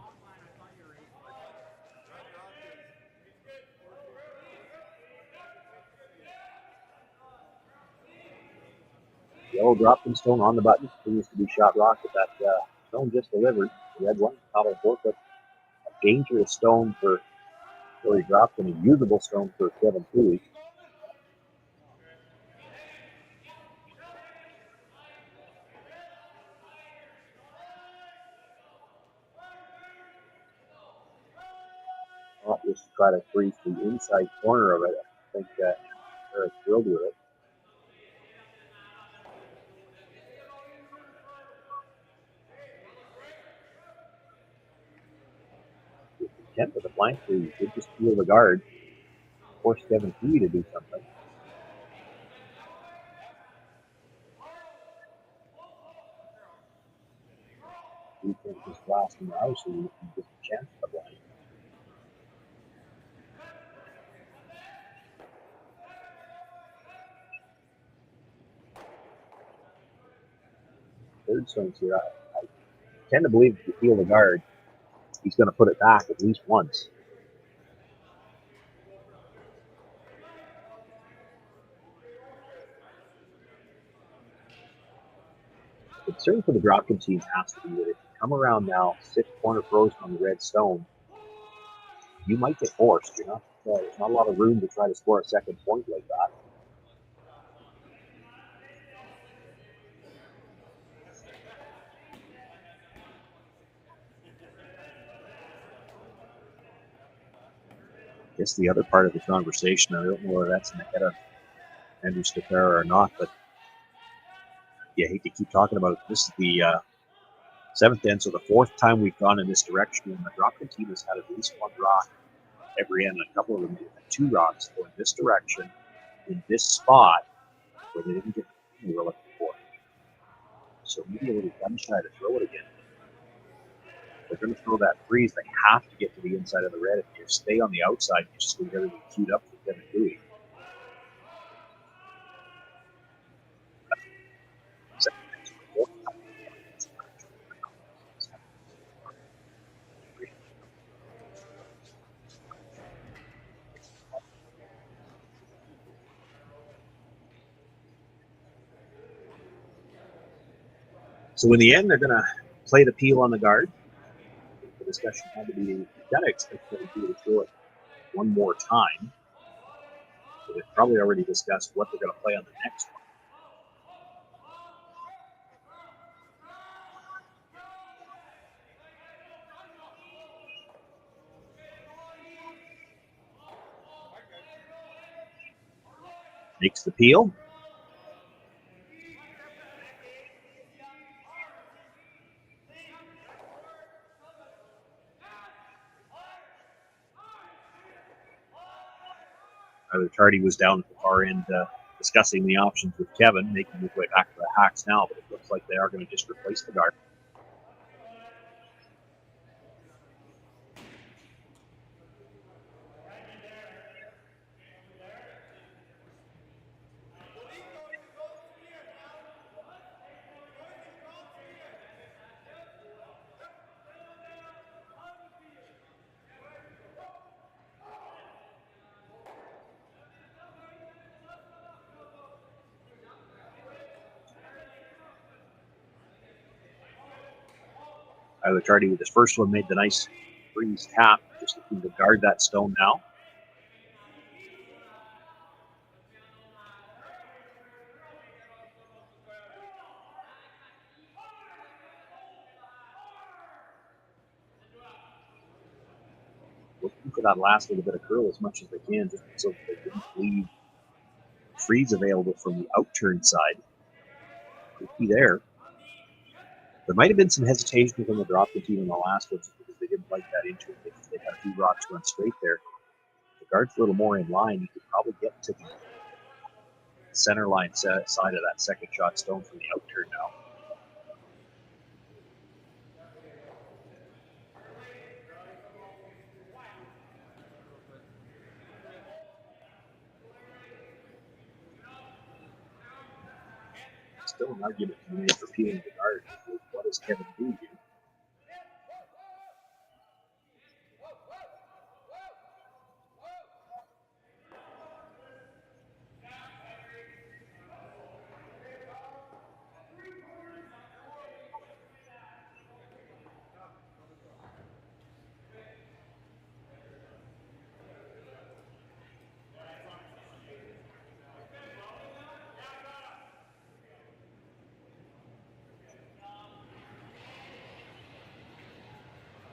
Yellow Dropkin stone on the button. Continues to be shot rock with that stone just delivered. The red one, top of the board, but a dangerous stone for Korey Dropkin, a usable stone for Kevin Cooley. Well, just to try to freeze the inside corner of it. I think Eric's thrilled with it. Content with the blank freeze. Did just peel the guard. Force Kevin Cooley to do something. We think this last in the house, so we can just a chance at the blind. Third stone's here. I tend to believe if you peel the guard, he's going to put it back at least once. The concern for the Dropkin teams has to be that if you come around now, 6 corner frozen on the red stone, you might get forced. There's not a lot of room to try to score a second point like that. I guess the other part of the conversation, I don't know whether that's in the head of Andrew Stefera or not, but you hate to keep talking about it. This is the 7th end, so the 4th time we've gone in this direction, and the Dropkin team has had at least 1 rock every end, and a couple of them had 2 rocks going this direction in this spot where they didn't get the thing we were looking for. So maybe a little gun shy to throw it again. They're going to throw that freeze. They have to get to the inside of the red. If you stay on the outside, you just leave everything queued up for Kevin Cooley. So in the end, they're going to play the peel on the guard. The discussion had to be, you got to expect Kevin Cooley to throw it one more time. So they've probably already discussed what they're going to play on the next one. Makes the peel. Tyler Tardy was down at the far end discussing the options with Kevin, making his way back to the hacks now, but it looks like they are going to just replace the guard. Tyler Tardy with his first one made the nice freeze tap, just looking to guard that stone now. Looking for that last little bit of curl as much as they can, just so they didn't leave freeze available from the outturn side. Could be there. There might have been some hesitation from the Dropkin team in the last one because they didn't like that into it. They had a few rocks run straight there. The guard's a little more in line. You could probably get to the center line side of that second shot stone from the outturn now. Still an argument to be made for peeling the guard. What does Kevin do here?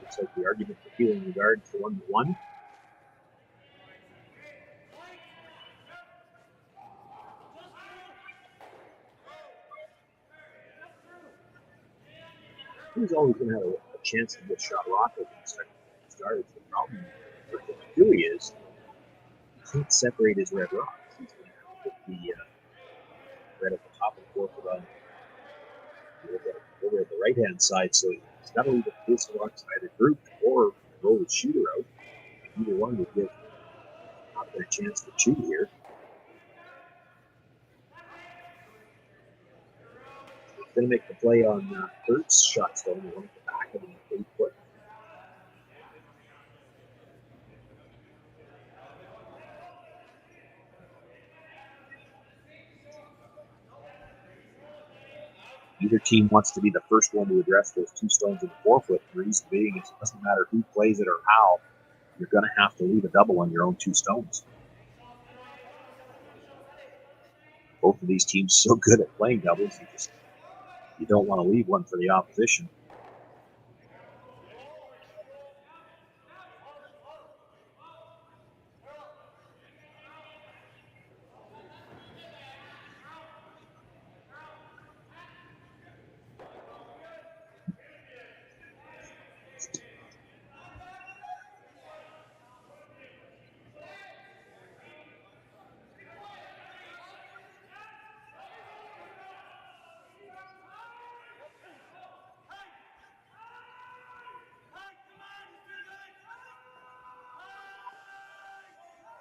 Looks like the argument for peeling the guard for 1-1. He's always going to have a chance to get shot rocket when he started. The problem for Dewey is he can't separate his red rocks. He's going to have to put the red at the top of the forefoot on over at the right hand side, so he's got to leave his rocks either grouped or roll the shooter out. Either one would give not a chance to chew here. He's going to make the play on Kurt's shot stone. He went at the back of the 8 foot. Either team wants to be the first one to address those 2 stones in the 4 foot. The reason being is it doesn't matter who plays it or how, you're going to have to leave a double on your own 2 stones. Both of these teams so good at playing doubles, you don't want to leave one for the opposition.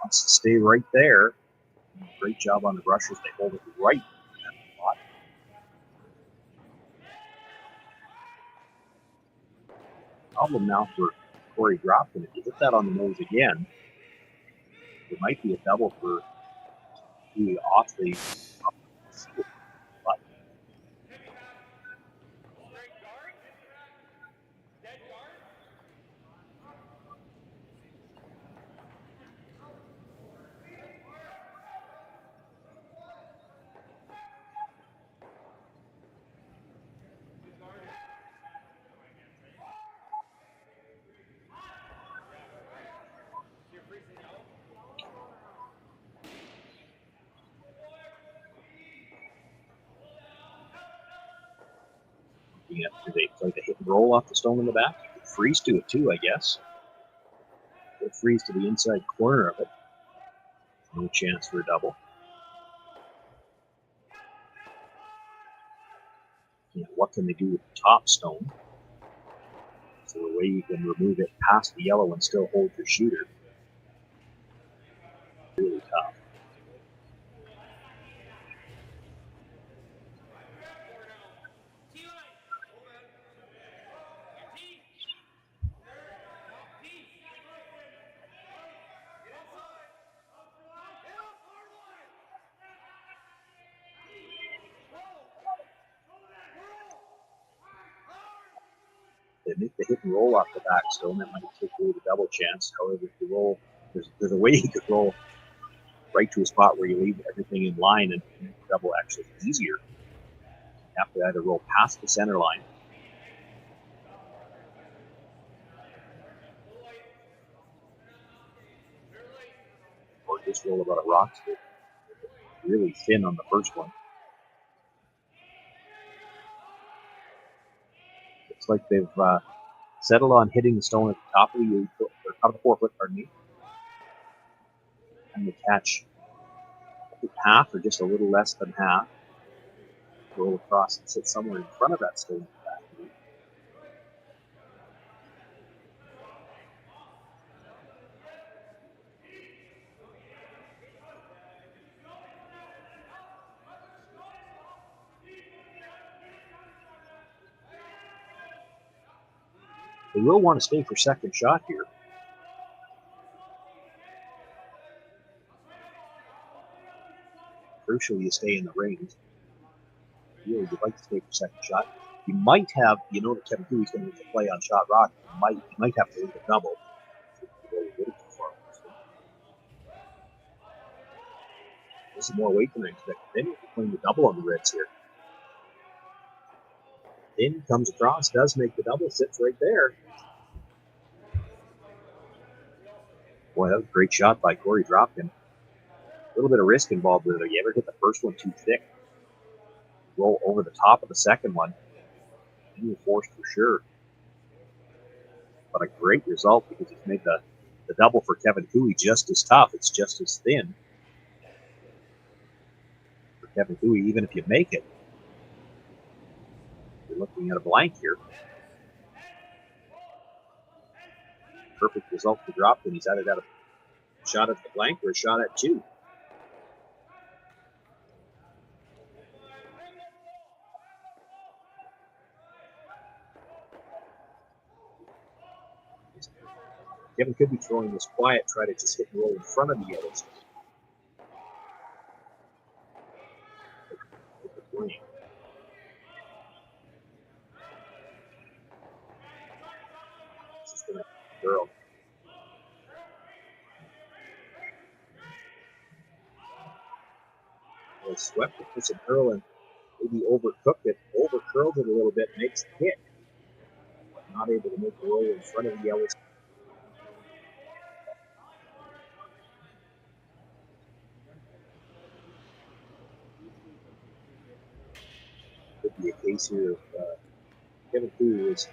Wants to stay right there. Great job on the brushes. They hold it right in that spot. Problem now for Korey Dropkin. If you hit that on the nose again, it might be a double for the off the but do they play the hit and roll off the stone in the back? You could freeze to it too, I guess. They'll freeze to the inside corner of it. No chance for a double. What can they do with the top stone? So the way you can remove it past the yellow and still hold your shooter. Really tough. They make the hit and roll off the back stone. That might take away the double chance. However, if you roll, there's a way you could roll right to a spot where you leave everything in line and make the double actually easier. You have to either roll past the center line or just roll about a rock stick. Really thin on the first one. Looks like they've settled on hitting the stone at the top of the 8 foot, or top of the 4 foot, pardon me. And they catch half or just a little less than half. Roll across and sit somewhere in front of that stone. They will want to stay for second shot here. Crucial you stay in the range. Really, you'd like to stay for second shot. You might have, you know that Kevin Cooley's going to make a play on shot rock. You might have to leave a double. This is more weight than I expected. Then you're playing the double on the Reds here. In comes across, does make the double, sits right there. Boy, that was a great shot by Korey Dropkin. A little bit of risk involved with it. You ever hit the first one too thick? Roll over the top of the second one. You were forced for sure. But a great result because he's made the double for Kevin Cooley just as tough. It's just as thin. For Kevin Cooley, even if you make it, you're looking at a blank here. Perfect result for Dropkin. He's either got a shot at the blank or a shot at two. Kevin could be throwing this quiet, try to just hit and roll in front of the yellows. This is going to girl. Well, swept it, puts an Earl and maybe overcooked it, overcurled it a little bit, makes the hit. But not able to make the roll in front of the yellows. Could be a case here of Kevin Cooley is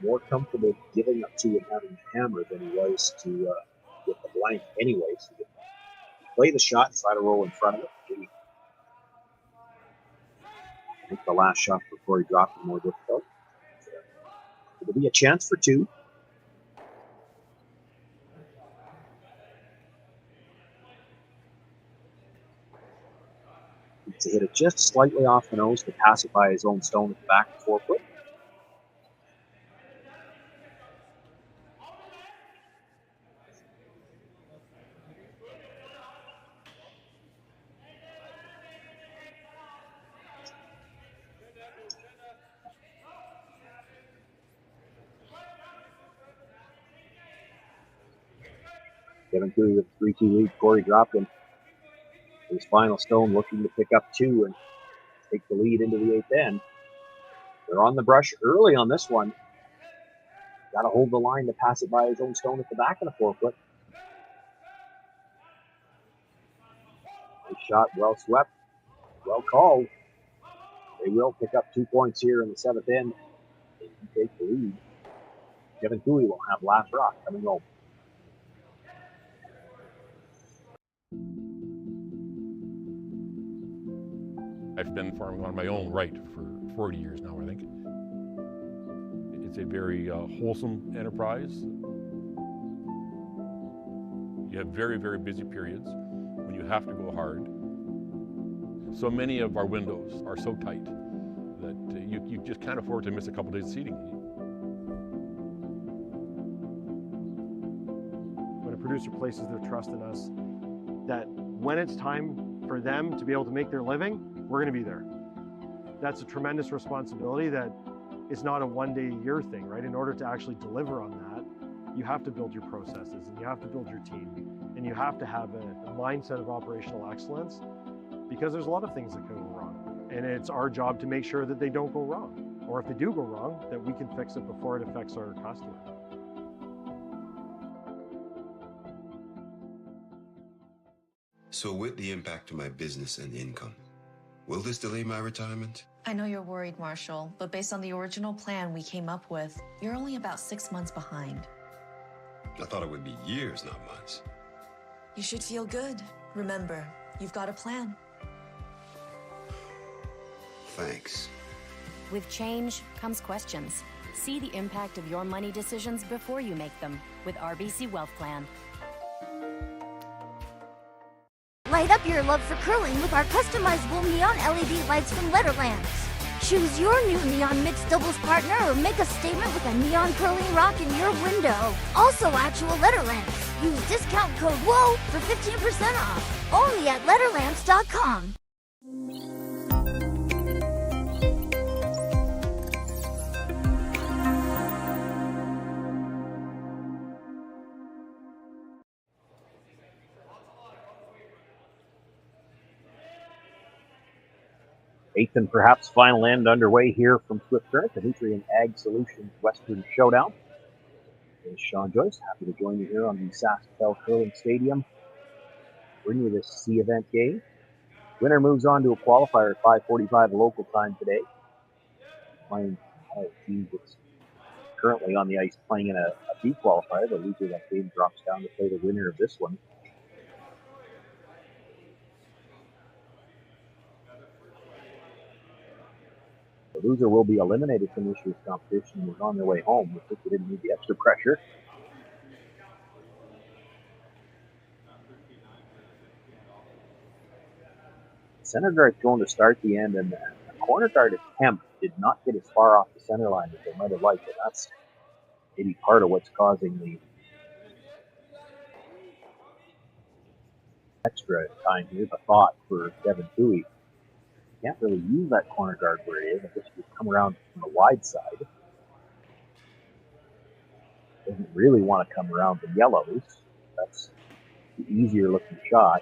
more comfortable giving up two and having a hammer than he was to with the blank anyway. So you play the shot and try to roll in front of it. Maybe make the last shot for Korey Dropkin more difficult. It'll be a chance for two. To hit it just slightly off the nose to pacify his own stone at the back of 4 foot. Kevin Cooley with a 3-2 lead. Korey Dropkin, his final stone, looking to pick up two and take the lead into the 8th end. They're on the brush early on this one. Got to hold the line to pass it by his own stone at the back of the 4 foot. Nice shot, well swept, well called. They will pick up 2 points here in the 7th end. They can take the lead. Kevin Cooley will have last rock coming home. I've been farming on my own right for 40 years now, I think. It's a very wholesome enterprise. You have very, very busy periods when you have to go hard. So many of our windows are so tight that you just can't afford to miss a couple days of seeding. When a producer places their trust in us, that when it's time for them to be able to make their living, we're going to be there. That's a tremendous responsibility that is not a one-day-a-year thing, right? In order to actually deliver on that, you have to build your processes and you have to build your team and you have to have a mindset of operational excellence because there's a lot of things that can go wrong. And it's our job to make sure that they don't go wrong. Or if they do go wrong, that we can fix it before it affects our customer. So with the impact to my business and income, will this delay my retirement? I know you're worried, Marshall, but based on the original plan we came up with, you're only about 6 months behind. I thought it would be years, not months. You should feel good. Remember, you've got a plan. Thanks. With change comes questions. See the impact of your money decisions before you make them with RBC Wealth Plan. Light up your love for curling with our customizable neon LED lights from Letterlands. Choose your new neon mixed doubles partner or make a statement with a neon curling rock in your window. Also actual letter lamps. Use discount code WHOA for 15% off. Only at letterlamps.com. Eighth and perhaps final end underway here from Swift Current, the Nutrien Ag Solutions Western Showdown. This is Sean Joyce, happy to join you here on the Saskatchewan Curling Stadium. Bring you this C event game. Winner moves on to a qualifier at 5:45 local time today. Playing a team that's currently on the ice playing in a B qualifier. The loser of that game drops down to play the winner of this one. The loser will be eliminated from this year's competition and is on their way home. We think they didn't need the extra pressure. Center guard thrown to start the end, and the corner guard attempt did not get as far off the center line as they might have liked. And that's maybe part of what's causing the extra time here. The thought for Devin Toohey. Can't really use that corner guard where he is. I guess you come around from the wide side. Doesn't really want to come around the yellows. That's the easier looking shot.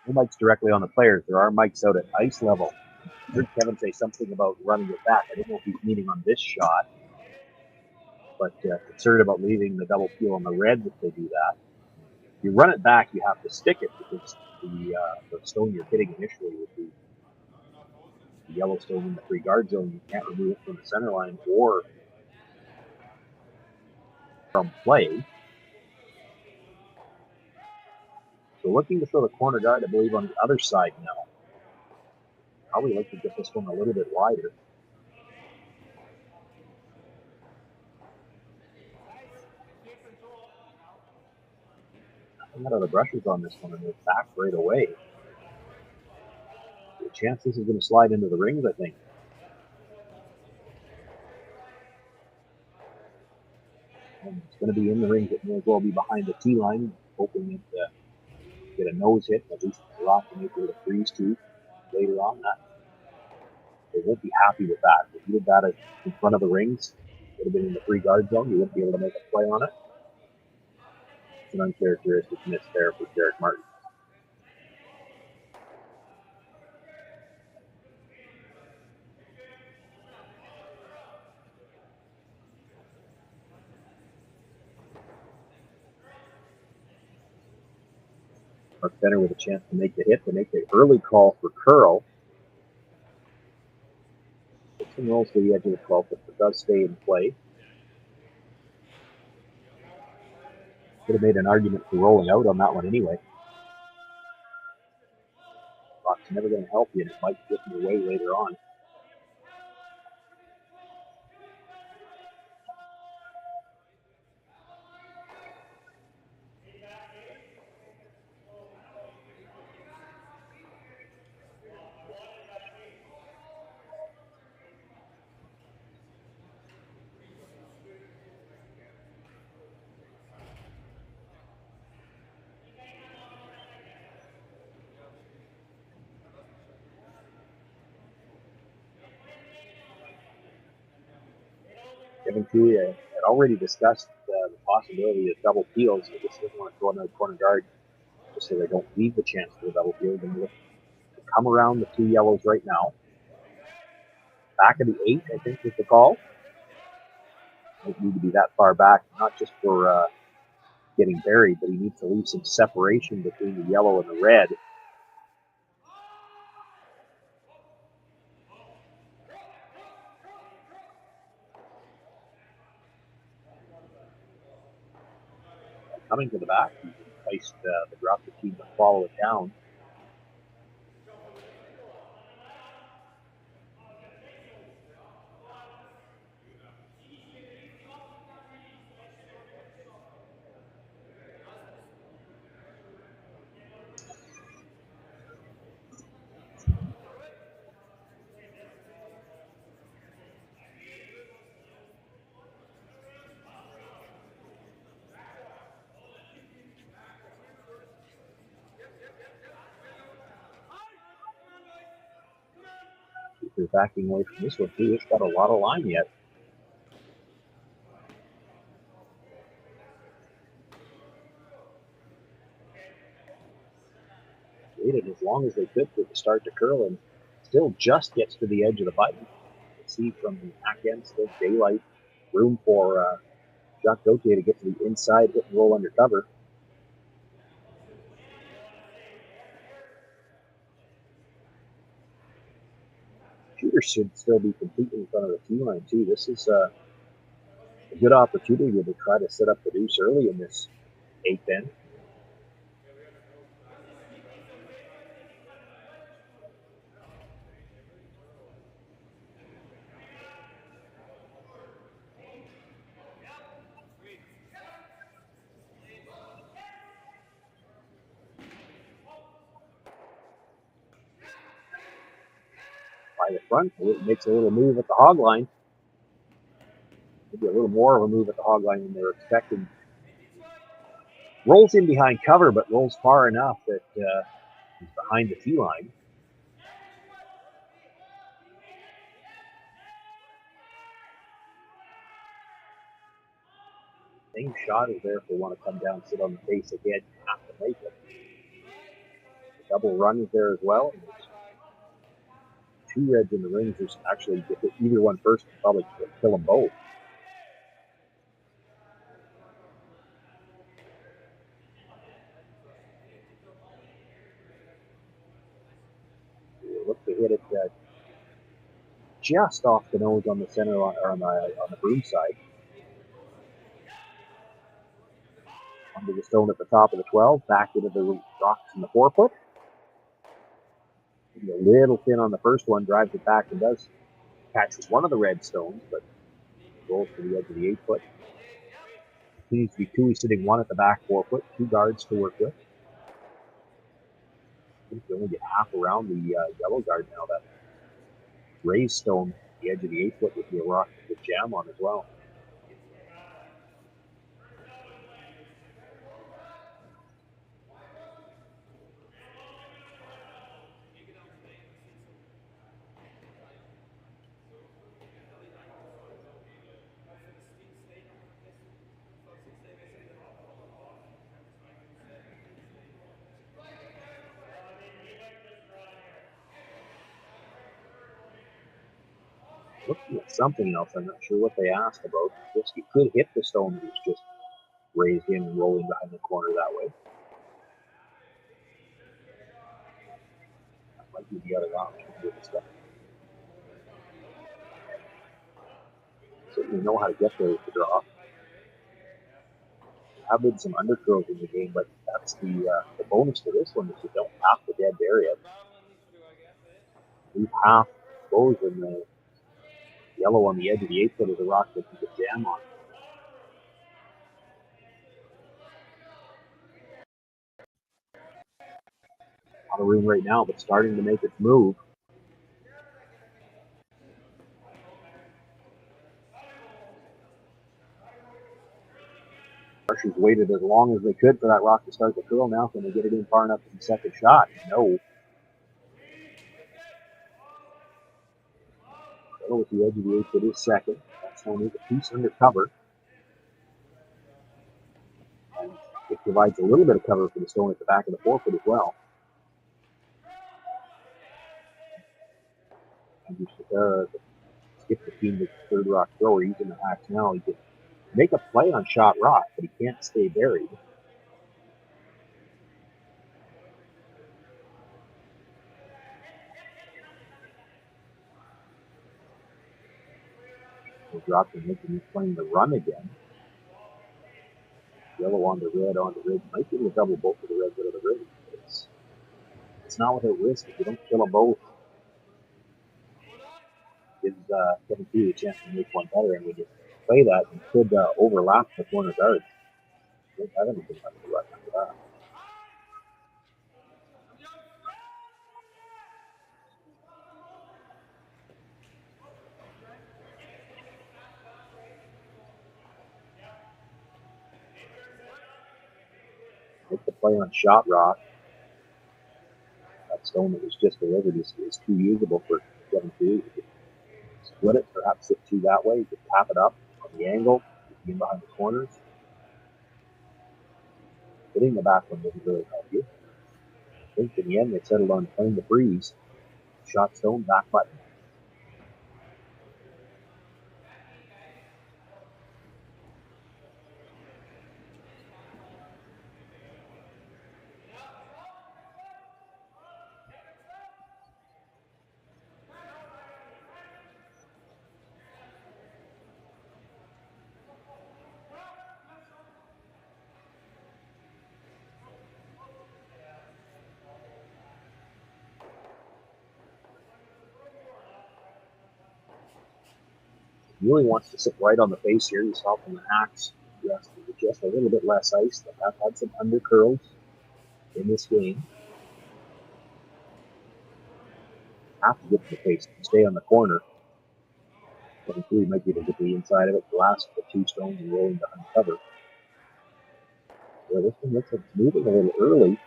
No mics directly on the players. There are mics out at ice level. I heard Kevin say something about running it back. I don't know if he's meaning on this shot, but concerned about leaving the double peel on the red if they do that. If you run it back, you have to stick it because the stone you're hitting initially would be the yellow stone in the free guard zone. You can't remove it from the center line or from play. So looking to throw the corner guard, I believe, on the other side now. Probably like to get this one a little bit wider. Nothing out of the brushes on this one, and they're back right away. The chance this is going to slide into the rings, I think. And it's going to be in the rings. It may as well be behind the tee line, hoping it get a nose hit. At least it's a rock to make it a freeze too later on. They won't be happy with that. If you did that in front of the rings, it would have been in the free guard zone. You wouldn't be able to make a play on it. It's an uncharacteristic miss there for Derek Martin. Mark Benner with a chance to make the hit, to make the early call for curl. Dixon rolls to the edge of the 12, but it does stay in play. Could have made an argument for rolling out on that one anyway. Rock's never going to help you, and it might get in your way later on. Kevin Toohey had already discussed the possibility of double peels. He just doesn't want to throw another corner guard just so they don't leave the chance for the double peel. Then look to come around the two yellows right now. Back of the 8, I think, was the call. Doesn't need to be that far back, not just for getting buried, but he needs to leave some separation between the yellow and the red. Coming to the back, he enticed the Dropkin team to follow it down. If they're backing away from this one too, it's got a lot of line yet. Waited as long as they could for it to start to curl and still just gets to the edge of the bite. You can see from the back end, still daylight, room for Jacques Gauthier to get to the inside, hit and roll under cover. Shooters should still be completely in front of the tee line too. This is a good opportunity to try to set up the deuce early in this eighth end. By the front, it makes a little move at the hog line. Maybe a little more of a move at the hog line than they were expecting. Rolls in behind cover, but rolls far enough that he's behind the tee line. Same shot is there if they want to come down, sit on the face again, you have to make it. The double run is there as well. Two reds in the rings. There's actually, if either one first, probably kill them both. Look to hit it just off the nose on the center line, or on the broom side. Under the stone at the top of the 12, back into the rocks in the 4-foot. Maybe a little thin on the first one, drives it back and does catch one of the red stones, but rolls to the edge of the 8-foot. Continues to be two. He's sitting one at the back 4-foot, two guards to work with. I think you only get half around the yellow guard now. That raised stone at the edge of the 8-foot would be a rock to jam on as well. Looking at something else, I'm not sure what they asked about. Just you could hit the stone that was just raised in and rolling behind the corner that way. That might be the other option with the stuff. Certainly know how to get there with the draw. There have been some underthrows in the game, but that's the bonus to this one is you don't have to dead area. Leave half exposed, and the yellow on the edge of the 8-foot is a rock that you could jam on. Out of room right now, but starting to make its move. Marshall's waited as long as they could for that rock to start to curl. Now can they get it in far enough for the second shot? No. So with the edge of the 8-foot is second. That's only a piece under cover. And it provides a little bit of cover for the stone at the back of the 4-foot as well. And you skip the team with the third rock thrower. He's in the axe now. He can make a play on shot rock, but he can't stay buried. So Dropkin making playing the run again. Yellow on the red, might be able to double both of the reds out of the rig. It's not without risk. If you don't kill them both, gives Kevin Key a chance to make one better, and we just play that and could overlap the corner guards. I don't have anything left to run after that. Make the play on shot rock. That stone that was just delivered is too usable for getting to. You could split it, perhaps hit two that way. You could tap it up on the angle, in behind the corners. Hitting the back one doesn't really help you. I think in the end they settled on playing the breeze. Shot stone, back button. Really wants to sit right on the face here. You saw from the hacks just a little bit less ice. They have had some undercurls in this game. Have to get to the face and stay on the corner. But he might be able to get the inside of it, blast the two stones and rolling behind cover. Well, this one looks like it's moving a little early.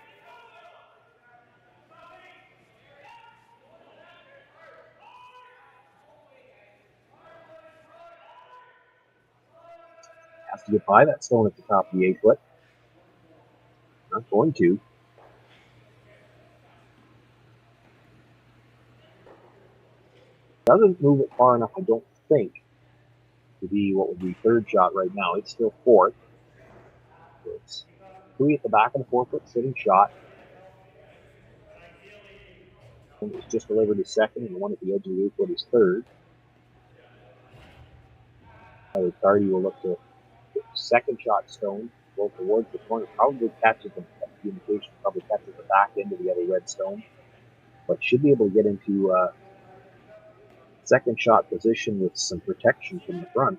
Has to get by that stone at the top of the 8 foot. Not going to. Doesn't move it far enough, I don't think, to be what would be third shot right now. It's still fourth. It's 3 at the back of the 4 foot, sitting shot. And it's just delivered his second, and the one at the edge of the 8 foot is third. Cardi will look to second shot stone, go towards the corner, probably catches the indication, probably catches the back end of the other red stone, but should be able to get into second shot position with some protection from the front.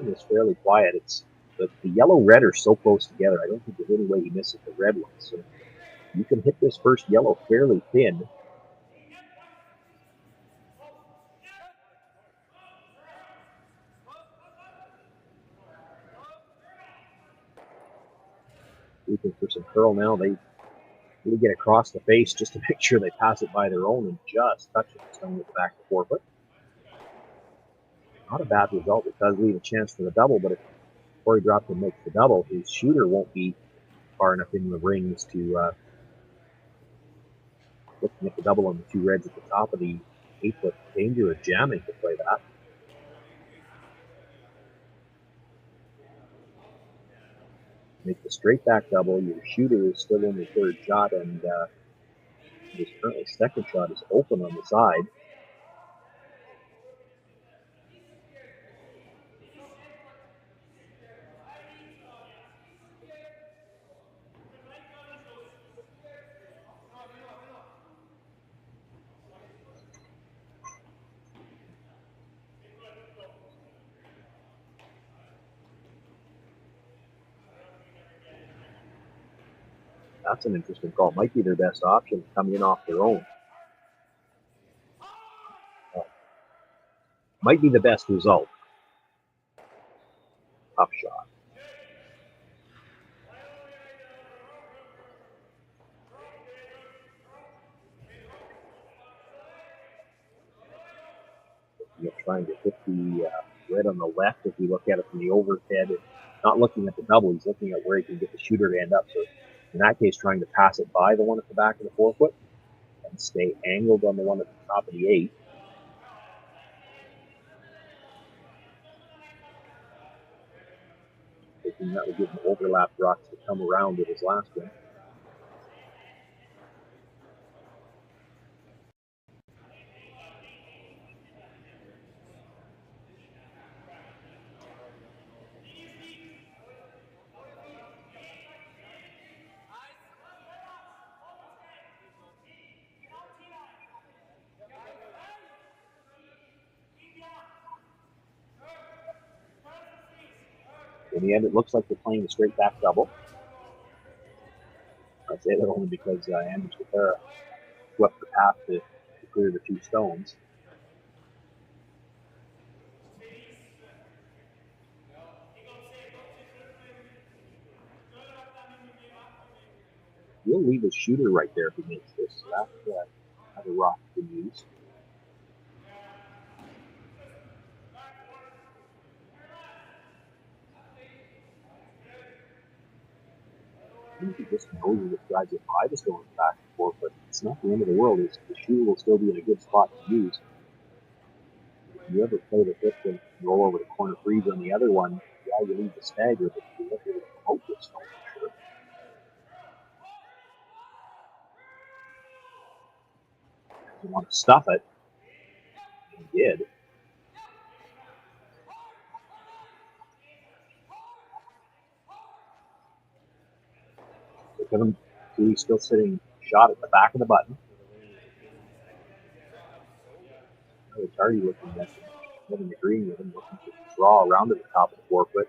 It's fairly quiet. It's the yellow-red are so close together. I don't think there's any way he misses the red one. So you can hit this first yellow fairly thin. Looking for some curl now. They really get across the face just to make sure they pass it by their own and just touch the stone with the back of the 4 foot. Not a bad result. It does leave a chance for the double, but if Korey Dropkin makes the double, his shooter won't be far enough in the rings to looking at the double on the two reds at the top of the 8 foot danger of jamming to play that. Make the straight back double. Your shooter is still in the third shot, and his currently second shot is open on the side. That's an interesting call. Might be their best option, coming in off their own. Might be the best result. Tough shot. You're trying to hit the red on the left. If you look at it from the overhead, not looking at the double, he's looking at where he can get the shooter to end up. So in that case, trying to pass it by the one at the back of the 4 foot and stay angled on the one at the top of the 8. Thinking that would give him overlap rocks to come around with his last one. In the end, it looks like they're playing the straight back double. I say that only because Anders Rivera swept the path to clear the 2 stones. He'll leave his shooter right there if he makes this. So that's another rock to use. I think he just knows it drives it by the stones back and forth, but it's not the end of the world. The shooter will still be in a good spot to use. If you ever play the hip and roll over the corner freeze on the other one, yeah, you leave the stagger, but you won't be able to promote this stone for sure. You want to stuff it. He did. So Kevin Cooley's still sitting shot at the back of the button. Really tardy looking at him. Kevin agreeing with him, looking to draw around to the top of the 4 foot.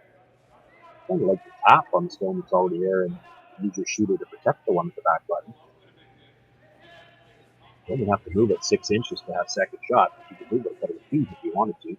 Kind of like to tap on the stone that's already there and use your shooter to protect the one at the back button. You only have to move it 6 inches to have second shot. You can move it a couple of feet if you wanted to.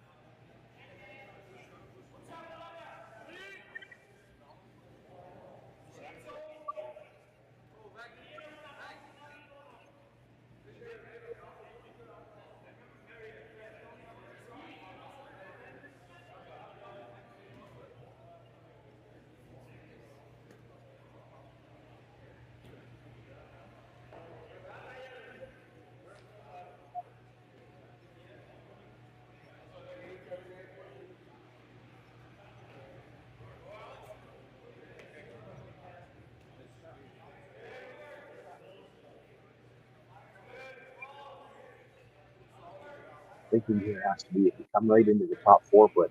Thinking here has to be if you come right into the top 4 foot,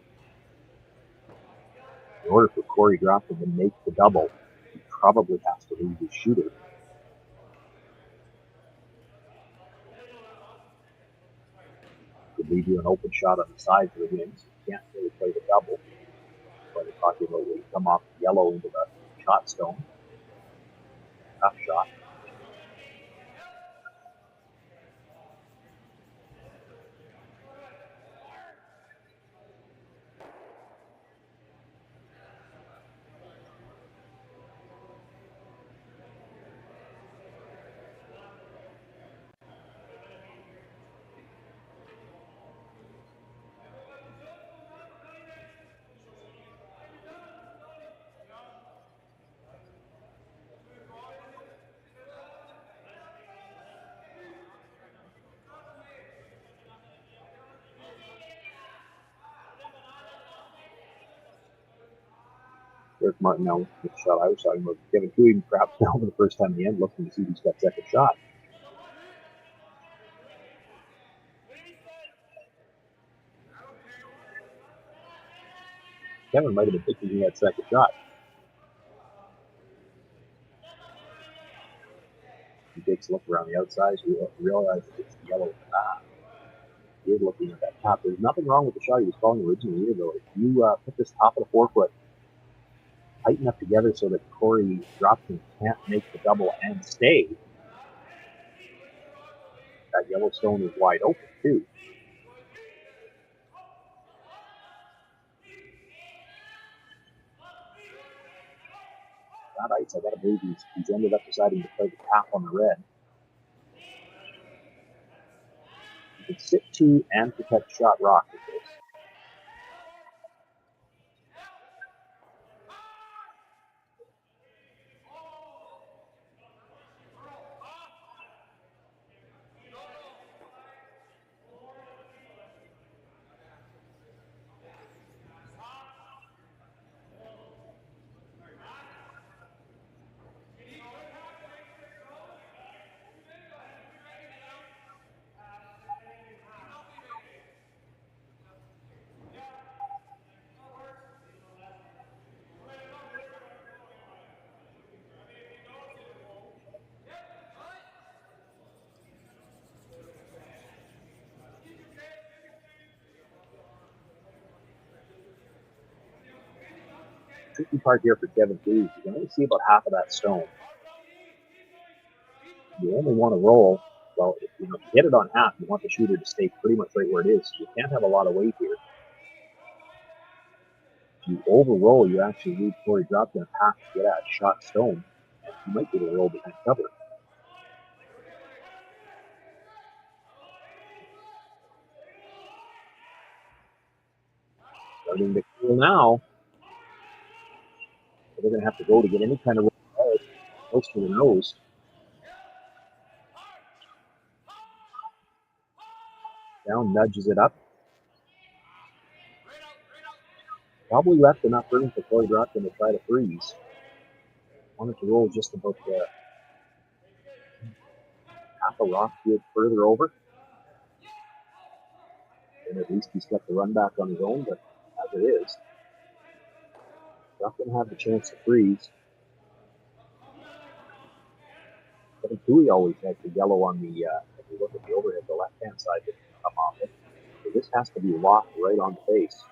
in order for Korey Dropkin to make the double, he probably has to leave his shooter. Could leave you an open shot on the sides of the wings. You can't really play the double. But we're talking about when you come off yellow into the shot stone. Tough shot. There's Martin now with the shot I was talking about. Kevin Cooley perhaps now for the first time in the end looking to see who's got second shot. Kevin might have been thinking he had second shot. He takes a look around the outside, so he realizes it's yellow at the back. He is looking at that top. There's nothing wrong with the shot he was calling originally either, though. If you put this top of the 4 foot tight enough together so that Korey Dropkin can't make the double and stay, that yellow stone is wide open too. That ice, I gotta believe he's ended up deciding to play the tap on the red. You can sit to and protect shot rock with this. Tricky part here for Kevin Cooley. You can only see about half of that stone. You only want to roll Well, if you hit it on half, you want the shooter to stay pretty much right where it is. You can't have a lot of weight here. If you over-roll, you actually leave Korey Dropkin a path to get at shot stone, and you might be able to roll behind cover. Starting to cool now. So they're going to have to go to get any kind of roll close to the nose. Down nudges it up. Probably left enough room for Korey Dropkin to try to freeze. Wanted to roll just about half a rock field further over. And at least he's got the run back on his own, but as it is, not going to have the chance to freeze. I think Tui always has the yellow on the, if you look at the overhead, the left-hand side that can come off it. So this has to be locked right on the face.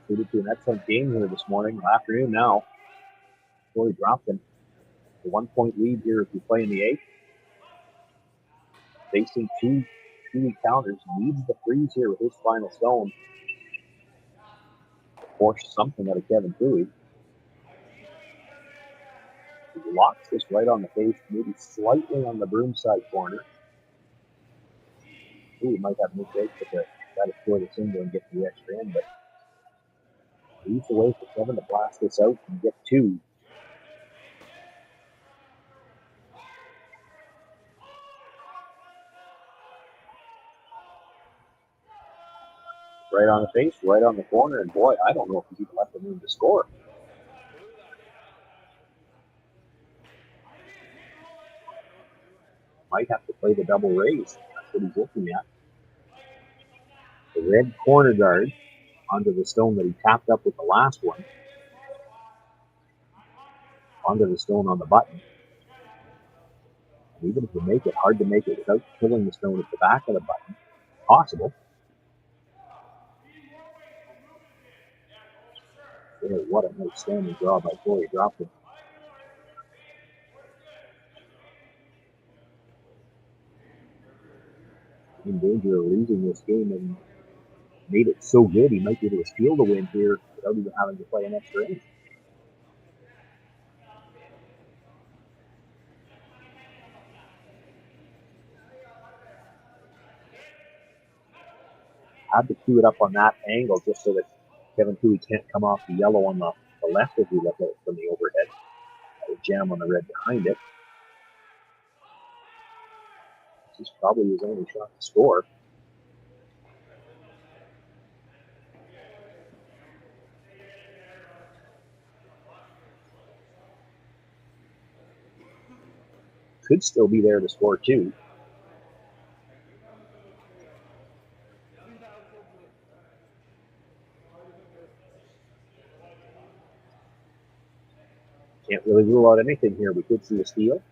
Suited to an excellent game here this morning, or afternoon now. Korey Dropkin, the 1-point lead here if you play in the 8th. Facing two counters, needs the freeze here with his final stone. Force something out of Kevin Tui. He locks this right on the face, maybe slightly on the broom side corner. Tui might have mistakes to try to score the single and get the extra in, but leads the way for Kevin to blast this out and get 2. Right on the face, right on the corner, and boy, I don't know if he's even left the room to score. Might have to play the double raise. That's what he's looking at. The red corner guard onto the stone that he tapped up with the last one. Onto the stone on the button. And even if you make it, hard to make it without killing the stone at the back of the button. Possible. Boy, what an outstanding draw by Korey Dropkin. In danger of losing this game and made it so good he might be able to steal the win here without even having to play an extra inning. Had to cue it up on that angle just so that Kevin Tui can't come off the yellow on the left if we look at it from the overhead. That would jam on the red behind it. This is probably his only shot to score. Could still be there to score 2. Can't really rule out anything here. We could see a steal.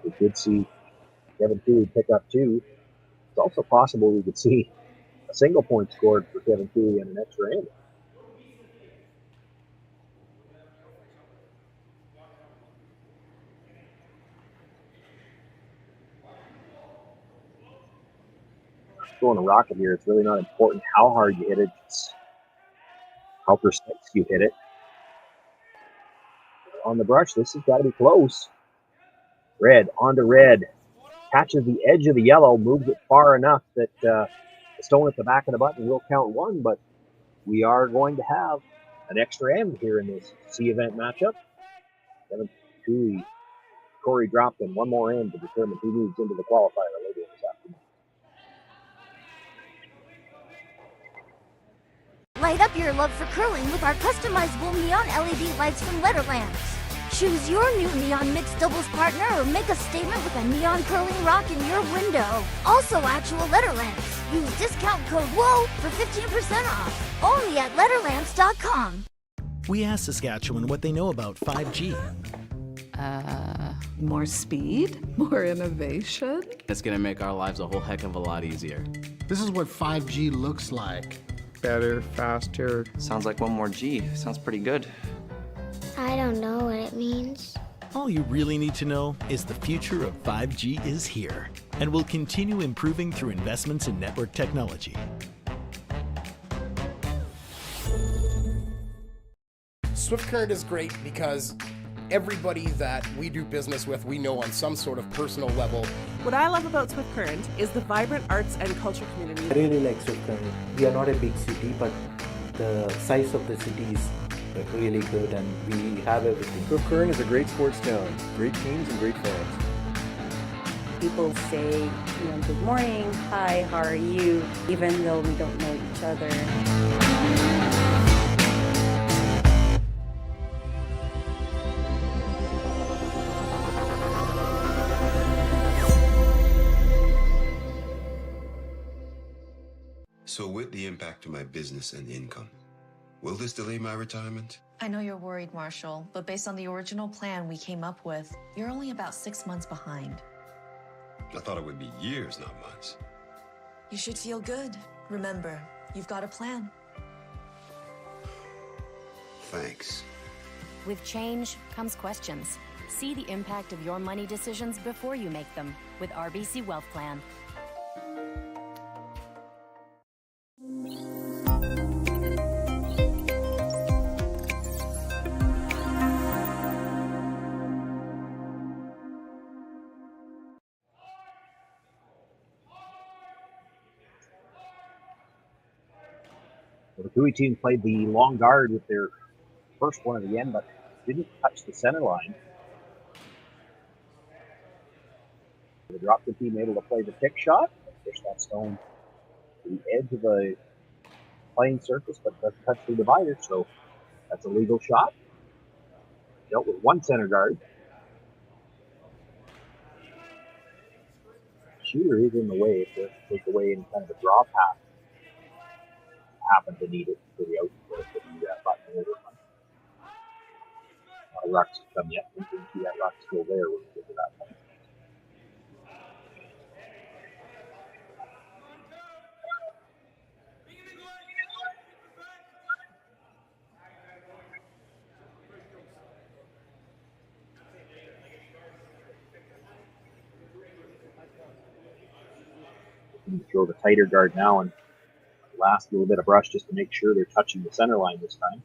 We could see Kevin Tui pick up 2. It's also possible we could see a single point scored for Kevin Tui and an extra inning. Throwing a rocket here, it's really not important how hard you hit it, it's how precise you hit it. On the brush, this has got to be close. Red onto red. Catches the edge of the yellow, moves it far enough that the stone at the back of the button will count 1, but we are going to have an extra end here in this C event matchup. Kevin Tui, Korey Dropkin, one more end to determine who moves into the qualifier later this afternoon. Light up your love for curling with our customizable neon LED lights from Letterlands. Choose your new neon mixed doubles partner or make a statement with a neon curling rock in your window. Also actual letter lamps. Use discount code WHOA for 15% off. Only at letterlamps.com. We asked Saskatchewan what they know about 5G. More speed, more innovation. It's gonna make our lives a whole heck of a lot easier. This is what 5G looks like. Better, faster. Sounds like one more G. Sounds pretty good. I don't know what it means. All you really need to know is the future of 5G is here and will continue improving through investments in network technology. Swift Current is great because everybody that we do business with, we know on some sort of personal level. What I love about Swift Current is the vibrant arts and culture community. I really like Swift Current. We are not a big city, but the size of the city is really good and we have everything. Swift Current is a great sports town, great teams and great fans. People say, good morning, hi, how are you, even though we don't know each other. So with the impact to my business and income, will this delay my retirement? I know you're worried, Marshall, but based on the original plan we came up with, you're only about 6 months behind. I thought it would be years, not months. You should feel good. Remember, you've got a plan. Thanks. With change comes questions. See the impact of your money decisions before you make them with RBC Wealth Plan. The Koey team played the long guard with their first one at the end, but didn't touch the center line. The Dropkin team able to play the pick shot, push that stone to the edge of the playing surface, but doesn't touch the divider, so that's a legal shot. Dealt with one center guard. Shooter is in the way if they take away any kind of a draw pass. Happen to need it for the outfield to do that button over. Rucks come yet. We can see that ruck still there when we get to that point. Throw the tighter guard now and last little bit of brush just to make sure they're touching the center line this time.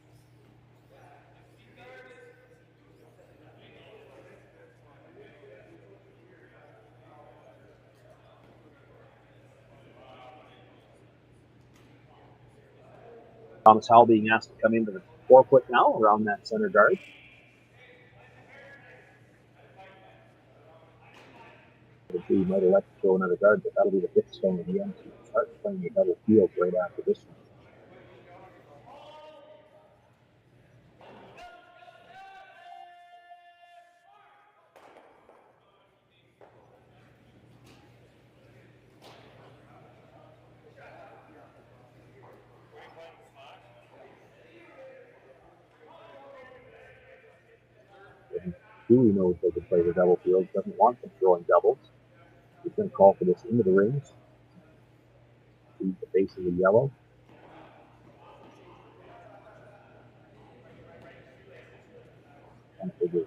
Thomas Howell being asked to come into the forefoot now around that center guard. We might elect to throw another guard, but that'll be the fifth stone in the end. So you can start playing your double field right after this one. Dooley knows they can play the double field, doesn't want them throwing doubles. He's going to call for this into the rings. See the base of the yellow. And if they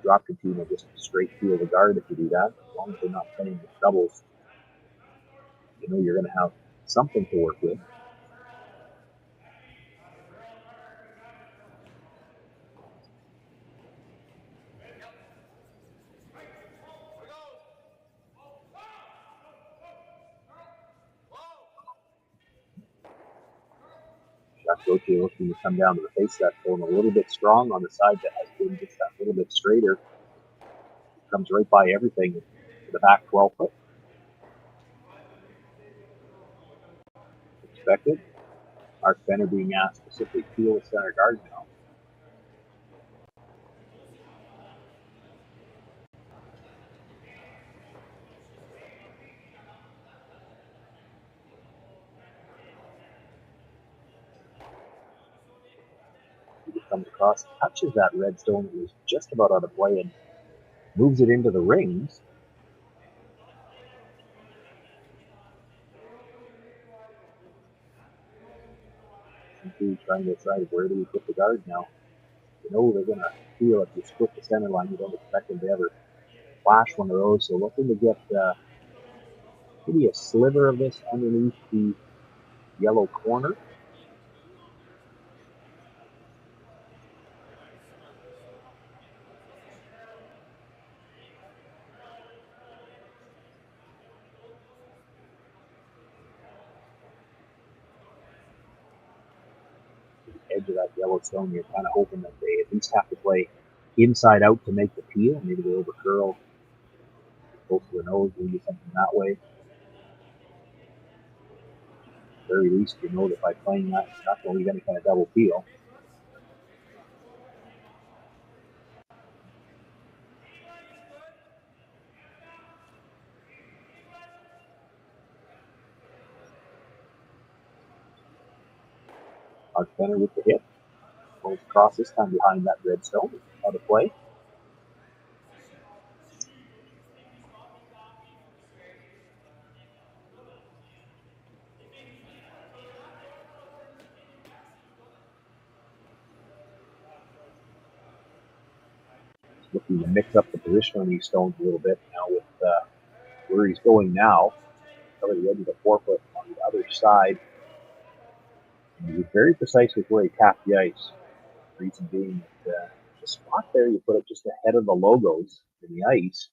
drop the team, just straight field the guard if you do that. As long as they're not playing with doubles, you know you're going to have something to work with. Gauthier looking to come down to the face of that phone a little bit strong on the side that has been just that little bit straighter. Comes right by everything to the back 12 foot. Expected. Mark Benner being asked to specifically peel the center guard now. across, touches that red stone that was just about out of play and moves it into the rings. Trying to decide where do we put the guard now. You know they're going to feel if you split the center line, you don't expect them to ever flash one of those. So looking to get maybe a sliver of this underneath the yellow corner. Edge of that yellow stone, you're kind of hoping that they at least have to play inside out to make the peel. Maybe they over curl close to the nose, maybe something that way. At the very least, you know that by playing that, you're not going to get any kind of double peel. Mark Benner with the hit. Goes across this time behind that red stone. Out of play. Looking to mix up the position on these stones a little bit now with where he's going now. Cover the edge of the 4-foot on the other side. And he was very precise with where he tapped the ice. The reason being that the spot there, you put it just ahead of the logos in the ice,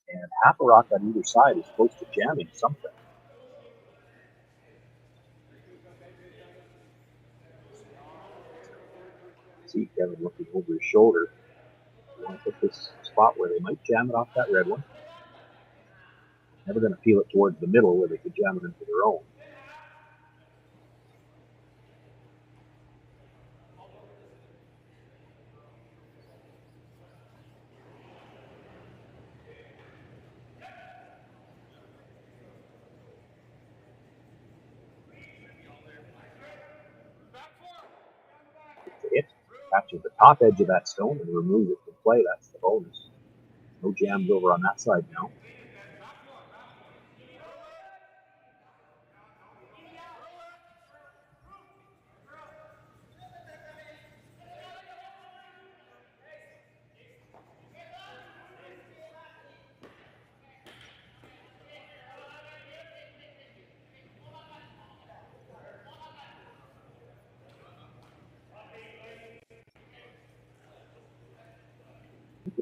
and half a rock on either side is close to jamming something. See Kevin looking over his shoulder. You want to put this spot where they might jam it off that red one. Never going to peel it towards the middle where they could jam it into their own. Hit, catches the top edge of that stone and removes it from play. That's the bonus. No jams over on that side now.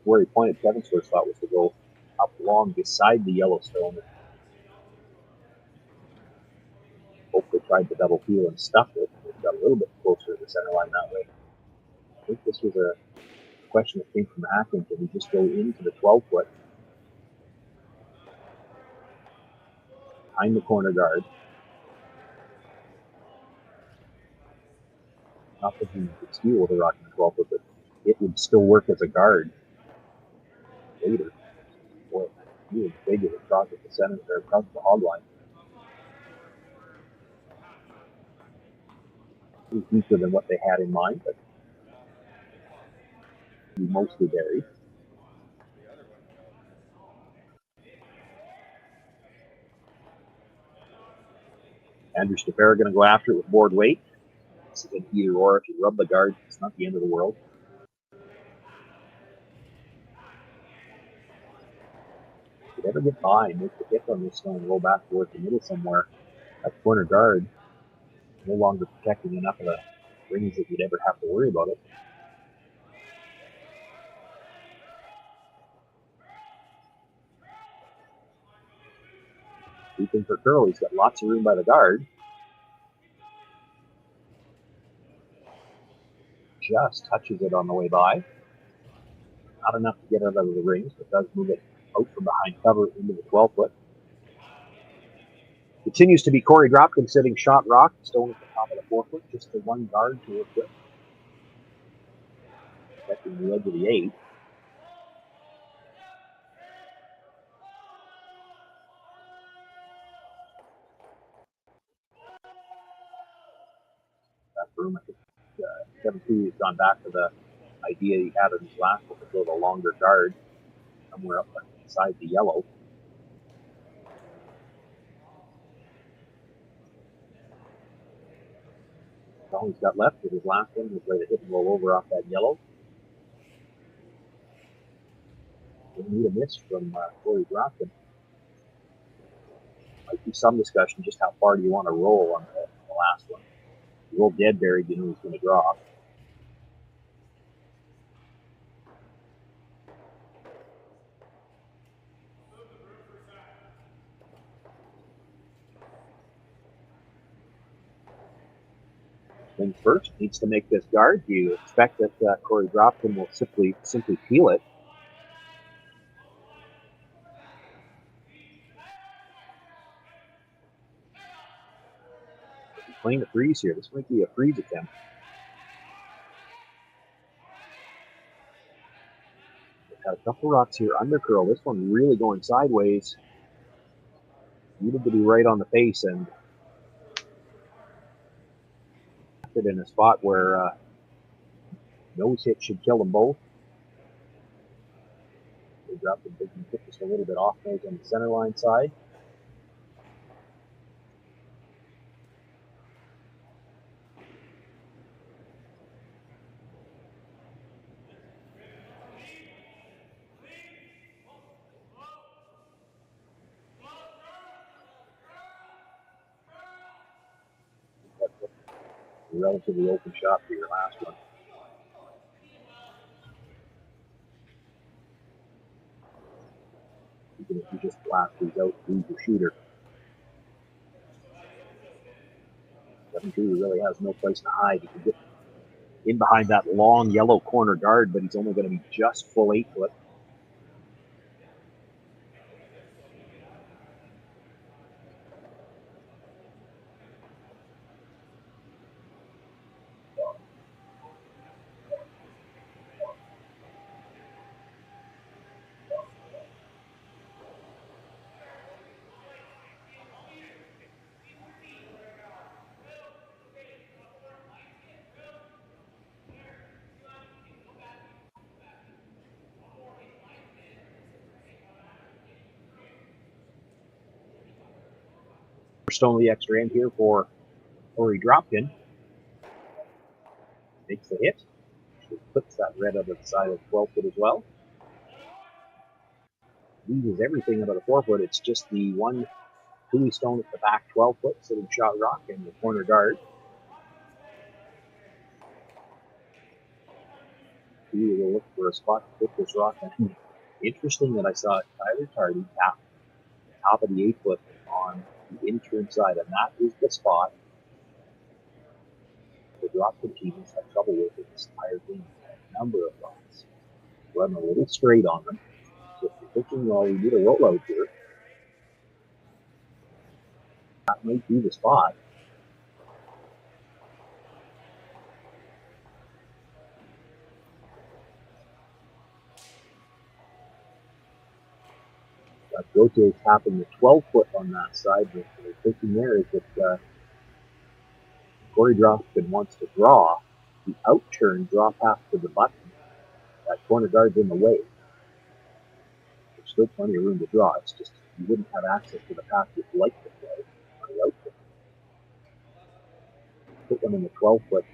Where he pointed Kevin's first thought was to go up along beside the Yellowstone. Hopefully tried the double peel and stuffed it. It got a little bit closer to the center line that way. I think this was a question that came from Atkins. Did he just go into the 12-foot behind the corner guard? Not that he could steal with a rock in the 12-foot, but it would still work as a guard later. Boy, he was big as across at the center or across the hog line. He was deeper than what they had in mind, but he mostly buried. Andrew Stefera going to go after it with board weight. It's an either or. If you rub the guard, it's not the end of the world. If you ever get by, make the hit on this stone, roll back towards the middle somewhere. That corner guard no longer protecting enough of the rings that you'd ever have to worry about it. Sweeping for Curl, he's got lots of room by the guard. Just touches it on the way by. Not enough to get it out of the rings, but does move it out from behind cover into the 12-foot. Continues to be Korey Dropkin sitting shot rock. Stone at the top of the 4-foot. Just the one guard to work with. Protecting the edge of the 8. That room, I think Kevin Cleary has gone back to the idea he had in his last one to build a longer guard somewhere up inside the yellow. All he's got left with his last one was ready to hit and roll over off that yellow. Didn't need a miss from Korey Dropkin. Might be some discussion just how far do you want to roll on the last one. If you roll dead buried, you know he's going to draw. Things first, needs to make this guard. You expect that Korey Dropkin will simply peel it. He's playing the freeze here. This might be a freeze attempt. Got a couple rocks here under curl. This one really going sideways. Needed to be right on the face and it in a spot where nose hit should kill them both. They dropped the big and just a little bit off nose on the center line side. A relatively open shot for your last one. Even if you just blast these out, lose your shooter. Kevin Cleary really has no place to hide. He can get in behind that long yellow corner guard, but he's only going to be just full 8 foot. Stone the extra end here for Korey Dropkin. Makes the hit. Puts that red out of the side of the 12 foot as well. Loses everything out of the 4 foot. It's just the one Huey stone at the back 12 foot sitting shot rock and the corner guard. Huey will look for a spot to put this rock in. Interesting that I saw Tyler Tardy tap top of the 8 foot on the intern side, and that is the spot the Dropkin team has had trouble with in this entire game. A number of rocks run a little straight on them. So if you're thinking, well, we need a rollout here, that might be the spot. Gauthier tapping the 12 foot on that side. What they're thinking there is that Korey Dropkin wants to draw the outturn, draw pass to the button. That corner guard's in the way. There's still plenty of room to draw. It's just you wouldn't have access to the path you'd like to play on the outturn. Put one in the 12 foot.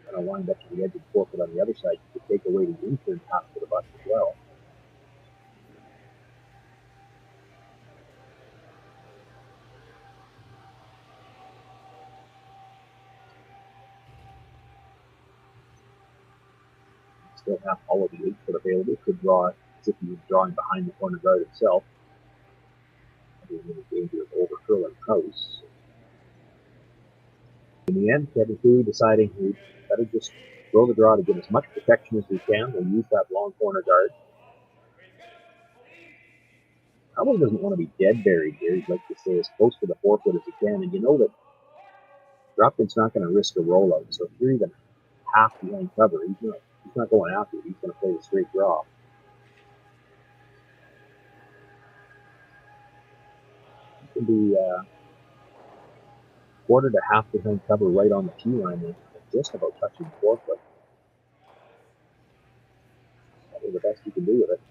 And I'll wind up to the edge of the 4 foot on the other side. You could take away the intern pass to the button as well. Still have all of the 8 foot available. Could draw as if he was drawing behind the corner guard itself. There's a danger of overcurling house. In the end, Kevin Cleary deciding he better just throw the draw to get as much protection as we can. We'll use that long corner guard. Probably doesn't want to be dead buried here. He'd like to stay as close to the 4 foot as he can. And you know that Dropkin's not going to risk a rollout. So if you're even half behind cover, he's not going after it. He's going to play the straight draw. It can be quarter to 0.5% cover right on the tee line and just about touching the 4-foot. Probably the best you can do with it.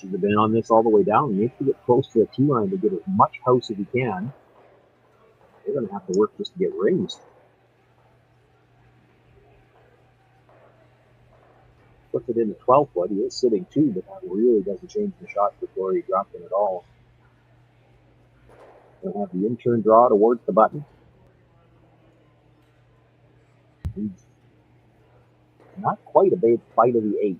Should have been on this all the way down. You have to get close to the tee line to get as much house as you can. They're going to have to work just to get raised. Puts it in the 12-foot. He is sitting 2, but that really doesn't change the shot for Korey Dropkin at all. Going to have the in-turn draw towards the button. He's not quite a big bite of the 8.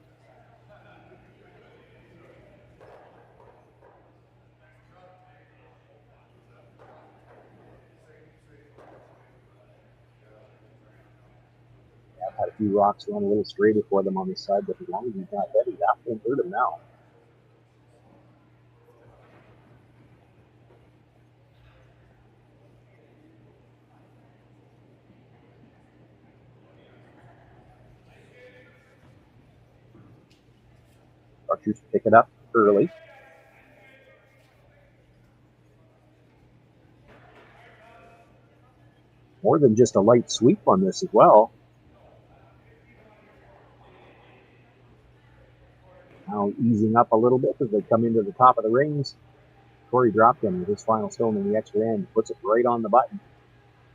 I've had a few rocks run a little straighter for them on the side, but as long as he's not heavy, that won't hurt him now. Archers pick it up early. More than just a light sweep on this as well. Now easing up a little bit as they come into the top of the rings. Korey Dropkin with his final stone in the extra end puts it right on the button.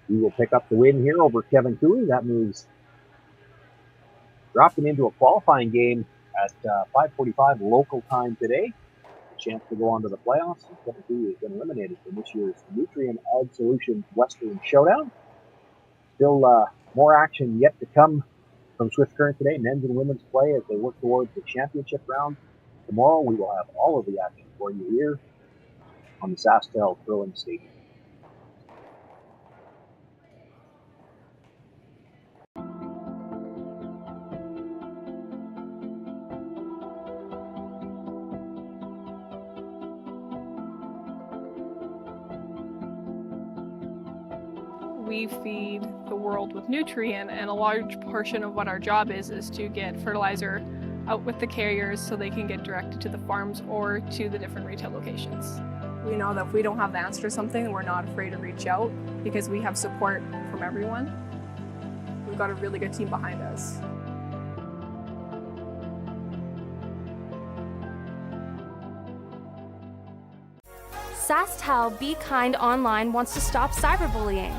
He will pick up the win here over Kevin Cooley. That moves Dropkin into a qualifying game at 5:45 local time today. A chance to go on to the playoffs. And Kevin Cooley has been eliminated from this year's Nutrien Ag Solutions Western Showdown. Still more action yet to come from Swift Current today. Men's and women's play as they work towards the championship round. Tomorrow we will have all of the action for you here on the SaskTel Curling Stadium. We feed the world with Nutrien, and a large portion of what our job is to get fertilizer out with the carriers so they can get directed to the farms or to the different retail locations. We know that if we don't have the answer to something, we're not afraid to reach out because we have support from everyone. We've got a really good team behind us. SaskTel Be Kind Online wants to stop cyberbullying.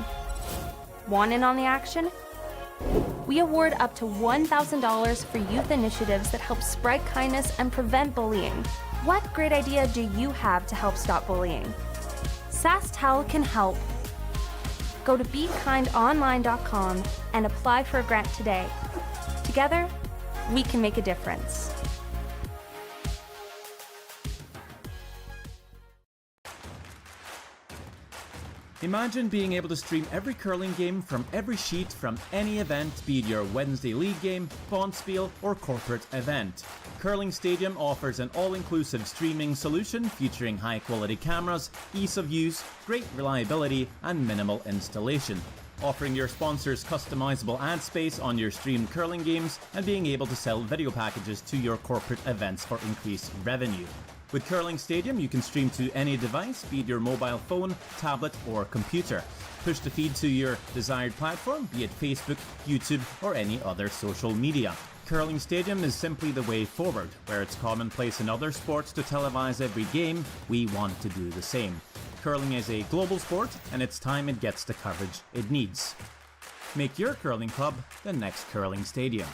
Want in on the action? We award up to $1,000 for youth initiatives that help spread kindness and prevent bullying. What great idea do you have to help stop bullying? SaskTel can help. Go to BeKindOnline.com and apply for a grant today. Together, we can make a difference. Imagine being able to stream every curling game from every sheet from any event, be it your Wednesday league game, bonspiel, or corporate event. Curling Stadium offers an all-inclusive streaming solution featuring high-quality cameras, ease of use, great reliability, and minimal installation. Offering your sponsors customizable ad space on your streamed curling games and being able to sell video packages to your corporate events for increased revenue. With Curling Stadium, you can stream to any device, be it your mobile phone, tablet, or computer. Push the feed to your desired platform, be it Facebook, YouTube, or any other social media. Curling Stadium is simply the way forward. Where it's commonplace in other sports to televise every game, we want to do the same. Curling is a global sport, and it's time it gets the coverage it needs. Make your curling club the next Curling Stadium.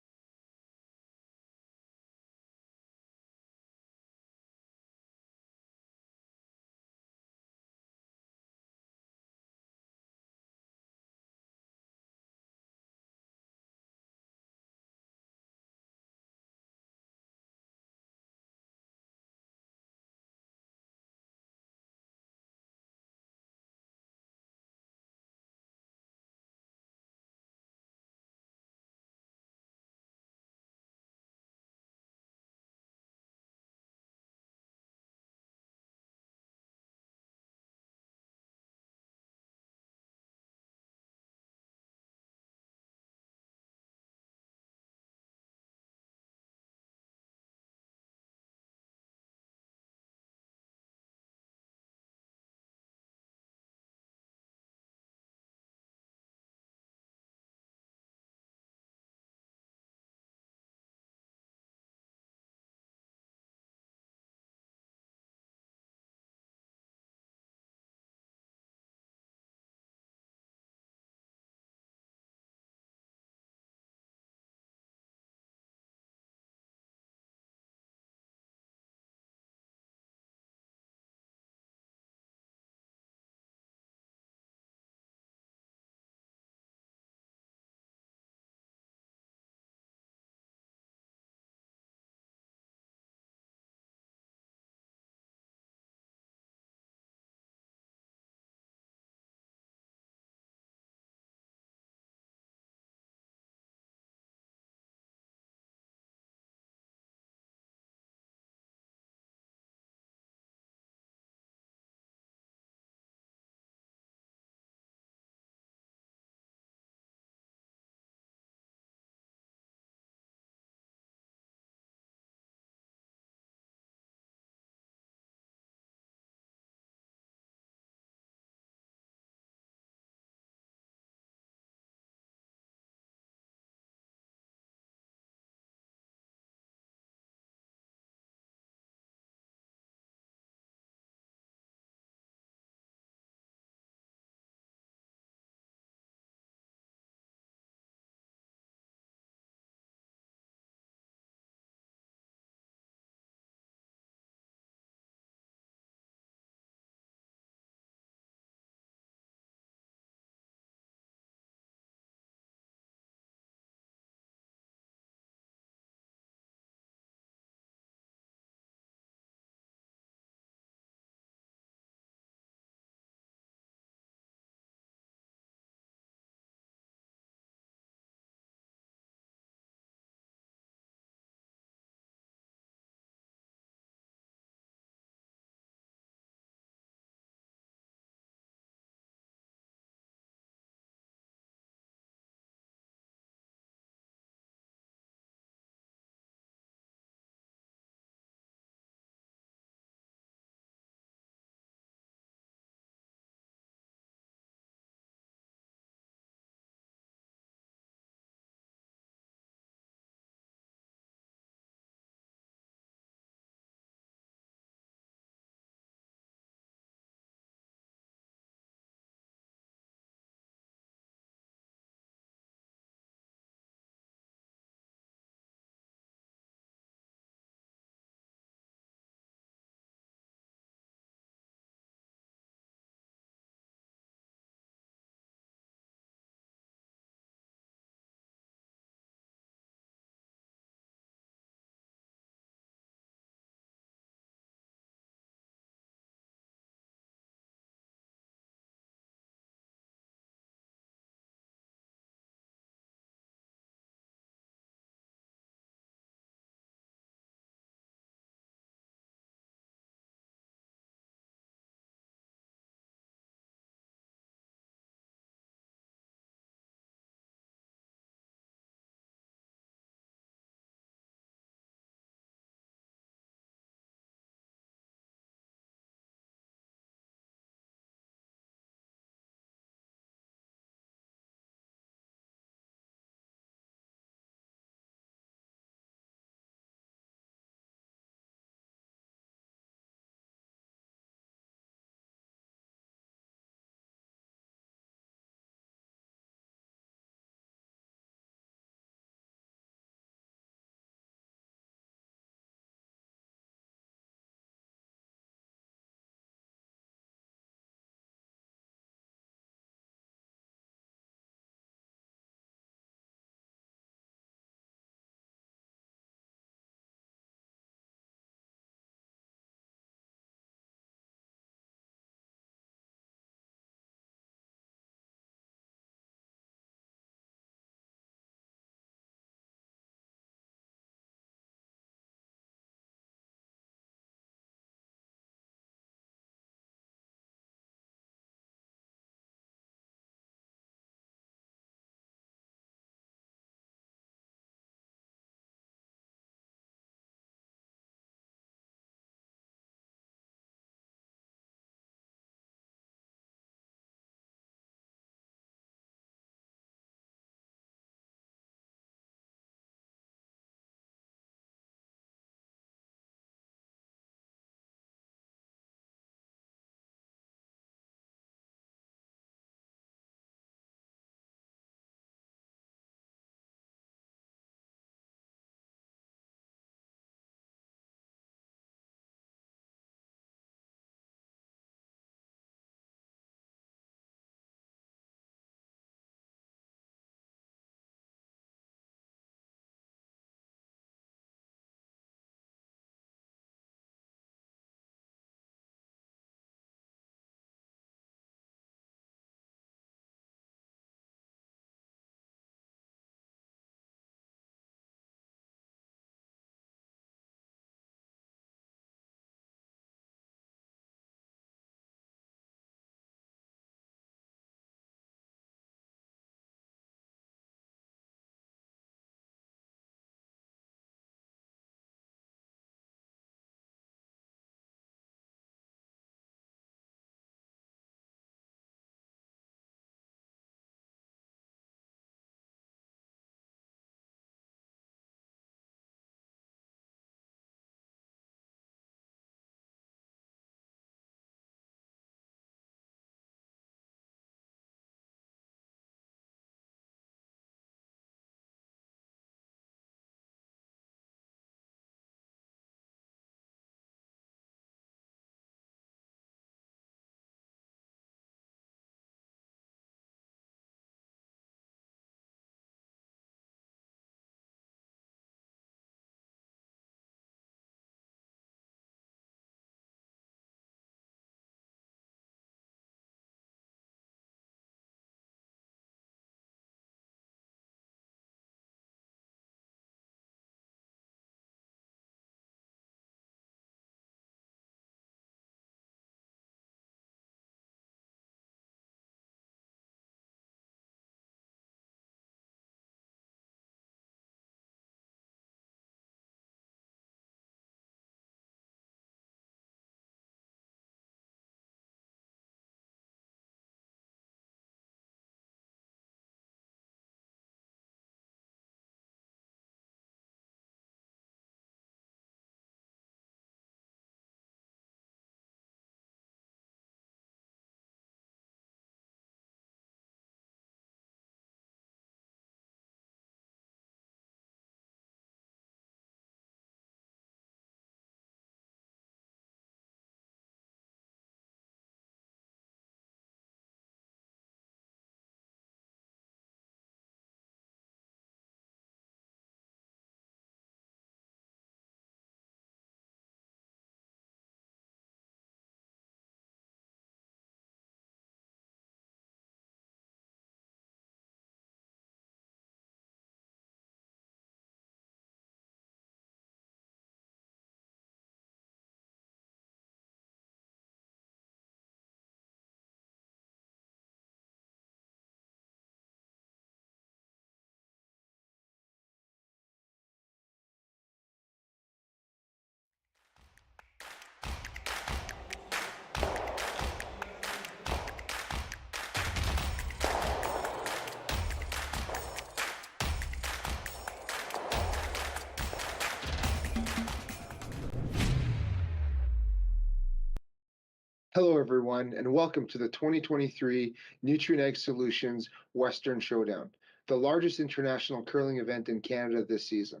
Hello, everyone, and welcome to the 2023 Nutrien Ag Solutions Western Showdown, the largest international curling event in Canada this season.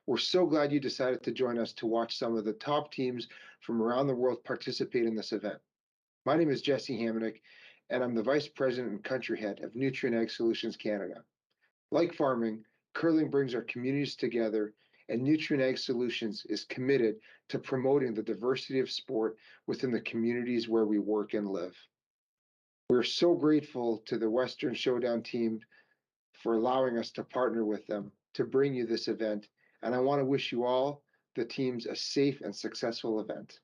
We're so glad you decided to join us to watch some of the top teams from around the world participate in this event. My name is Jesse Hamonic, and I'm the Vice President and Country Head of Nutrien Ag Solutions Canada. Like farming, curling brings our communities together, and Nutrien Ag Solutions is committed to promoting the diversity of sport within the communities where we work and live. We're so grateful to the Western Showdown team for allowing us to partner with them to bring you this event, and I want to wish you all, the teams, a safe and successful event.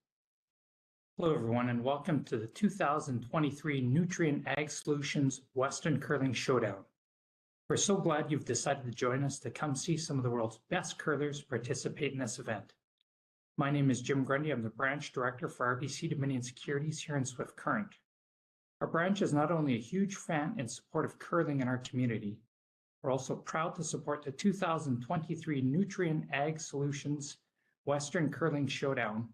Hello, everyone, and welcome to the 2023 Nutrien Ag Solutions Western Curling Showdown. We're so glad you've decided to join us to come see some of the world's best curlers participate in this event. My name is Jim Grundy. I'm the branch director for RBC Dominion Securities here in Swift Current. Our branch is not only a huge fan and support of curling in our community, we're also proud to support the 2023 Nutrien Ag Solutions Western Curling Showdown,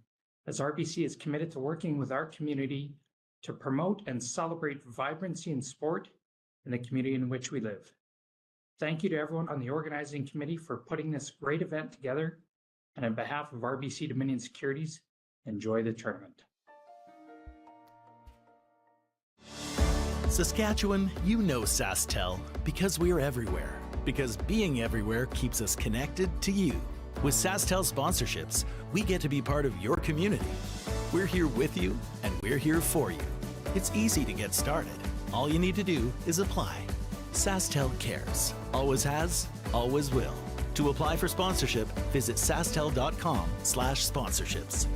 as RBC is committed to working with our community to promote and celebrate vibrancy in sport in the community in which we live. Thank you to everyone on the organizing committee for putting this great event together, and on behalf of RBC Dominion Securities, enjoy the tournament. Saskatchewan, you know SaskTel because we're everywhere. Because being everywhere keeps us connected to you. With SaskTel sponsorships, we get to be part of your community. We're here with you, and we're here for you. It's easy to get started. All you need to do is apply. SaskTel cares. Always has, always will. To apply for sponsorship, visit sastel.com/sponsorships.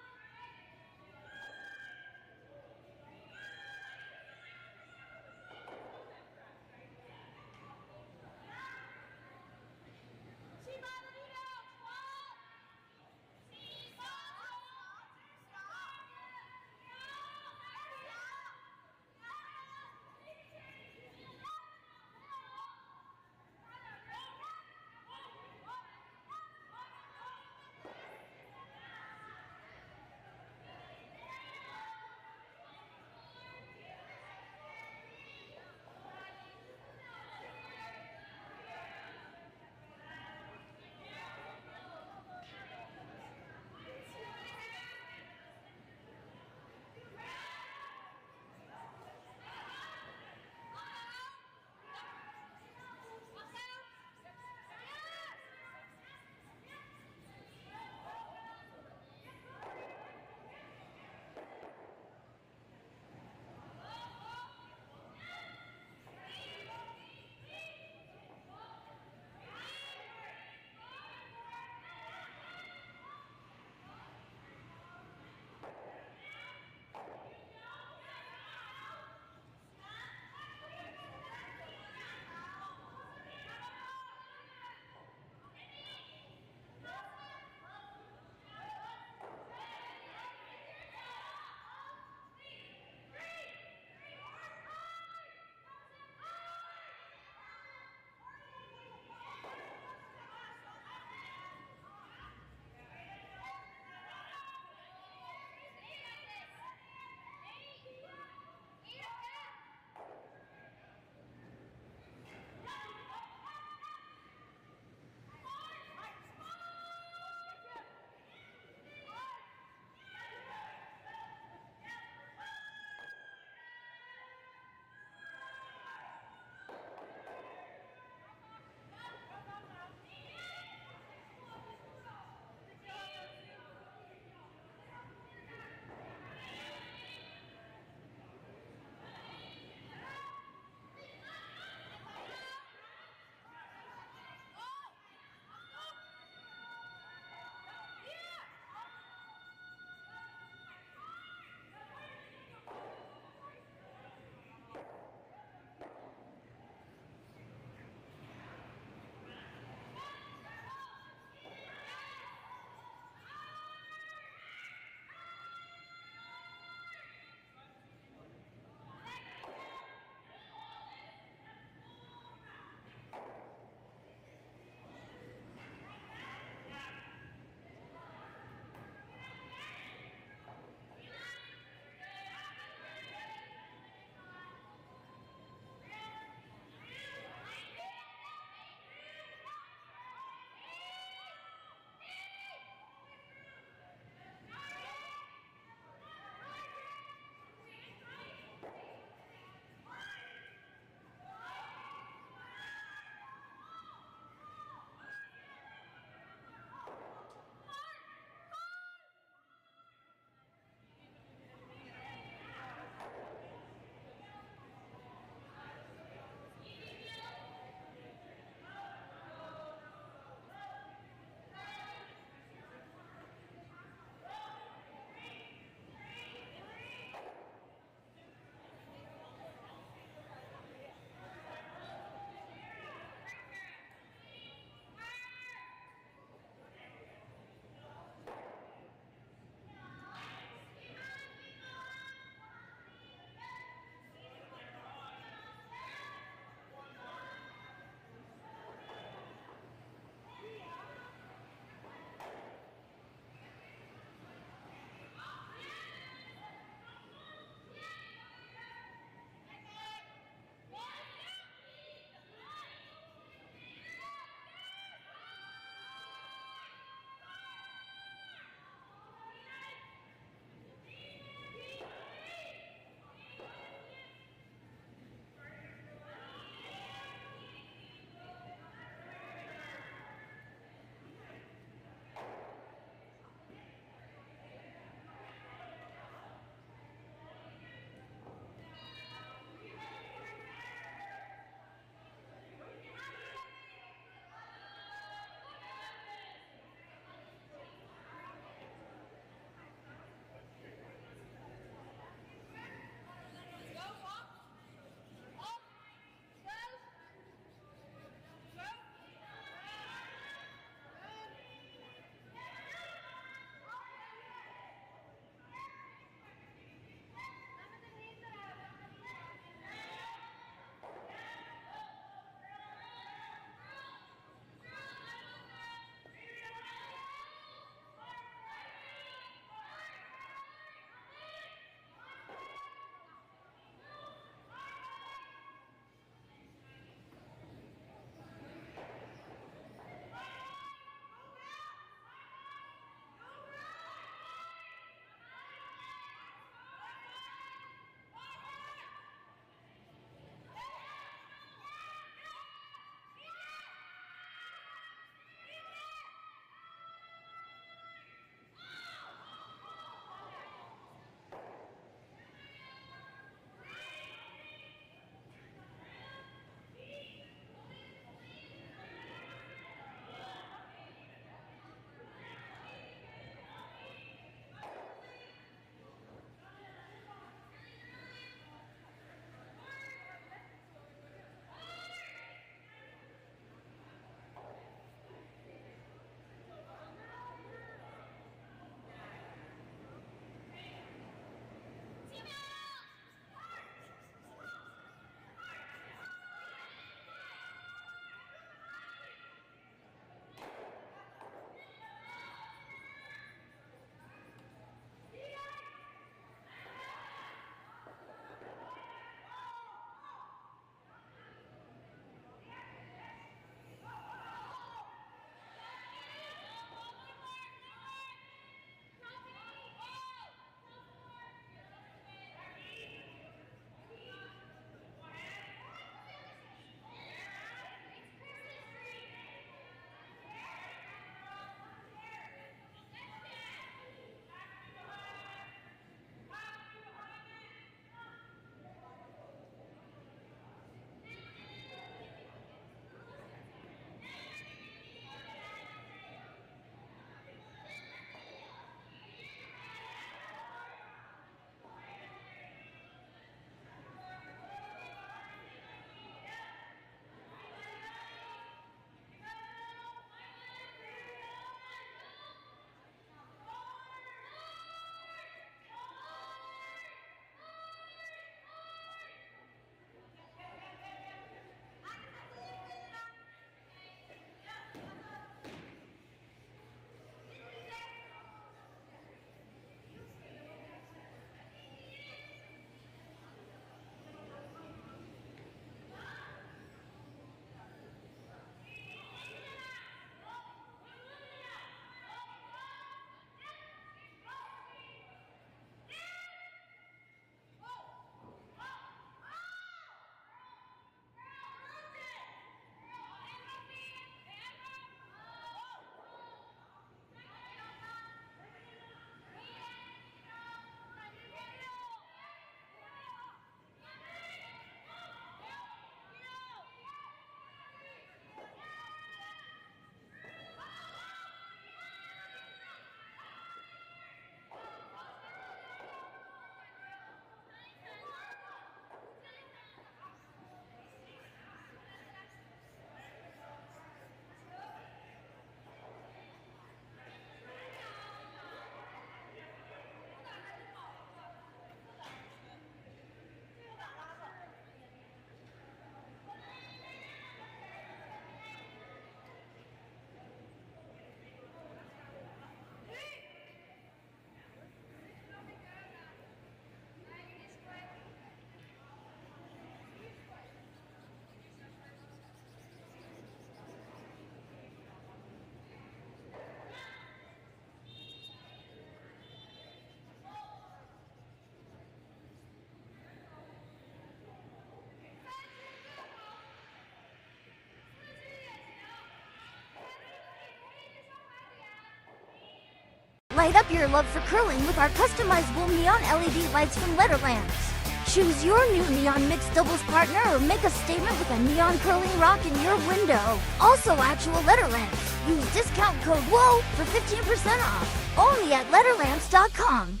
Light up your love for curling with our customizable neon LED lights from Letterlands. Choose your new neon mixed doubles partner or make a statement with a neon curling rock in your window. Also actual Letterlands. Use discount code WHOA for 15% off. Only at Letterlands.com.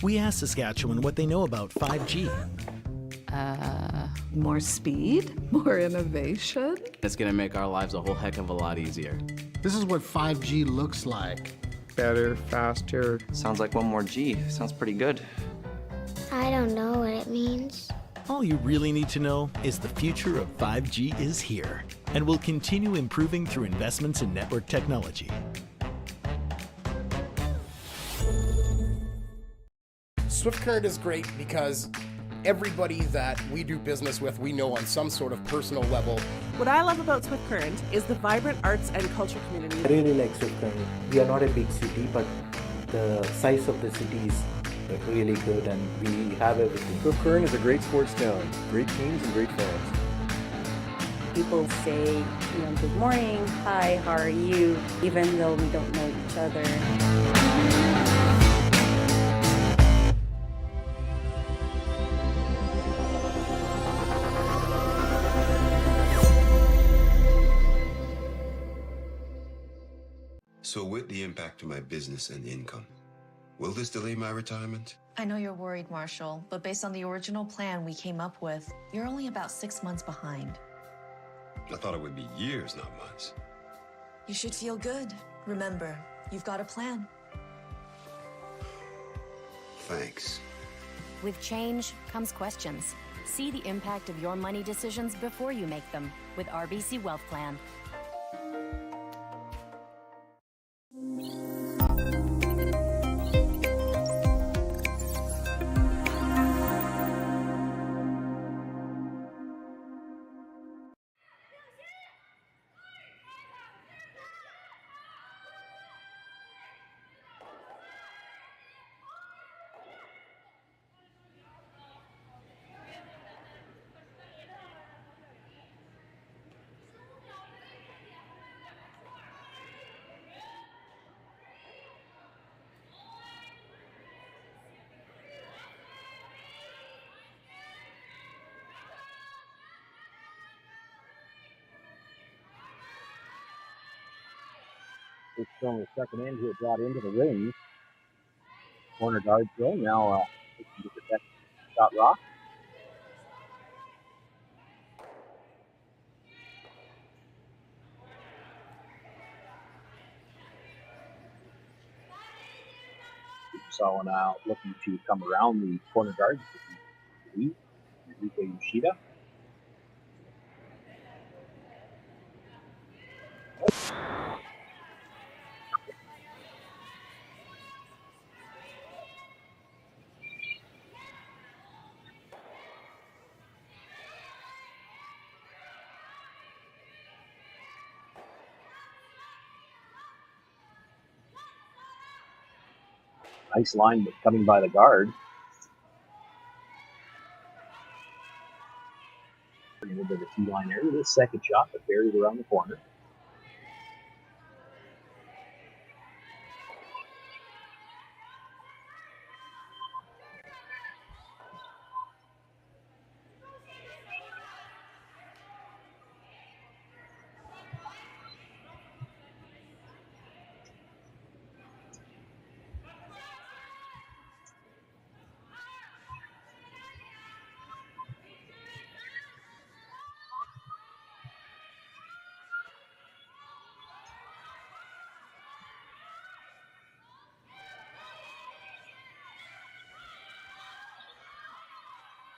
We asked Saskatchewan what they know about 5G. More speed? More innovation? It's gonna make our lives a whole heck of a lot easier. This is what 5G looks like. Better, faster. Sounds like one more G. Sounds pretty good. I don't know what it means. All you really need to know is the future of 5G is here and will continue improving through investments in network technology. SwiftCard is great because everybody that we do business with, we know on some sort of personal level. What I love about Swift Current is the vibrant arts and culture community. I really like Swift Current. We are not a big city, but the size of the city is really good and we have everything. Swift Current is a great sports town, great teams and great fans. People say, good morning, hi, how are you, even though we don't know each other. So with the impact to my business and income, will this delay my retirement? I know you're worried, Marshall, but based on the original plan we came up with, you're only about 6 months behind. I thought it would be years, not months. You should feel good. Remember, you've got a plan. Thanks. With change comes questions. See the impact of your money decisions before you make them with RBC Wealth Plan. This stone the second end here brought into the ring. Corner guard throw. Now looking to protect shot rock. Sawa now looking to come around the corner guard. Yoshida. Nice line coming by the guard. Into the T line area. This second shot, but buried around the corner.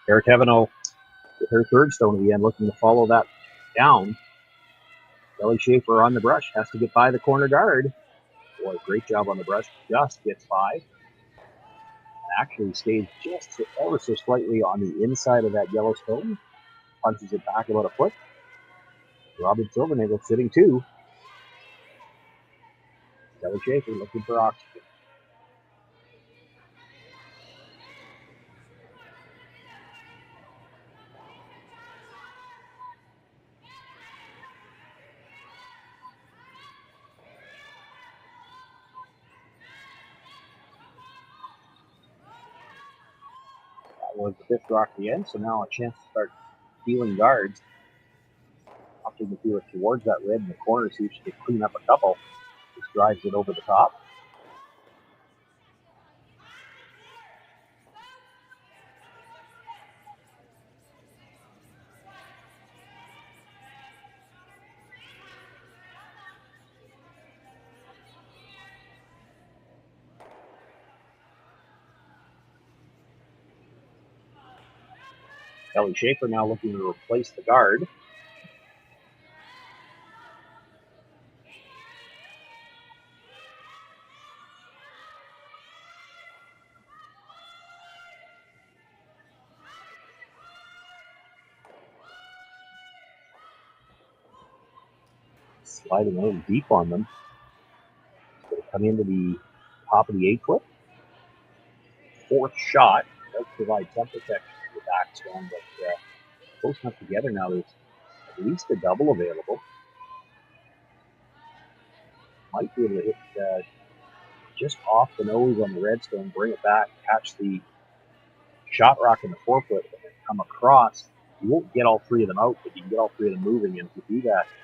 Eric Heveno with her third stone at the end, looking to follow that down. Kelly Schaefer on the brush, has to get by the corner guard. Boy, great job on the brush, just gets by. Actually stays just ever so slightly on the inside of that yellow stone. Punches it back about a foot. Robin Silvernagel sitting two. Kelly Schaefer looking for oxygen. was the fifth rock at the end, so now a chance to start peeling guards. Opting to peel it towards that red in the corner, see if she can clean up a couple. Just drives it over the top. Kelly Schaefer now looking to replace the guard. Sliding a little deep on them. It's going to come into the top of the 8-foot. Fourth shot. Does provide some protection to the backstone, but close enough together now. There's at least a double available. Might be able to hit just off the nose on the redstone, bring it back, catch the shot rock in the 4-foot, and then come across. You won't get all three of them out, but you can get all three of them moving, and if you do that,